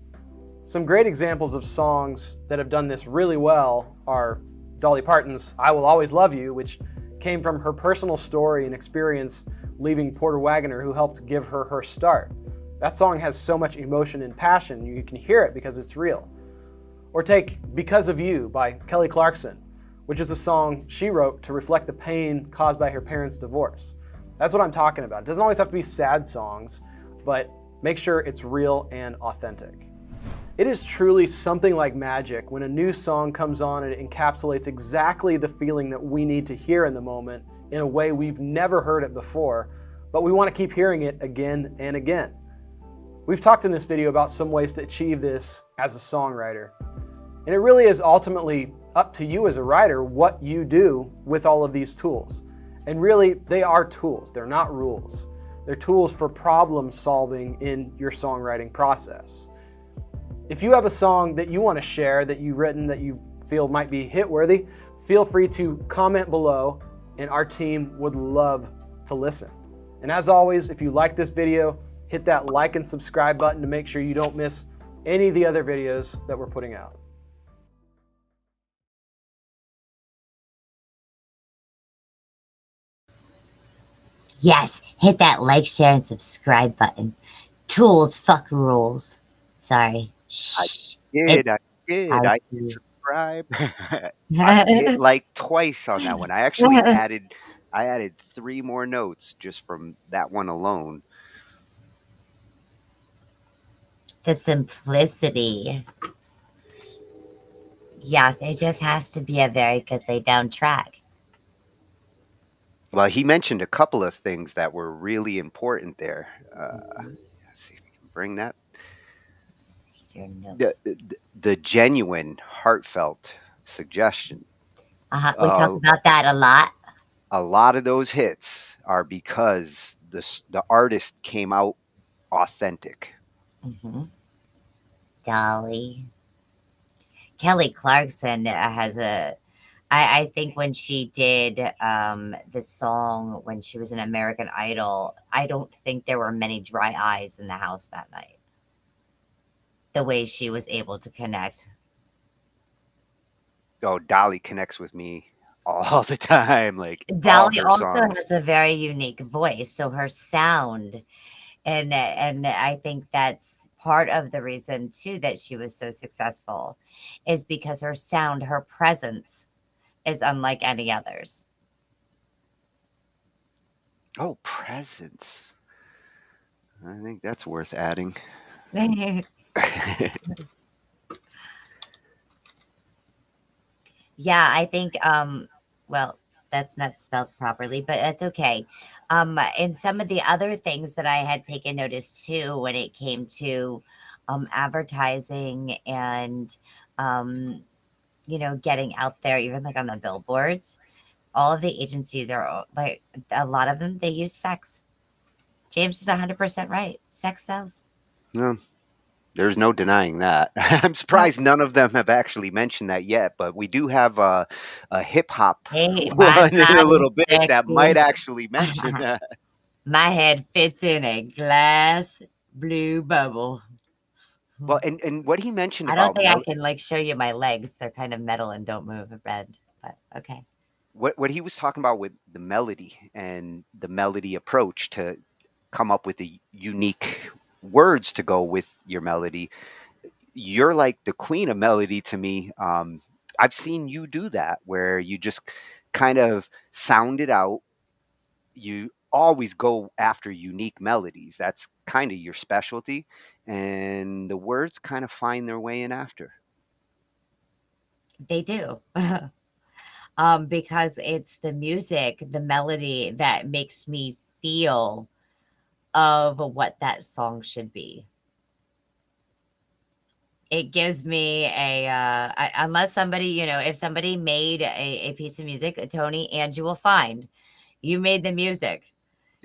Some great examples of songs that have done this really well are Dolly Parton's I Will Always Love You, which came from her personal story and experience leaving Porter Wagoner, who helped give her her start. That song has so much emotion and passion, you can hear it because it's real. Or take Because of You by Kelly Clarkson, which is a song she wrote to reflect the pain caused by her parents' divorce. That's what I'm talking about. It doesn't always have to be sad songs, but make sure it's real and authentic. It is truly something like magic when a new song comes on and it encapsulates exactly the feeling that we need to hear in the moment in a way we've never heard it before, but we want to keep hearing it again and again. We've talked in this video about some ways to achieve this as a songwriter. And it really is ultimately up to you as a writer what you do with all of these tools. And really, they are tools. They're not rules. They're tools for problem solving in your songwriting process. If you have a song that you want to share, that you've written, that you feel might be hit-worthy, feel free to comment below, and our team would love to listen. And as always, if you like this video, hit that like and subscribe button to make sure you don't miss any of the other videos that we're putting out. Yes, hit that like, share, and subscribe button. Tools, fuck rules. Sorry. Shh. I did subscribe. I hit like twice on that one. I actually added 3 more notes just from that one alone. The simplicity. Yes, it just has to be a very good laid down track. Well, he mentioned a couple of things that were really important there. Let's see if we can bring that. The genuine, heartfelt suggestion. We talk about that a lot. A lot of those hits are because the artist came out authentic. Mm-hmm. Dolly. Kelly Clarkson has I think when she did the song when she was in American Idol, I don't think there were many dry eyes in the house that night. The way she was able to connect. Oh, Dolly connects with me all the time. Like Dolly also songs. has a very unique voice, so her sound, and I think that's part of the reason too that she was so successful, is because her sound, her presence, is unlike any others. Oh, presence. I think that's worth adding. Yeah, I think well, that's not spelled properly, but that's okay. And some of the other things that I had taken notice too when it came to advertising and getting out there, even like on the billboards, all of the agencies are like, a lot of them, they use sex. James is 100% right. Sex sells. No, there's no denying that. I'm surprised none of them have actually mentioned that yet, but we do have a hip hop one in a little bit that might actually mention that. My head fits in a glass blue bubble. Well, and what he mentioned I about don't think I can like show you my legs. They're kind of metal and don't move red, but okay. What he was talking about with the melody and the melody approach to come up with the unique words to go with your melody. You're like the queen of melody to me. I've seen you do that where you just kind of sound it out. You always go after unique melodies. That's kind of your specialty, and the words kind of find their way in after. They do. Because it's the music, the melody that makes me feel of what that song should be. It gives me unless somebody, if somebody made a piece of music, Tony, and you will find you made the music,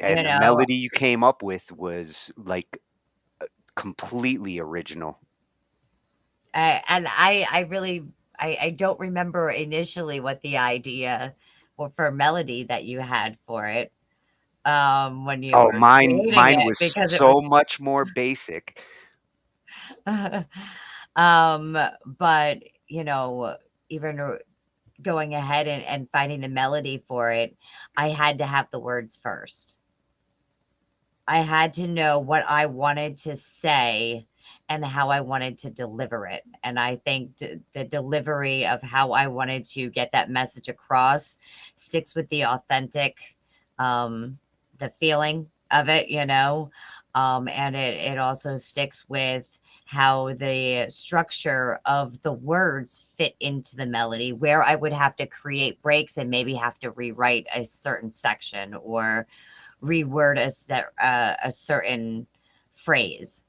And the melody you came up with was like completely original. And I really, I don't remember initially what the idea for melody that you had for it when you Oh, were mine creating it was because it so was much more basic. but even going ahead and finding the melody for it, I had to have the words first. I had to know what I wanted to say and how I wanted to deliver it. And I think the delivery of how I wanted to get that message across sticks with the authentic, the feeling of it, and it also sticks with how the structure of the words fit into the melody, where I would have to create breaks and maybe have to rewrite a certain section or reword a certain phrase.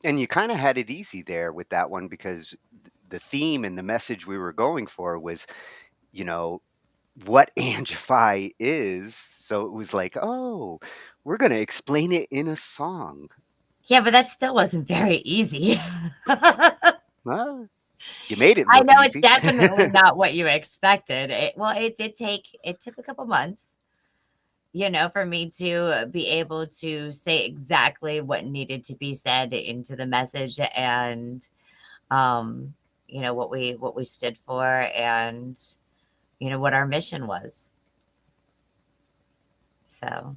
And you kind of had it easy there with that one because the theme and the message we were going for was, what Angify is. So it was like, oh, we're going to explain it in a song. Yeah, but that still wasn't very easy. Well, you made it I look know easy. it's definitely not what you expected. It took a couple months, for me to be able to say exactly what needed to be said into the message and, what we stood for and, what our mission was. So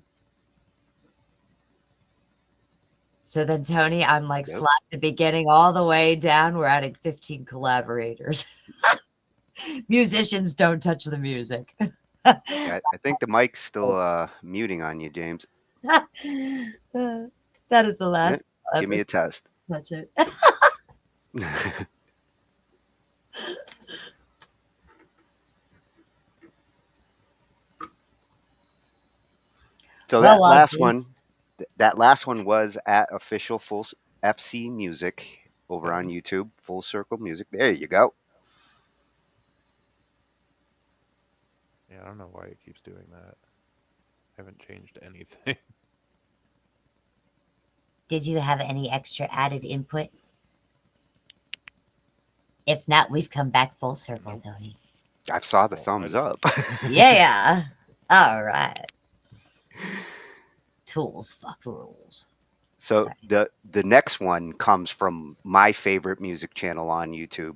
then, Tony, I'm like Yep. slide the beginning all the way down. We're adding 15 collaborators. Musicians don't touch the music. I think the mic's still muting on you, James. That is the last. Give me a test. Touch it. So Well, that last one was at official Full FC Music over on YouTube. Full Circle Music. There you go. Yeah, I don't know why it keeps doing that. I haven't changed anything. Did you have any extra added input? If not, we've come back full circle, Tony. I saw the thumbs up. Yeah. All right. Tools, fuck rules. So the next one comes from my favorite music channel on YouTube,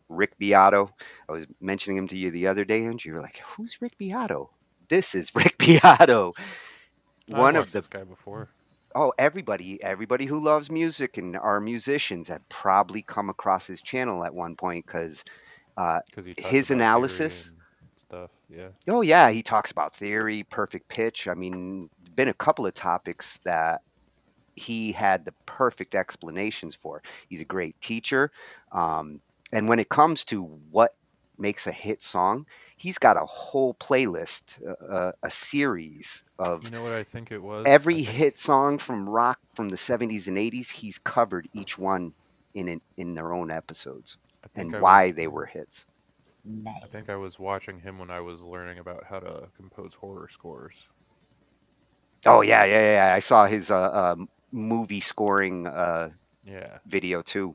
Rick Beato. I was mentioning him to you the other day, and you were like, "Who's Rick Beato?" This is Rick Beato. I've watched this guy before. Oh, everybody who loves music and are musicians have probably come across his channel at one point because his analysis stuff. Yeah. Oh yeah, he talks about theory, perfect pitch. I mean, been a couple of topics that he had the perfect explanations for. He's a great teacher. And when it comes to what makes a hit song, he's got a whole playlist, a series of. You know what I think it was? Every hit song from rock from the 70s and 80s, he's covered each one in their own episodes and why they were hits. Nice. I think I was watching him when I was learning about how to compose horror scores. Oh yeah. I saw his movie scoring video too.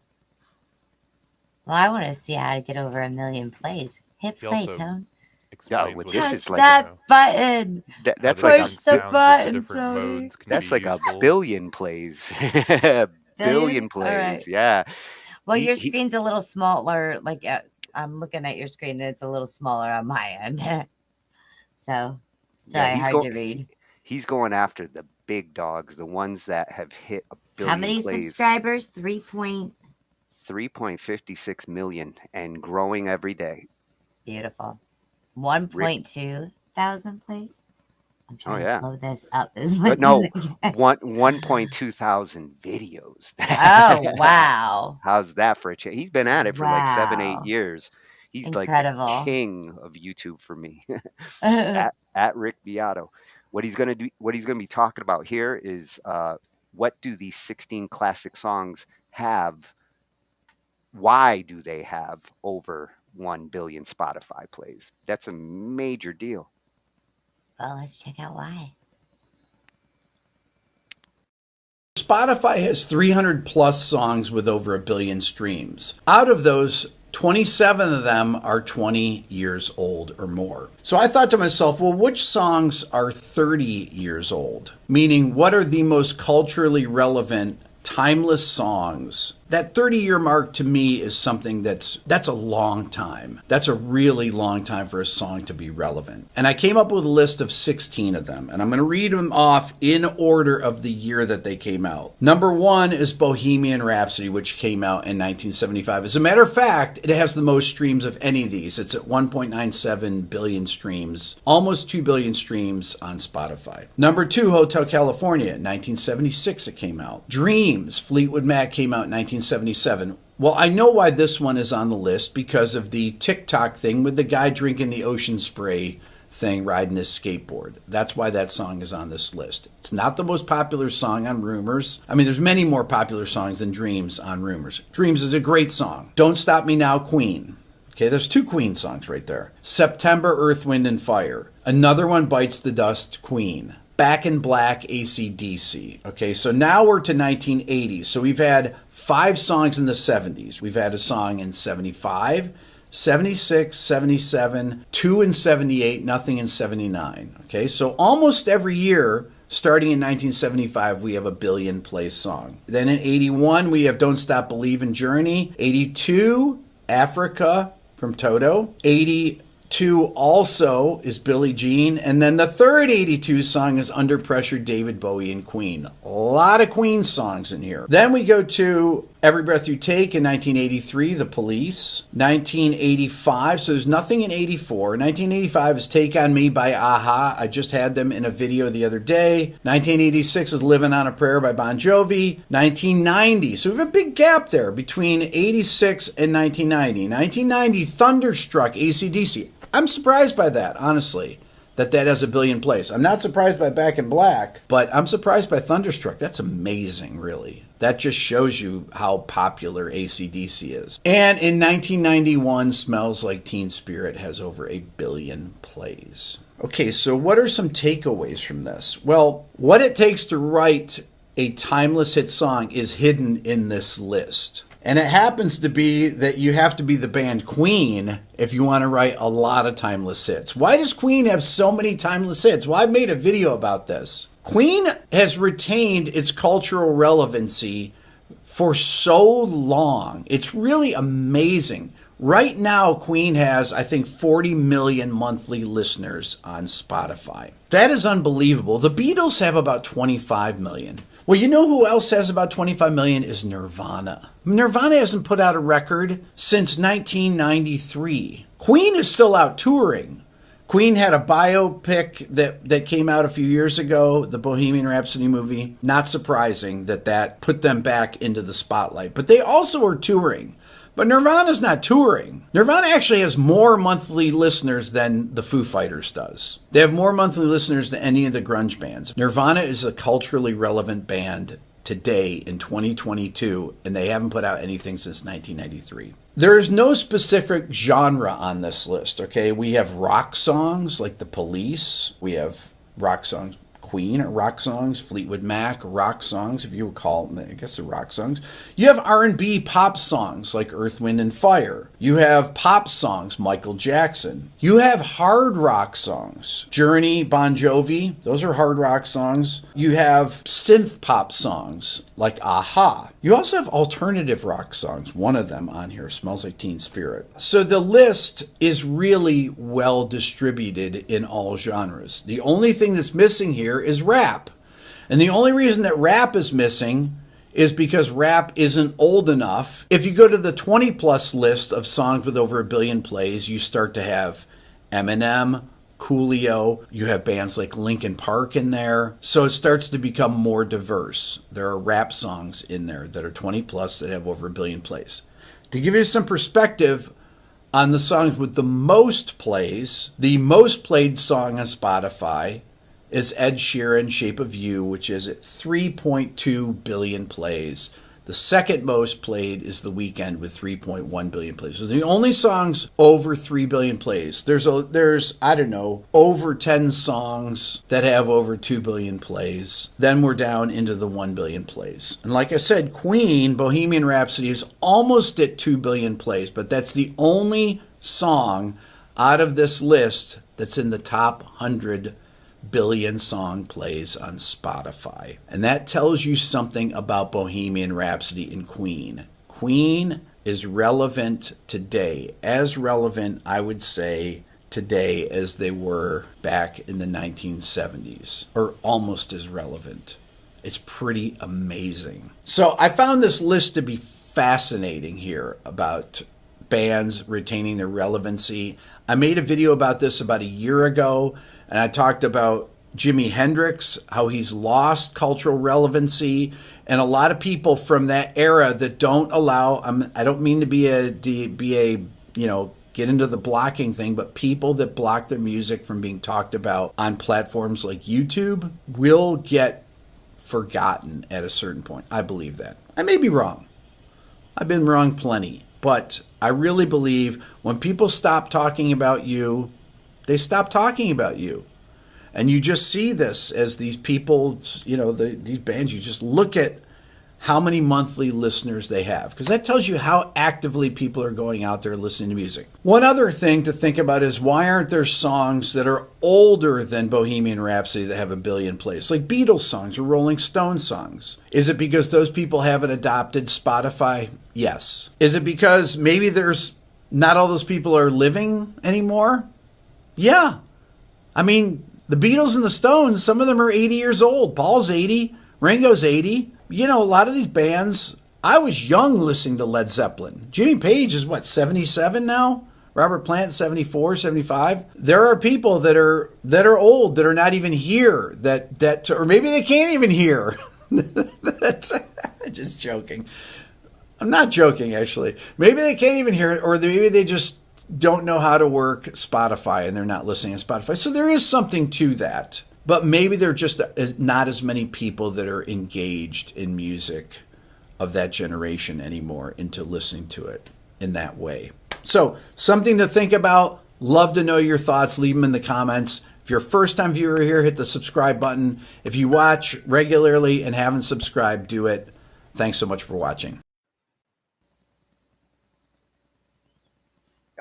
Well, I want to see how to get over 1 million plays. Hit play, Tone. Yeah, Touch that button. That's Push like the button, Tony. That's like a billion plays. Billion plays. Alright. Yeah. Well, your screen's a little smaller. Like I'm looking at your screen, and it's a little smaller on my end. So, sorry, hard to read. He's going after the big dogs, the ones that have hit a billion How many plays. subscribers? 3 point. 3.56 million and growing every day. Beautiful. 1.2 thousand plays. I'm Oh trying to yeah. blow this up as much But no, as I can. 1.2 thousand videos. Oh, wow. How's that for a change? He's been at it for like 7-8 Wow. years. He's like the Incredible. king of YouTube for me. at Rick Beato. What he's gonna do, what he's gonna be talking about here is what do these 16 classic songs have? Why do they have over 1 billion Spotify plays? That's a major deal. Well, let's check out why. Spotify has 300 plus songs with over 1 billion streams. Out of those, 27 of them are 20 years old or more. So I thought to myself, well, which songs are 30 years old? Meaning, what are the most culturally relevant, timeless songs? That 30-year mark to me is something that's a long time. That's a really long time for a song to be relevant. And I came up with a list of 16 of them, and I'm going to read them off in order of the year that they came out. Number 1 is Bohemian Rhapsody, which came out in 1975. As a matter of fact, it has the most streams of any of these. It's at 1.97 billion streams, almost 2 billion streams on Spotify. Number 2, Hotel California, 1976 it came out. Dreams, Fleetwood Mac came out in 1977. Well, I know why this one is on the list because of the TikTok thing with the guy drinking the ocean spray thing riding his skateboard. That's why that song is on this list. It's not the most popular song on Rumors. I mean, there's many more popular songs than Dreams on Rumors. Dreams is a great song. Don't Stop Me Now, Queen. Okay, there's 2 Queen songs right there. September, Earth, Wind, and Fire. Another one, Bites the Dust, Queen. Back in Black, AC/DC. Okay, so now we're to 1980. So we've had 5 songs in the 70s. We've had a song in 75, 76, 77, 2 in 78, nothing in 79. Okay, so almost every year, starting in 1975, we have a 1 billion play song. Then in 81, we have Don't Stop Believin', Journey. 82, Africa from Toto. 82 also is Billie Jean. And then the third 82 song is Under Pressure, David Bowie and Queen. A lot of Queen songs in here. Then we go to Every Breath You Take in 1983, The Police. 1985, so there's nothing in 84. 1985 is Take On Me by Aha. I just had them in a video the other day. 1986 is Living on a Prayer by Bon Jovi. 1990, so we have a big gap there between 86 and 1990. 1990, Thunderstruck, AC/DC. I'm surprised by that, honestly, that has 1 billion plays. I'm not surprised by Back in Black, but I'm surprised by Thunderstruck. That's amazing, really. That just shows you how popular AC/DC is. And in 1991, Smells Like Teen Spirit has over 1 billion plays. Okay, so what are some takeaways from this? Well, what it takes to write a timeless hit song is hidden in this list. And it happens to be that you have to be the band Queen if you want to write a lot of timeless hits. Why does Queen have so many timeless hits? Well, I've made a video about this. Queen has retained its cultural relevancy for so long. It's really amazing. Right now, Queen has, I think, 40 million monthly listeners on Spotify. That is unbelievable. The Beatles have about 25 million. Well, you know who else has about 25 million is Nirvana. Nirvana hasn't put out a record since 1993. Queen is still out touring. Queen had a biopic that came out a few years ago, the Bohemian Rhapsody movie. Not surprising that put them back into the spotlight. But they also are touring. But Nirvana's not touring. Nirvana actually has more monthly listeners than the Foo Fighters does. They have more monthly listeners than any of the grunge bands. Nirvana is a culturally relevant band today in 2022, and they haven't put out anything since 1993. There is no specific genre on this list, okay? We have rock songs like The Police. We have rock songs. Queen, rock songs, Fleetwood Mac, rock songs, if you would call them, I guess they're rock songs. You have R&B pop songs like Earth, Wind, and Fire. You have pop songs, Michael Jackson. You have hard rock songs, Journey, Bon Jovi, those are hard rock songs. You have synth pop songs like Aha. You also have alternative rock songs, one of them on here, Smells Like Teen Spirit. So the list is really well distributed in all genres. The only thing that's missing here is rap. And the only reason that rap is missing is because rap isn't old enough. If you go to the 20 plus list of songs with over 1 billion plays, you start to have Eminem, Coolio, you have bands like Linkin Park in there. So it starts to become more diverse. There are rap songs in there that are 20 plus that have over 1 billion plays. To give you some perspective on the songs with the most plays, the most played song on Spotify is Ed Sheeran, Shape of You, which is at 3.2 billion plays. The second most played is The Weeknd with 3.1 billion plays. So the only songs over 3 billion plays. There's I don't know, over 10 songs that have over 2 billion plays. Then we're down into the 1 billion plays. And like I said, Queen, Bohemian Rhapsody is almost at 2 billion plays, but that's the only song out of this list that's in the top 100 billion song plays on Spotify. And that tells you something about Bohemian Rhapsody and Queen. Queen is relevant today, as relevant, I would say, today as they were back in the 1970s, or almost as relevant. It's pretty amazing. So I found this list to be fascinating here about bands retaining their relevancy. I made a video about this about a year ago, and I talked about Jimi Hendrix, how he's lost cultural relevancy, and a lot of people from that era that don't allow, I don't mean to be a get into the blocking thing, but people that block their music from being talked about on platforms like YouTube will get forgotten at a certain point. I believe that. I may be wrong. I've been wrong plenty, but I really believe when people stop talking about you, they stop talking about you. And you just see this as these people, these bands, you just look at how many monthly listeners they have, because that tells you how actively people are going out there listening to music. One other thing to think about is why aren't there songs that are older than Bohemian Rhapsody that have 1 billion plays, like Beatles songs or Rolling Stones songs? Is it because those people haven't adopted Spotify? Yes. Is it because maybe there's not all those people are living anymore? Yeah. I mean, the Beatles and the Stones, some of them are 80 years old. Paul's 80, Ringo's 80. A lot of these bands, I was young listening to Led Zeppelin. Jimmy Page is 77 now? Robert Plant, 74, 75. There are people that are old, that are not even here, or maybe they can't even hear. Just joking. I'm not joking, actually. Maybe they can't even hear it, or maybe they just don't know how to work Spotify and they're not listening to Spotify. So there is something to that. But maybe there are just not as many people that are engaged in music of that generation anymore into listening to it in that way. So something to think about. Love to know your thoughts. Leave them in the comments. If you're a first-time viewer here, hit the subscribe button. If you watch regularly and haven't subscribed, do it. Thanks so much for watching.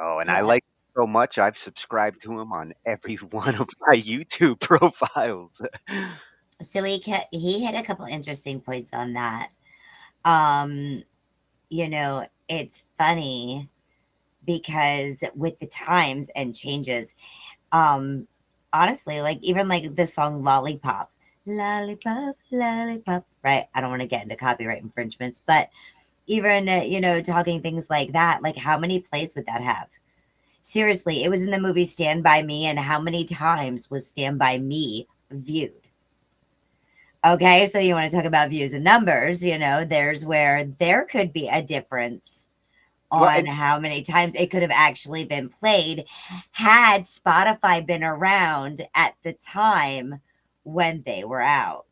Oh, and I like so much, I've subscribed to him on every one of my YouTube profiles. So he hit a couple interesting points on that. It's funny because with the times and changes, honestly, even the song Lollipop, Lollipop, Lollipop, right? I don't want to get into copyright infringements, but even, talking things like that, how many plays would that have? Seriously, it was in the movie Stand By Me, and how many times was Stand By Me viewed? Okay, so you want to talk about views and numbers, there's where there could be a difference on how many times it could have actually been played had Spotify been around at the time when they were out.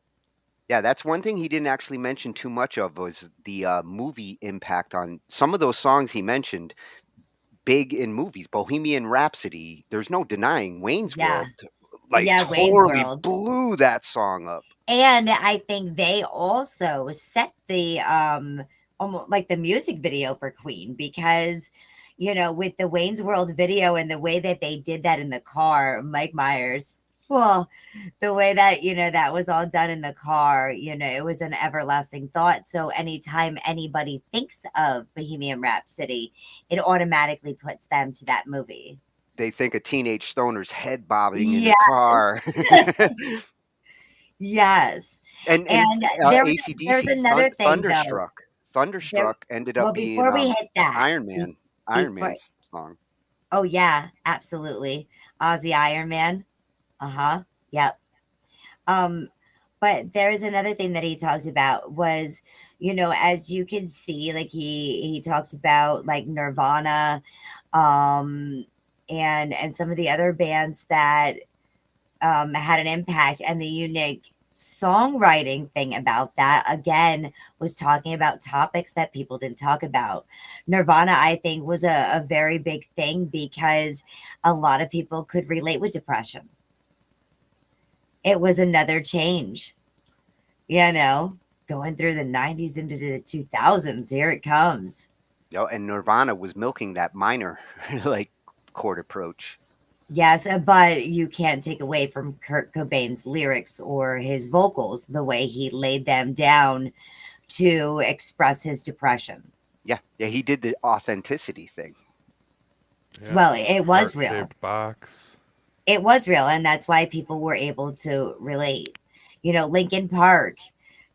Yeah, that's one thing he didn't actually mention too much of was the movie impact on some of those songs he mentioned. Big in movies, Bohemian Rhapsody. There's no denying Wayne's World. Totally blew that song up. And I think they also set the almost like the music video for Queen because, with the Wayne's World video and the way that they did that in the car, Mike Myers. Well, the way that, that was all done in the car, it was an everlasting thought. So anytime anybody thinks of Bohemian Rhapsody, it automatically puts them to that movie. They think a teenage stoner's head bobbing in the car. Yes. And There's AC/DC, another thing though. Thunderstruck. There Thunderstruck ended well, up being before we hit that, Iron before Man's song. oh yeah, absolutely. Ozzy Iron Man. Uh-huh. Yep. Um, but there's another thing that he talked about was, as you can see, like he talked about like Nirvana, um, and some of the other bands that had an impact, and the unique songwriting thing about that again was talking about topics that people didn't talk about. Nirvana, I think, was a very big thing because a lot of people could relate with depression. It was another change, going through the 90s into the 2000s. Here it comes. And Nirvana was milking that minor like chord approach. Yes, but you can't take away from Kurt Cobain's lyrics or his vocals, the way he laid them down to express his depression. Yeah, he did the authenticity thing. Yeah, Well, it was real. heart-shaped box. It was real, and that's why people were able to relate. Linkin Park,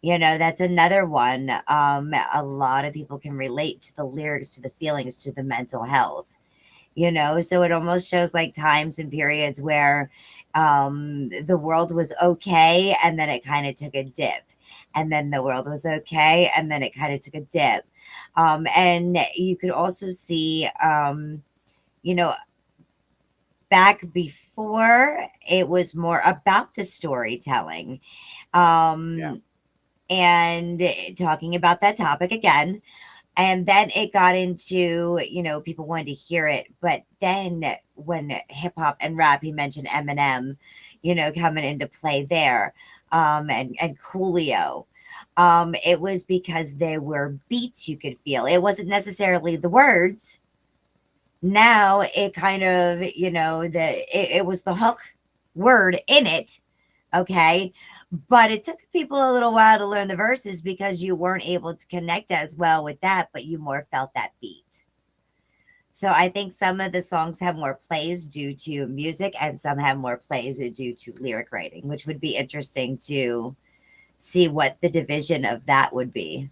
that's another one. A lot of people can relate to the lyrics, to the feelings, to the mental health. So it almost shows like times and periods where the world was okay, and then it kind of took a dip, and then the world was okay, and then it kind of took a dip. And you could also see, back before, it was more about the storytelling, and talking about that topic again. And then it got into, people wanted to hear it. But then when hip hop and rap, he mentioned Eminem, coming into play there, and Coolio. It was because there were beats you could feel. It wasn't necessarily the words. Now it kind of, it was the hook word in it. Okay. But it took people a little while to learn the verses because you weren't able to connect as well with that, but you more felt that beat. So I think some of the songs have more plays due to music, and some have more plays due to lyric writing, which would be interesting to see what the division of that would be.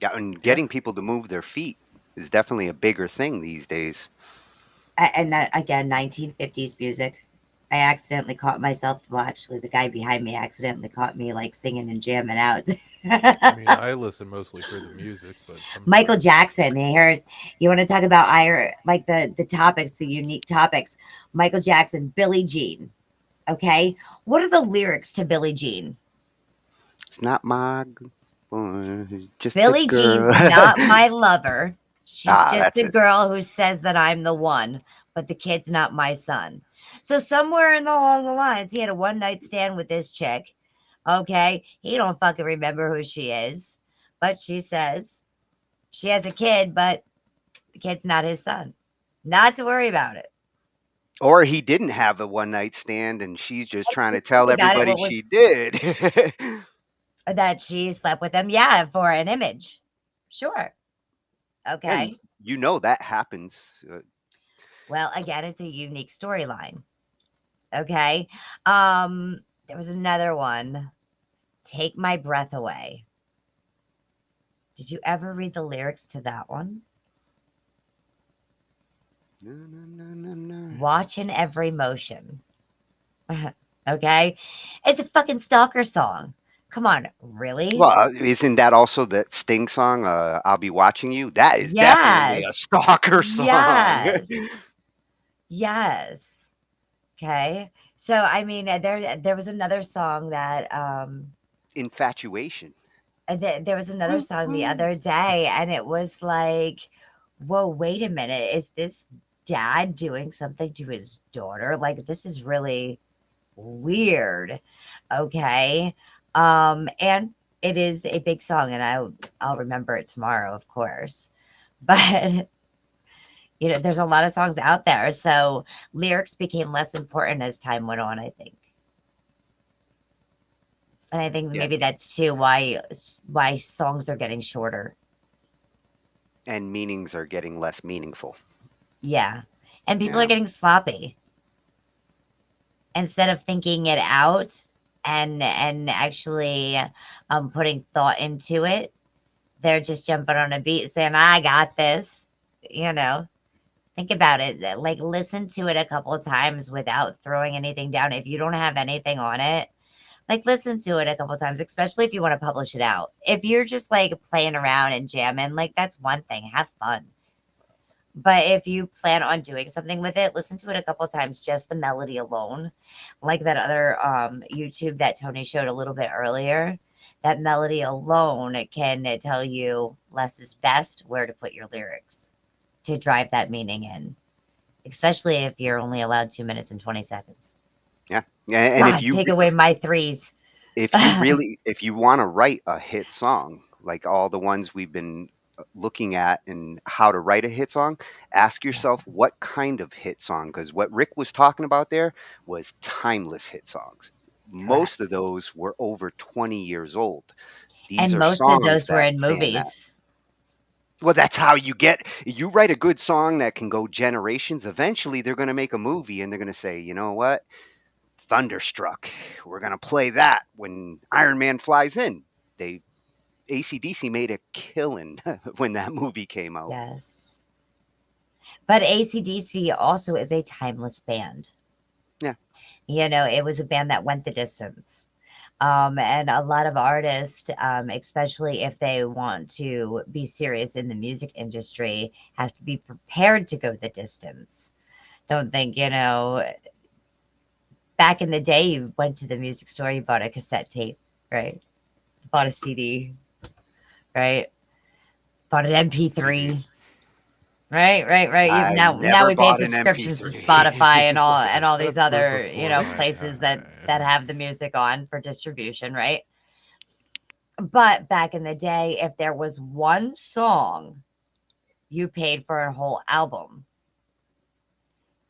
Yeah, and getting people to move their feet is definitely a bigger thing these days. And that, again, 1950s music. I accidentally caught myself. Well, actually, the guy behind me accidentally caught me like singing and jamming out. I mean, I listen mostly for the music, but Michael Jackson. Here's, you want to talk about like the topics, the unique topics. Michael Jackson, Billie Jean. Okay, what are the lyrics to Billie Jean? It's not my boy, just Billie Jean's not my lover. She's just the it. girl who says that I'm the one, but the kid's not my son. So somewhere along the lines, he had a one-night stand with this chick. Okay, he don't fucking remember who she is, but she says she has a kid, but the kid's not his son. Not to worry about it. Or he didn't have a one night stand, and she's just trying to tell everybody she did. That she slept with him, yeah, for an image. Sure. Okay. And that happens. Well, again, it's a unique storyline. Okay. There was another one. Take My Breath Away. Did you ever read the lyrics to that one? No. Watching every motion. Okay. It's a fucking stalker song. Come on, really? Well, isn't that also that Sting song, I'll Be Watching You? That is definitely a stalker song. Yes. Yes. Okay. So, I mean, there was another song that Infatuation. There was another song the other day, and it was like, whoa, wait a minute. Is this dad doing something to his daughter? Like, this is really weird. Okay. And it is a big song, and I'll remember it tomorrow, of course. But there's a lot of songs out there, so lyrics became less important as time went on, I think. And I think maybe that's too why songs are getting shorter. And meanings are getting less meaningful. Yeah. And people are getting sloppy. Instead of thinking it out, and actually putting thought into it. They're just jumping on a beat saying, I got this. You know, think about it. Like, listen to it a couple of times without throwing anything down. If you don't have anything on it, like, listen to it a couple of times, especially if you want to publish it out. If you're just like playing around and jamming, like, that's one thing. Have fun. But if you plan on doing something with it, listen to it a couple of times, just the melody alone. Like that other YouTube that Tony showed a little bit earlier. That melody alone can tell you less is best, where to put your lyrics to drive that meaning in, especially if you're only allowed 2 minutes and 20 seconds. Yeah. And God, take away my threes. if you want to write a hit song, like all the ones we've been looking at and how to write a hit song, ask yourself what kind of hit song, because what Rick was talking about there was timeless hit songs. Most of those were over 20 years old. These And are most of songs those were that in stand that. movies. Well, that's how you write a good song that can go generations. Eventually, they're going to make a movie and they're going to say, you know what? Thunderstruck. We're going to play that when Iron Man flies in. AC/DC made a killing when that movie came out. Yes. But AC/DC also is a timeless band. Yeah. You know, it was a band that went the distance. And a lot of artists, especially if they want to be serious in the music industry, have to be prepared to go the distance. Don't think, you know, back in the day, you went to the music store, you bought a cassette tape, right? Bought a CD, right? Bought an MP3. Right. I Now never we pay bought an subscriptions to MP3. Spotify and all these Except for other, you know, before my places time. that have the music on for distribution, right? But back in the day, if there was one song, you paid for a whole album.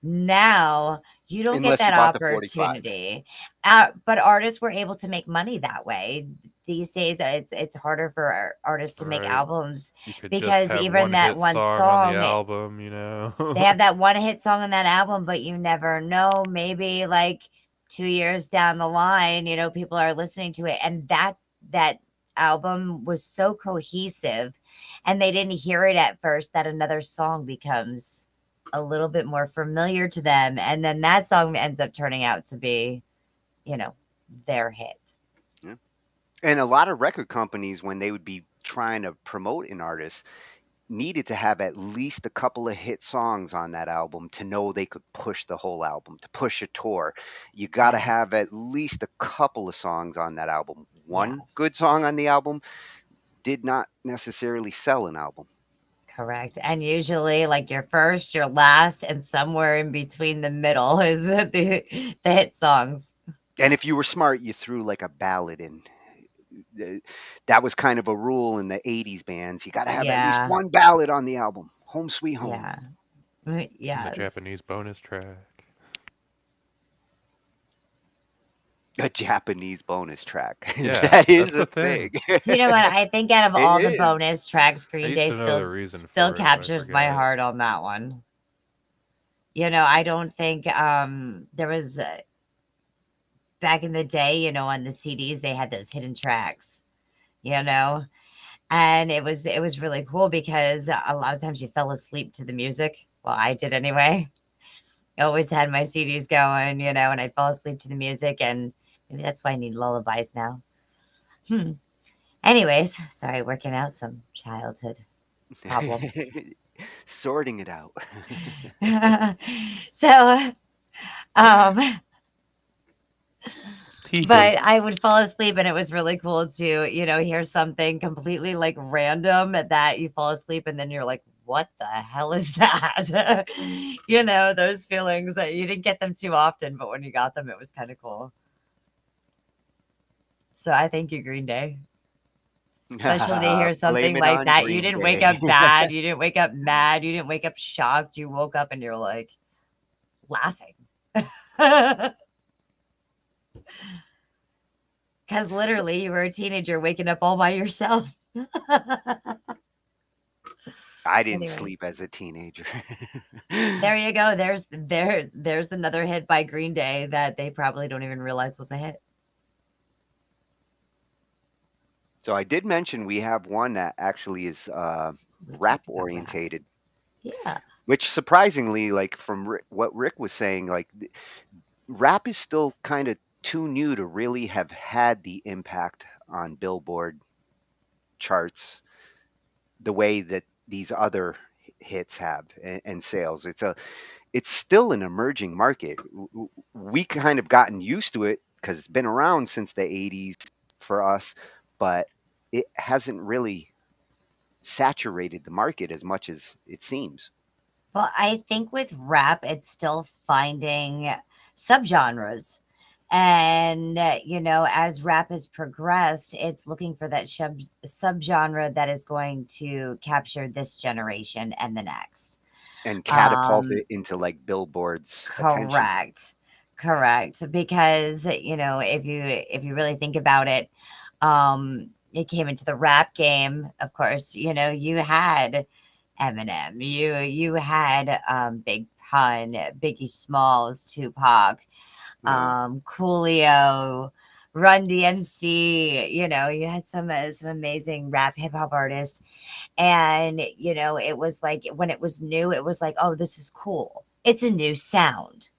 Now you don't Unless get that you bought the 45. opportunity. But artists were able to make money that way. These days, it's harder for artists to make Right. albums You could because just have even that hit one song on song, the album, you know. they have that one hit song on that album, but you never know. Maybe like 2 years down the line, you know, people are listening to it, and that album was so cohesive, and they didn't hear it at first, that another song becomes a little bit more familiar to them, and then that song ends up turning out to be, you know, their hit. Yeah. And a lot of record companies, when they would be trying to promote an artist, needed to have at least a couple of hit songs on that album to know they could push the whole album, to push a tour. You got to have at least a couple of songs on that album. One good song on the album did not necessarily sell an album. Correct. And usually, like, your first, your last, and somewhere in between the middle is the hit songs. And if you were smart, you threw like a ballad in. That was kind of a rule in the 80s bands. You got to have at least one ballad on the album. Home Sweet Home. Yeah. And Yes. the Japanese bonus track. A Japanese bonus track. Yeah, that is that's a the thing. thing. Do you know what? I think out of It all the is. bonus tracks, I Green used Day to know the reason still for it, but I captures my forget. heart on that one. You know, I don't think there was back in the day, you know, on the CDs they had those hidden tracks, you know, and it was really cool because a lot of times you fell asleep to the music. Well, I did anyway. I always had my CDs going, you know, and I'd fall asleep to the music, and maybe that's why I need lullabies now. Anyways, sorry, working out some childhood problems. Sorting it out. So, Tea but goat. I would fall asleep, and it was really cool to, you know, hear something completely like random that you fall asleep and then you're like, what the hell is that? You know, those feelings that you didn't get them too often, but when you got them, it was kind of cool. So I thank you, Green Day. Especially to hear something Blame it like on that. You Green didn't wake Day. up bad. You didn't wake up mad. You didn't wake up shocked. You woke up and you're like laughing. Because literally you were a teenager waking up all by yourself. I didn't Anyways. sleep as a teenager. There you go. There's another hit by Green Day that they probably don't even realize was a hit. So I did mention we have one that actually is rap orientated, Yeah. which surprisingly, like from what Rick was saying, like rap is still kind of too new to really have had the impact on Billboard charts the way that these other hits have and sales. It's still an emerging market. We kind of gotten used to it because it's been around since the 80s for us, but it hasn't really saturated the market as much as it seems. Well, I think with rap, it's still finding subgenres. And, as rap has progressed, it's looking for that subgenre that is going to capture this generation and the next. And catapult it into like Billboard's attention. Correct. Because, if you really think about it, it came into the rap game, of course, you had Eminem, you had Big Pun, Biggie Smalls, Tupac, Coolio, Run DMC, you had some amazing rap hip hop artists. And, it was like when it was new, it was like, oh, this is cool. It's a new sound.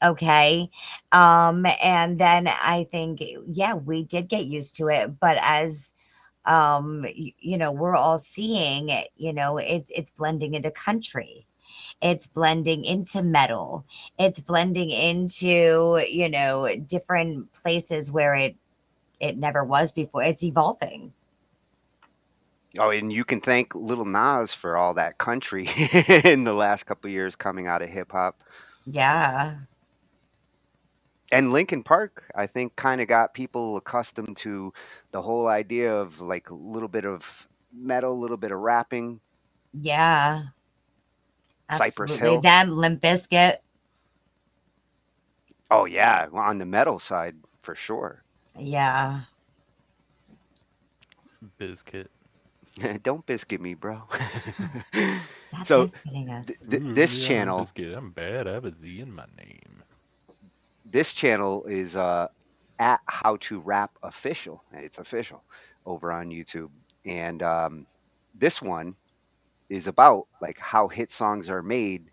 Okay. And then I think, yeah, we did get used to it. But as we're all seeing it, it's blending into country. It's blending into metal. It's blending into, different places where it never was before. It's evolving. Oh, and you can thank Little Nas for all that country in the last couple of years coming out of hip hop. Yeah. And Linkin Park, I think, kind of got people accustomed to the whole idea of like a little bit of metal, a little bit of rapping. Yeah. Cypress Absolutely. Hill. Them, Limp Bizkit. Oh yeah, on the metal side for sure. Yeah. Biscuit. Don't biscuit me, bro. Stop So biscuiting us. this Yeah, channel, Biscuit. I'm bad. I have a Z in my name. this channel is at How to Rap Official, and it's official over on YouTube. And this one is about like how hit songs are made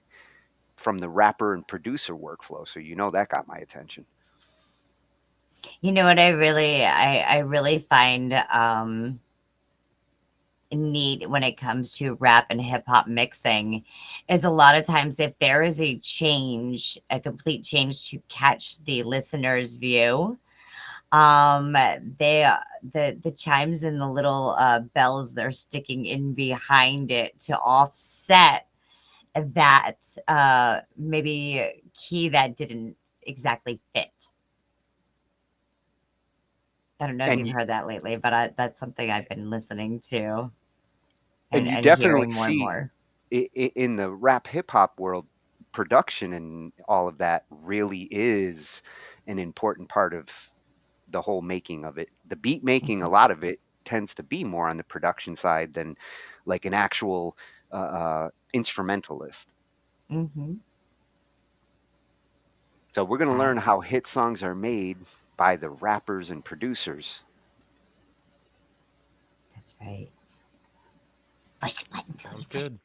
from the rapper and producer workflow. So that got my attention. You know what I really find neat when it comes to rap and hip hop mixing is a lot of times if there is a complete change to catch the listener's view, the chimes and the little bells they're sticking in behind it to offset that maybe key that didn't exactly fit. I don't know if And you've you, heard that lately, but that's something I've been listening to and you and definitely hearing more and see more. in the rap hip hop world, production and all of that really is an important part of the whole making of it. The beat making, a lot of it tends to be more on the production side than like an actual instrumentalist. Mm-hmm. So we're going to learn how hit songs are made by the rappers and producers. That's right. Push the button, Tony. Sounds good.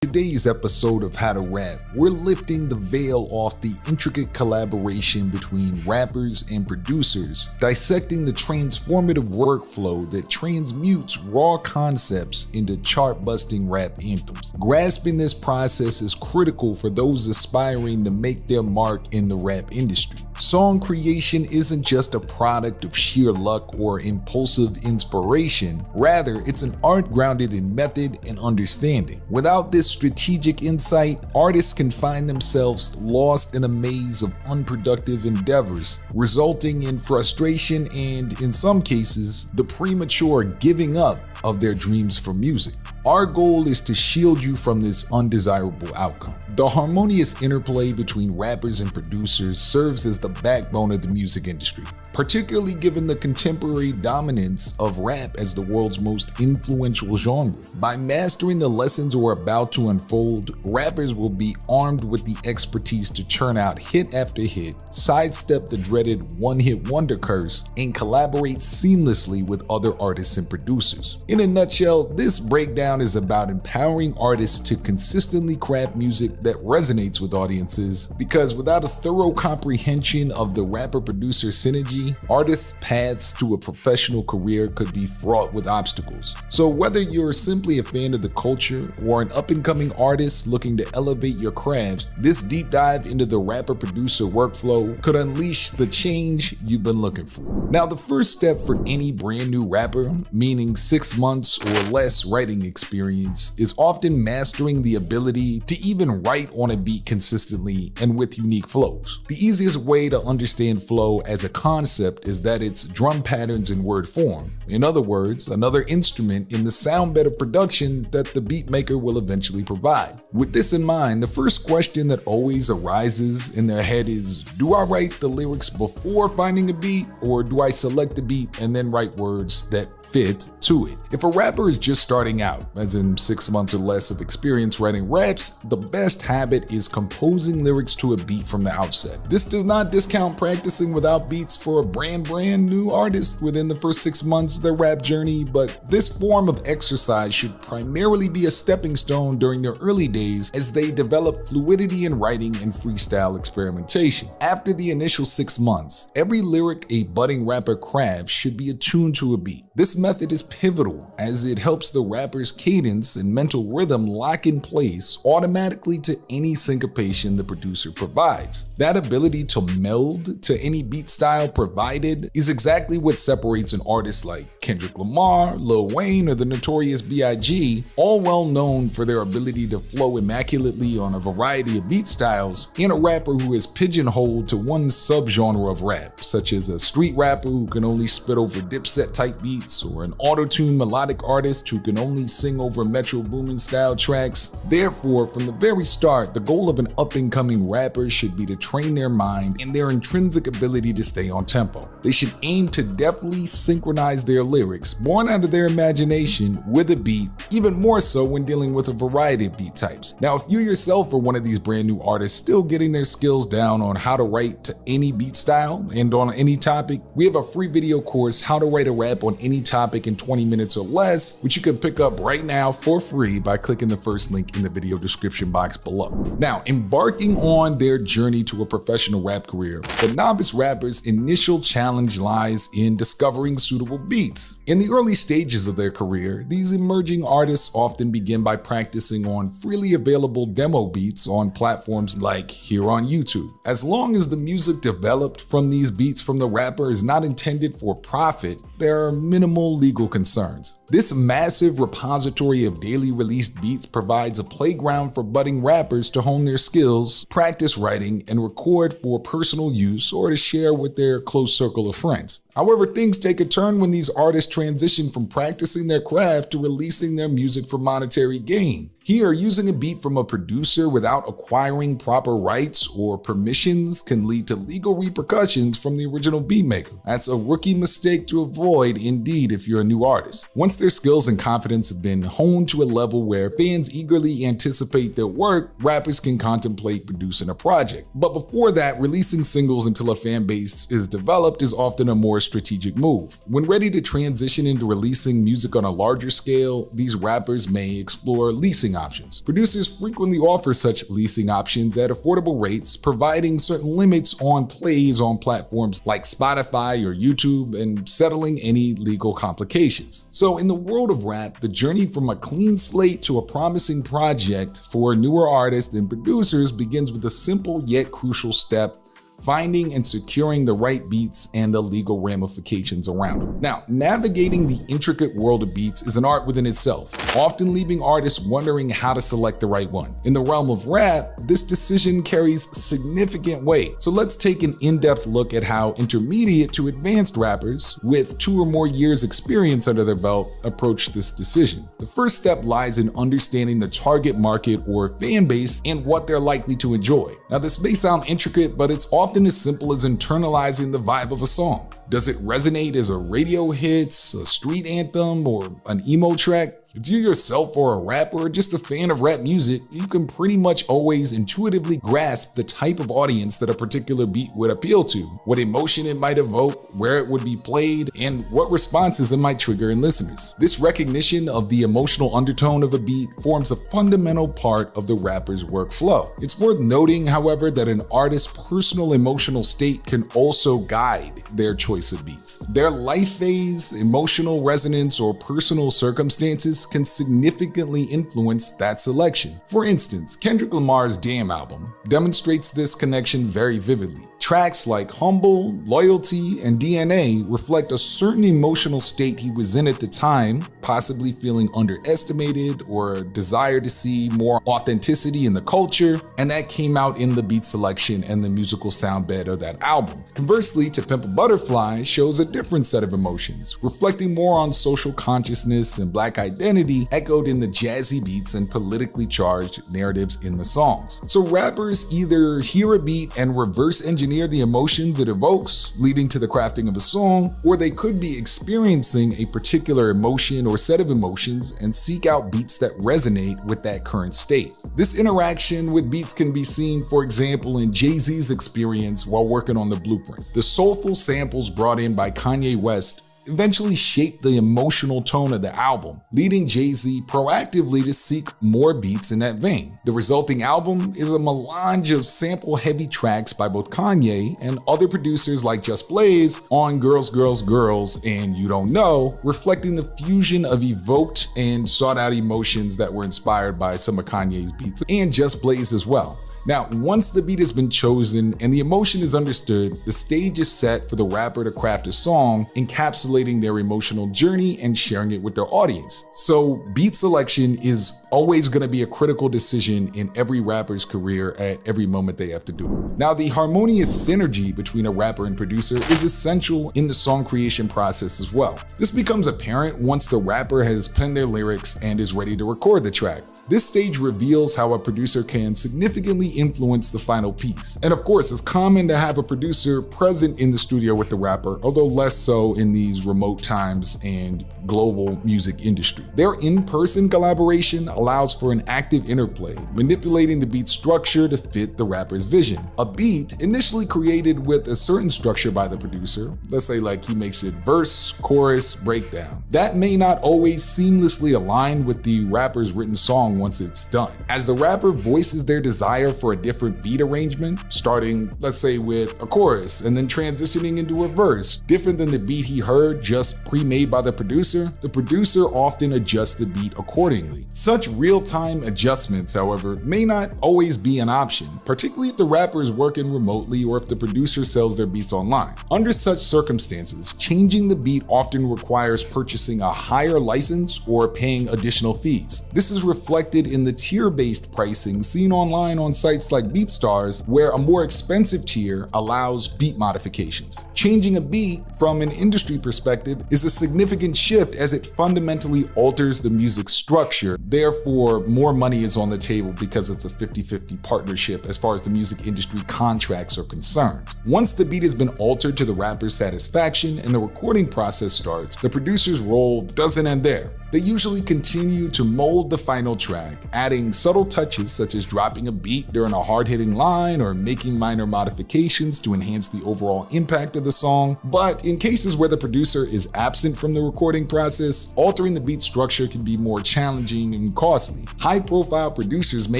Today's episode of How to Rap, we're lifting the veil off the intricate collaboration between rappers and producers, dissecting the transformative workflow that transmutes raw concepts into chart-busting rap anthems. Grasping this process is critical for those aspiring to make their mark in the rap industry. Song creation isn't just a product of sheer luck or impulsive inspiration, rather it's an art grounded in method and understanding. Without this strategic insight, artists can find themselves lost in a maze of unproductive endeavors, resulting in frustration and, in some cases, the premature giving up of their dreams for music. Our goal is to shield you from this undesirable outcome. The harmonious interplay between rappers and producers serves as the backbone of the music industry, particularly given the contemporary dominance of rap as the world's most influential genre. By mastering the lessons we're about to unfold, rappers will be armed with the expertise to churn out hit after hit, sidestep the dreaded one-hit wonder curse, and collaborate seamlessly with other artists and producers. In a nutshell, this breakdown is about empowering artists to consistently craft music that resonates with audiences, because without a thorough comprehension of the rapper-producer synergy, artists' paths to a professional career could be fraught with obstacles. So whether you're simply a fan of the culture or an up-and-coming artist looking to elevate your crafts, this deep dive into the rapper-producer workflow could unleash the change you've been looking for. Now, the first step for any brand new rapper, meaning 6 months or less writing experience, is often mastering the ability to even write on a beat consistently and with unique flows. The easiest way to understand flow as a concept is that it's drum patterns in word form. In other words, another instrument in the sound bed of production that the beat maker will eventually provide. With this in mind, the first question that always arises in their head is, do I write the lyrics before finding a beat, or do I select the beat and then write words that fit to it? If a rapper is just starting out, as in 6 months or less of experience writing raps, the best habit is composing lyrics to a beat from the outset. This does not discount practicing without beats for a brand new artist within the first 6 months of their rap journey, but this form of exercise should primarily be a stepping stone during their early days as they develop fluidity in writing and freestyle experimentation. After the initial 6 months, every lyric a budding rapper crafts should be attuned to a beat. This method is pivotal as it helps the rapper's cadence and mental rhythm lock in place automatically to any syncopation the producer provides. That ability to meld to any beat style provided is exactly what separates an artist like Kendrick Lamar, Lil Wayne, or the Notorious B.I.G., all well known for their ability to flow immaculately on a variety of beat styles, and a rapper who is pigeonholed to one subgenre of rap, such as a street rapper who can only spit over Dipset type beats, or an auto-tune melodic artist who can only sing over Metro Boomin style tracks. Therefore, from the very start, the goal of an up-and-coming rapper should be to train their mind and their intrinsic ability to stay on tempo. They should aim to deftly synchronize their lyrics, born out of their imagination, with a beat, even more so when dealing with a variety of beat types. Now, if you yourself are one of these brand new artists still getting their skills down on how to write to any beat style and on any topic, we have a free video course, How to Write a Rap on Any Topic in 20 minutes or less, which you can pick up right now for free by clicking the first link in the video description box below. Now, embarking on their journey to a professional rap career, the novice rapper's initial challenge lies in discovering suitable beats. In the early stages of their career, these emerging artists often begin by practicing on freely available demo beats on platforms like here on YouTube. As long as the music developed from these beats from the rapper is not intended for profit, there are minimal legal concerns. This massive repository of daily released beats provides a playground for budding rappers to hone their skills, practice writing, and record for personal use or to share with their close circle of friends. However, things take a turn when these artists transition from practicing their craft to releasing their music for monetary gain. Here, using a beat from a producer without acquiring proper rights or permissions can lead to legal repercussions from the original beat maker. That's a rookie mistake to avoid, indeed, if you're a new artist. Once their skills and confidence have been honed to a level where fans eagerly anticipate their work, rappers can contemplate producing a project. But before that, releasing singles until a fan base is developed is often a more strategic move. When ready to transition into releasing music on a larger scale, these rappers may explore leasing options. Producers frequently offer such leasing options at affordable rates, providing certain limits on plays on platforms like Spotify or YouTube and settling any legal complications. So in the world of rap, the journey from a clean slate to a promising project for newer artists and producers begins with a simple yet crucial step: finding and securing the right beats and the legal ramifications around it. Now, navigating the intricate world of beats is an art within itself, often leaving artists wondering how to select the right one. In the realm of rap, this decision carries significant weight. So let's take an in-depth look at how intermediate to advanced rappers with 2 or more years experience under their belt approach this decision. The first step lies in understanding the target market or fan base and what they're likely to enjoy. Now, this may sound intricate, but it's often often as simple as internalizing the vibe of a song. Does it resonate as a radio hit, a street anthem, or an emo track? If you yourself are a rapper or just a fan of rap music, you can pretty much always intuitively grasp the type of audience that a particular beat would appeal to, what emotion it might evoke, where it would be played, and what responses it might trigger in listeners. This recognition of the emotional undertone of a beat forms a fundamental part of the rapper's workflow. It's worth noting, however, that an artist's personal emotional state can also guide their choice of beats. Their life phase, emotional resonance, or personal circumstances can significantly influence that selection. For instance, Kendrick Lamar's Damn album demonstrates this connection very vividly. Tracks like Humble, Loyalty, and DNA reflect a certain emotional state he was in at the time, possibly feeling underestimated or a desire to see more authenticity in the culture, and that came out in the beat selection and the musical sound bed of that album. Conversely, To Pimp a Butterfly shows a different set of emotions, reflecting more on social consciousness and Black identity echoed in the jazzy beats and politically charged narratives in the songs. So rappers either hear a beat and reverse engineer the emotions it evokes, leading to the crafting of a song, or they could be experiencing a particular emotion or set of emotions and seek out beats that resonate with that current state. This interaction with beats can be seen, for example, in Jay-Z's experience while working on The Blueprint. The soulful samples brought in by Kanye West eventually shaped the emotional tone of the album, leading Jay-Z proactively to seek more beats in that vein. The resulting album is a melange of sample-heavy tracks by both Kanye and other producers like Just Blaze on Girls, Girls, Girls and You Don't Know, reflecting the fusion of evoked and sought-out emotions that were inspired by some of Kanye's beats and Just Blaze as well. Now, once the beat has been chosen and the emotion is understood, the stage is set for the rapper to craft a song, encapsulating their emotional journey and sharing it with their audience. So beat selection is always going to be a critical decision in every rapper's career at every moment they have to do it. Now, the harmonious synergy between a rapper and producer is essential in the song creation process as well. This becomes apparent once the rapper has penned their lyrics and is ready to record the track. This stage reveals how a producer can significantly influence the final piece. And of course, it's common to have a producer present in the studio with the rapper, although less so in these remote times and global music industry. Their in-person collaboration allows for an active interplay, manipulating the beat structure to fit the rapper's vision. A beat initially created with a certain structure by the producer, let's say like he makes it verse, chorus, breakdown, that may not always seamlessly align with the rapper's written song once it's done. As the rapper voices their desire for a different beat arrangement, starting, let's say, with a chorus and then transitioning into a verse, different than the beat he heard just pre-made by the producer often adjusts the beat accordingly. Such real-time adjustments, however, may not always be an option, particularly if the rapper is working remotely or if the producer sells their beats online. Under such circumstances, changing the beat often requires purchasing a higher license or paying additional fees. This is reflected in the tier-based pricing seen online on sites like BeatStars, where a more expensive tier allows beat modifications. Changing a beat from an industry perspective is a significant shift as it fundamentally alters the music structure. Therefore, more money is on the table because it's a 50-50 partnership as far as the music industry contracts are concerned. Once the beat has been altered to the rapper's satisfaction and the recording process starts, the producer's role doesn't end there. They usually continue to mold the final track, adding subtle touches such as dropping a beat during a hard-hitting line or making minor modifications to enhance the overall impact of the song. But in cases where the producer is absent from the recording process, altering the beat structure can be more challenging and costly. High-profile producers may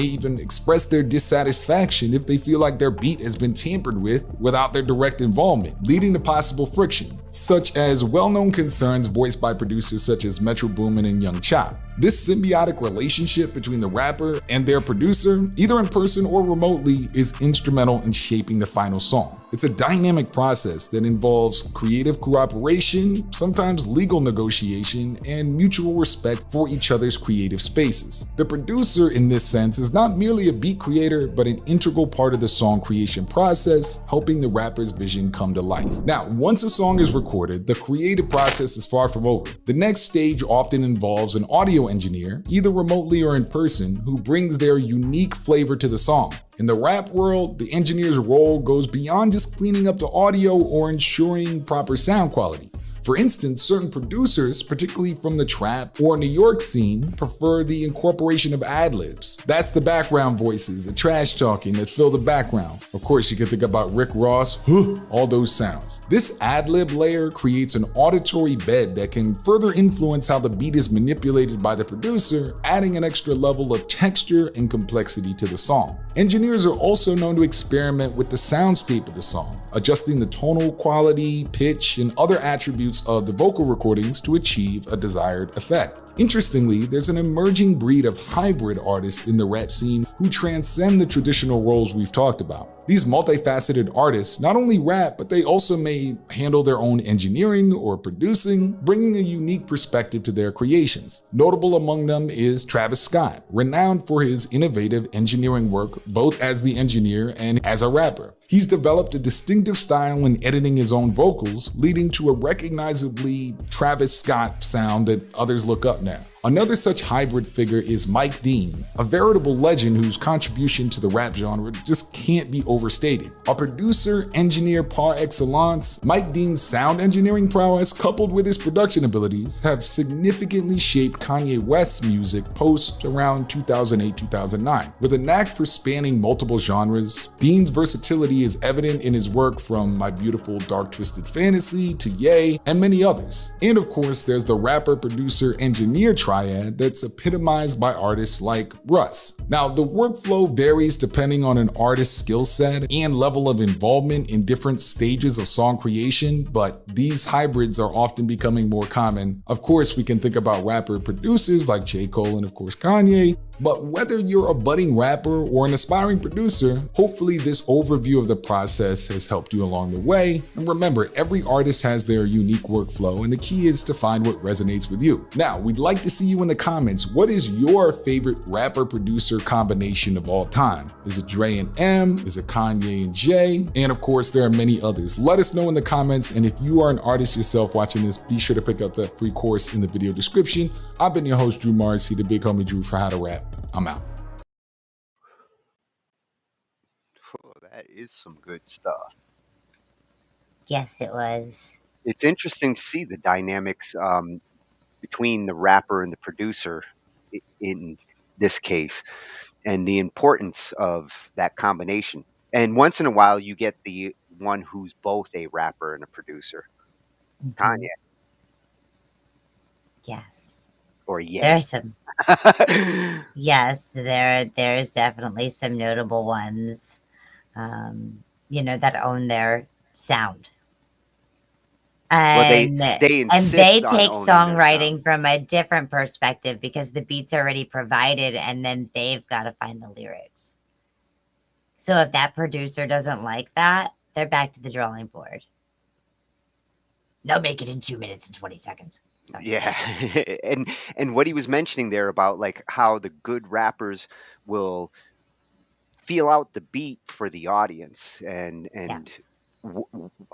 even express their dissatisfaction if they feel like their beat has been tampered with without their direct involvement, leading to possible friction, such as well-known concerns voiced by producers such as Metro Boomin and Young Chop. This symbiotic relationship between the rapper and their producer, either in person or remotely, is instrumental in shaping the final song. It's a dynamic process that involves creative cooperation, sometimes legal negotiation, and mutual respect for each other's creative spaces. The producer, in this sense, is not merely a beat creator, but an integral part of the song creation process, helping the rapper's vision come to life. Now, once a song is recorded, the creative process is far from over. The next stage often involves an audio engineer, either remotely or in person, who brings their unique flavor to the song. In the rap world, the engineer's role goes beyond just cleaning up the audio or ensuring proper sound quality. For instance, certain producers, particularly from the trap or New York scene, prefer the incorporation of ad-libs. That's the background voices, the trash talking that fill the background. Of course, you can think about Rick Ross, all those sounds. This ad-lib layer creates an auditory bed that can further influence how the beat is manipulated by the producer, adding an extra level of texture and complexity to the song. Engineers are also known to experiment with the soundscape of the song, adjusting the tonal quality, pitch, and other attributes of the vocal recordings to achieve a desired effect. Interestingly, there's an emerging breed of hybrid artists in the rap scene who transcend the traditional roles we've talked about. These multifaceted artists not only rap, but they also may handle their own engineering or producing, bringing a unique perspective to their creations. Notable among them is Travis Scott, renowned for his innovative engineering work both as the engineer and as a rapper. He's developed a distinctive style in editing his own vocals, leading to a recognizably Travis Scott sound that others look up now. Another such hybrid figure is Mike Dean, a veritable legend whose contribution to the rap genre just can't be overstated. A producer, engineer par excellence, Mike Dean's sound engineering prowess coupled with his production abilities have significantly shaped Kanye West's music post around 2008-2009. With a knack for spanning multiple genres, Dean's versatility is evident in his work from My Beautiful Dark Twisted Fantasy to Ye and many others. And of course, there's the rapper, producer, engineer triad that's epitomized by artists like Russ. Now, the workflow varies depending on an artist's skill set and level of involvement in different stages of song creation, but these hybrids are often becoming more common. Of course, we can think about rapper producers like J. Cole and of course Kanye, but whether you're a budding rapper or an aspiring producer, hopefully this overview of the process has helped you along the way. And remember, every artist has their unique workflow, and the key is to find what resonates with you. Now, we'd like to see you in the comments. What is your favorite rapper-producer combination of all time? Is it Dre and M? Is it Kanye and Jay? And of course, there are many others. Let us know in the comments, and if you are an artist yourself watching this, be sure to pick up that free course in the video description. I've been your host, Drew Marcy, the big homie Drew for How to Rap. I'm out. Oh, that is some good stuff. Yes, it was. It's interesting to see the dynamics between the rapper and the producer in this case, and the importance of that combination. And once in a while, you get the one who's both a rapper and a producer. Kanye. Yes. Or Ye. There's some. Yes, there's definitely some notable ones, that own their sound. And Well, they insist on take owning their songwriting sound. from a different perspective because the beat's already provided, and then they've got to find the lyrics. So if that producer doesn't like that, they're back to the drawing board. They'll make it in 2 minutes and 20 seconds. Sorry. Yeah. and what he was mentioning there about like how the good rappers will feel out the beat for the audience, and Yes.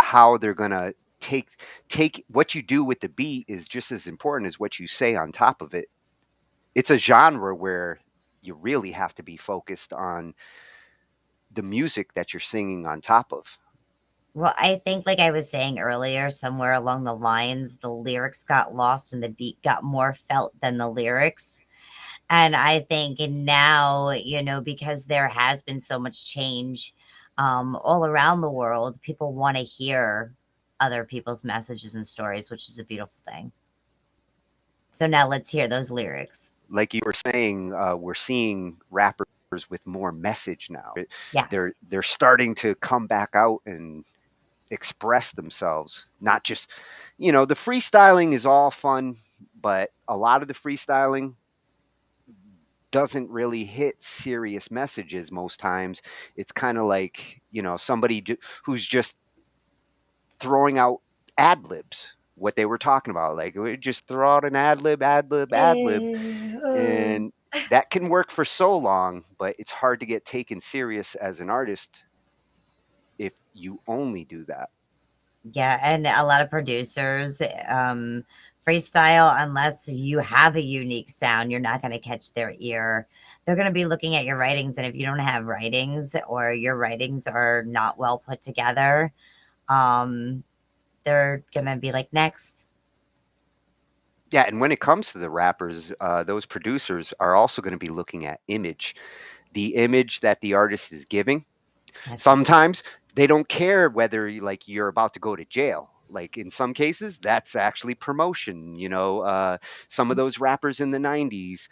how they're gonna take what you do with the beat is just as important as what you say on top of it. It's a genre where you really have to be focused on the music that you're singing on top of. Well, I think, like I was saying earlier, somewhere along the lines, the lyrics got lost and the beat got more felt than the lyrics. And I think now, because there has been so much change all around the world, people want to hear other people's messages and stories, which is a beautiful thing. So now let's hear those lyrics. Like you were saying, we're seeing rappers with more message now. Yes. They're starting to come back out and express themselves, not just, the freestyling is all fun, but a lot of the freestyling doesn't really hit serious messages most times. It's kind of like, somebody who's just throwing out ad libs, what they were talking about. Like, we just throw out an ad lib, and that can work for so long, but it's hard to get taken serious as an artist if you only do that. Yeah, and a lot of producers freestyle unless you have a unique sound. You're not going to catch their ear. they're going to be looking at your writings, and if you don't have writings or your writings are not well put together, they're going to be like, next. Yeah, and when it comes to the rappers, those producers are also going to be looking at image, the image that the artist is giving. Sometimes they don't care whether you're about to go to jail. Like in some cases, that's actually promotion. Some of those rappers in the 90s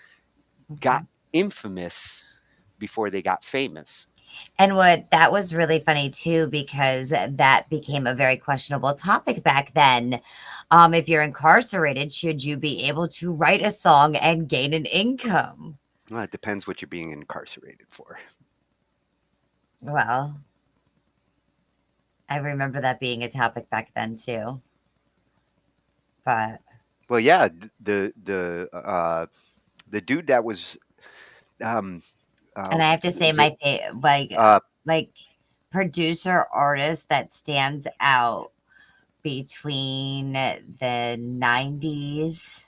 got infamous before they got famous. And that was really funny too, because that became a very questionable topic back then. If you're incarcerated, should you be able to write a song and gain an income? Well, it depends what you're being incarcerated for. Well, I remember that being a topic back then too. But well, yeah, the dude that was and I have to say like producer artist that stands out between the 90s,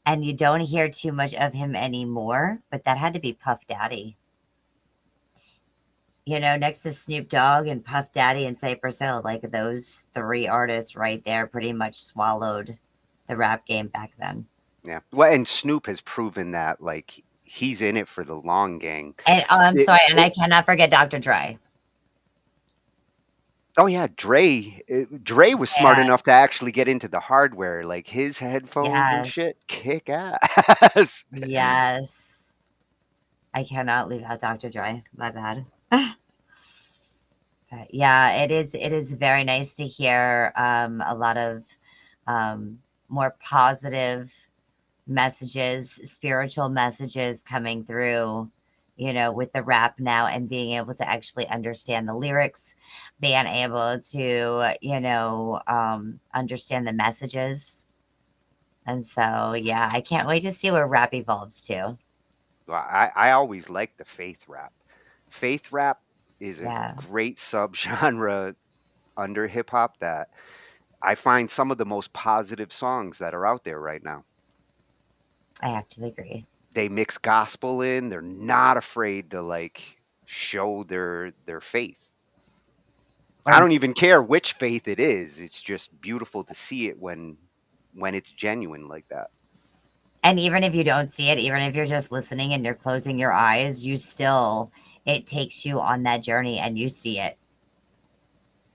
and you don't hear too much of him anymore, but that had to be Puff Daddy. Next to Snoop Dogg and Puff Daddy and Cypress Hill, like those three artists right there pretty much swallowed the rap game back then. Yeah. Well, and Snoop has proven that he's in it for the long game. And I'm sorry, and I cannot forget Dr. Dre. Oh yeah, Dre was smart enough to actually get into the hardware, like his headphones and shit kick ass. Yes. I cannot leave out Dr. Dre. My bad. But yeah, it is very nice to hear a lot of more positive messages, spiritual messages coming through, with the rap now, and being able to actually understand the lyrics, being able to, understand the messages. And so, yeah, I can't wait to see where rap evolves to. Well, I always liked the faith rap. Faith rap is a great subgenre under hip hop that I find some of the most positive songs that are out there right now. I have to agree. They mix gospel in. They're not afraid to show their faith. I don't even care which faith it is. It's just beautiful to see it when it's genuine like that. And even if you don't see it, even if you're just listening and you're closing your eyes, it takes you on that journey and you see it.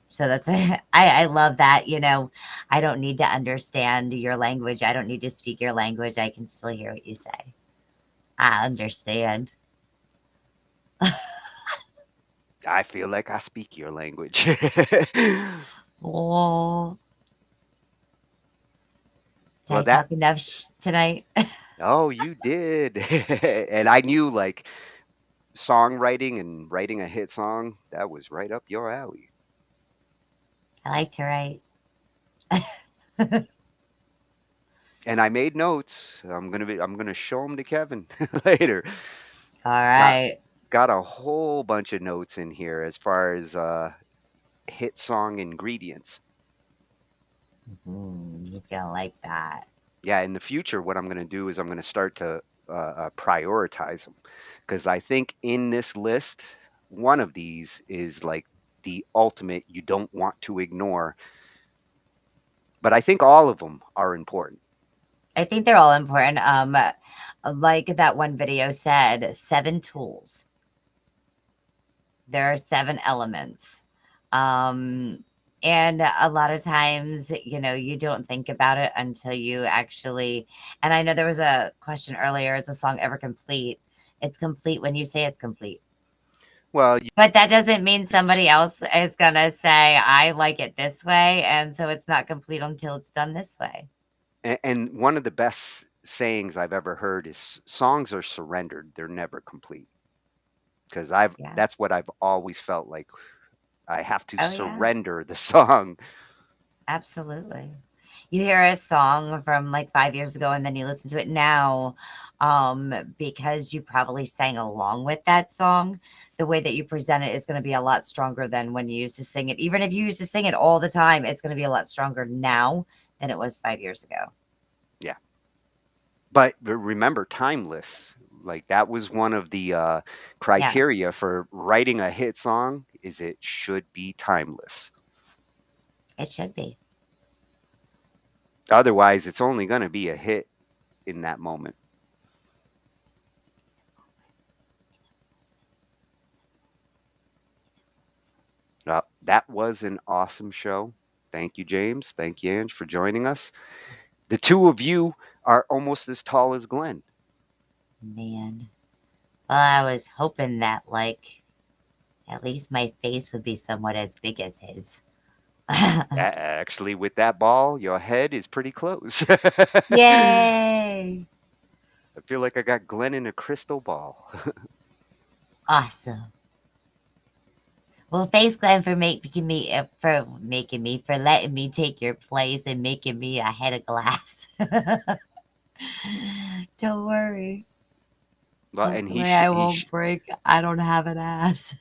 So that's I love that. I don't need to understand your language. I don't need to speak your language. I can still hear what you say. I understand. I feel like I speak your language. Oh. Did Well, I talk enough tonight? Oh, you did. And I knew songwriting and writing a hit song, that was right up your alley. I like to write. And I made notes. I'm gonna show them to Kevin later. All right. Got a whole bunch of notes in here as far as hit song ingredients. He's gonna like that. Yeah, in the future, what I'm gonna do is I'm gonna start to prioritize them, because I think in this list, one of these is the ultimate you don't want to ignore. But I think all of them are important. I think they're all important. Like that one video said, 7 tools. There are 7 elements. And a lot of times, you don't think about it until you actually, and I know there was a question earlier, is a song ever complete? It's complete when you say it's complete. Well, but that doesn't mean somebody else is going to say, I like it this way. And so it's not complete until it's done this way. And one of the best sayings I've ever heard is songs are surrendered. They're never complete. Because that's what I've always felt like. I have to surrender the song. Absolutely. You hear a song from 5 years ago and then you listen to it now, because you probably sang along with that song. The way that you present it is going to be a lot stronger than when you used to sing it. Even if you used to sing it all the time, it's going to be a lot stronger now than it was 5 years ago. Yeah. But remember, timeless. Like that was one of the criteria for writing a hit song is it should be timeless. It should be. Otherwise, it's only going to be a hit in that moment. That was an awesome show. Thank you, James. Thank you, Ange, for joining us. The two of you are almost as tall as Glenn. Man. Well, I was hoping that, like, at least my face would be somewhat as big as his. Actually, with that ball, your head is pretty close. Yay! I feel like I got Glenn in a crystal ball. Awesome. Well, thanks, Glenn, for letting me take your place and making me a head of glass. Don't worry. Well, and Hopefully I won't break. I don't have an ass.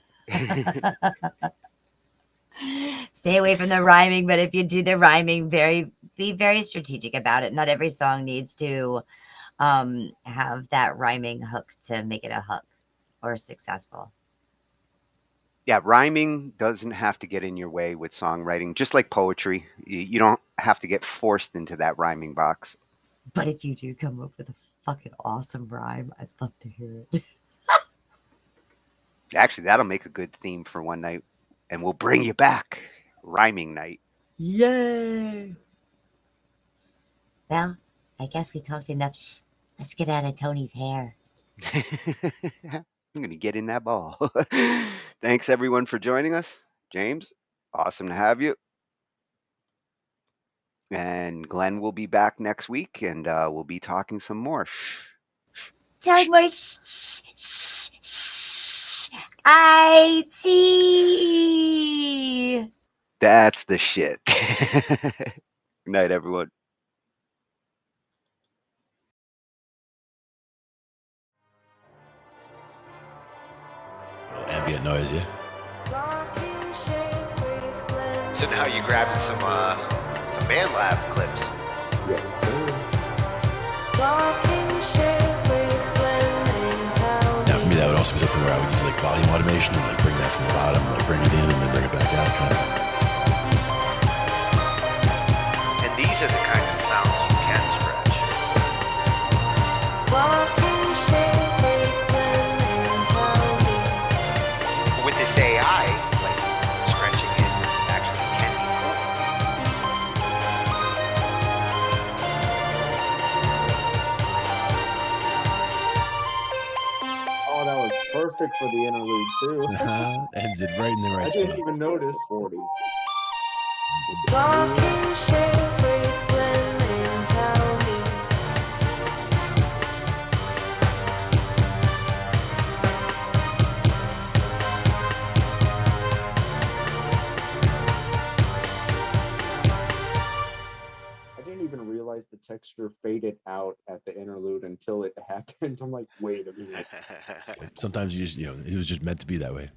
Stay away from the rhyming, but if you do the rhyming, be very strategic about it. Not every song needs to have that rhyming hook to make it a hook or successful. Yeah, rhyming doesn't have to get in your way with songwriting, just like poetry. You don't have to get forced into that rhyming box. But if you do come up with a fucking awesome rhyme, I'd love to hear it. Actually, that'll make a good theme for one night, and we'll bring you back. Rhyming night. Yay! Well, I guess we talked enough. Let's get out of Tony's hair. I'm going to get in that ball. Thanks, everyone, for joining us. James, awesome to have you. And Glenn will be back next week, and we'll be talking some more. Talk more IT. That's the shit. Good night, everyone. Ambient noise, yeah. So now you're grabbing some band lab clips. Now for me, that would also be something where I would use like volume automation and like bring that from the bottom, like bring it in and then bring it back out. And these are the kinds of sounds you can stretch. With this AI, like stretching it actually can be cool. Oh, that was perfect for the interlude too. Ends it right in the right I didn't spot. even notice. 40. I didn't even realize the texture faded out at the interlude until it happened. I'm like, wait a minute. Sometimes you just, it was just meant to be that way.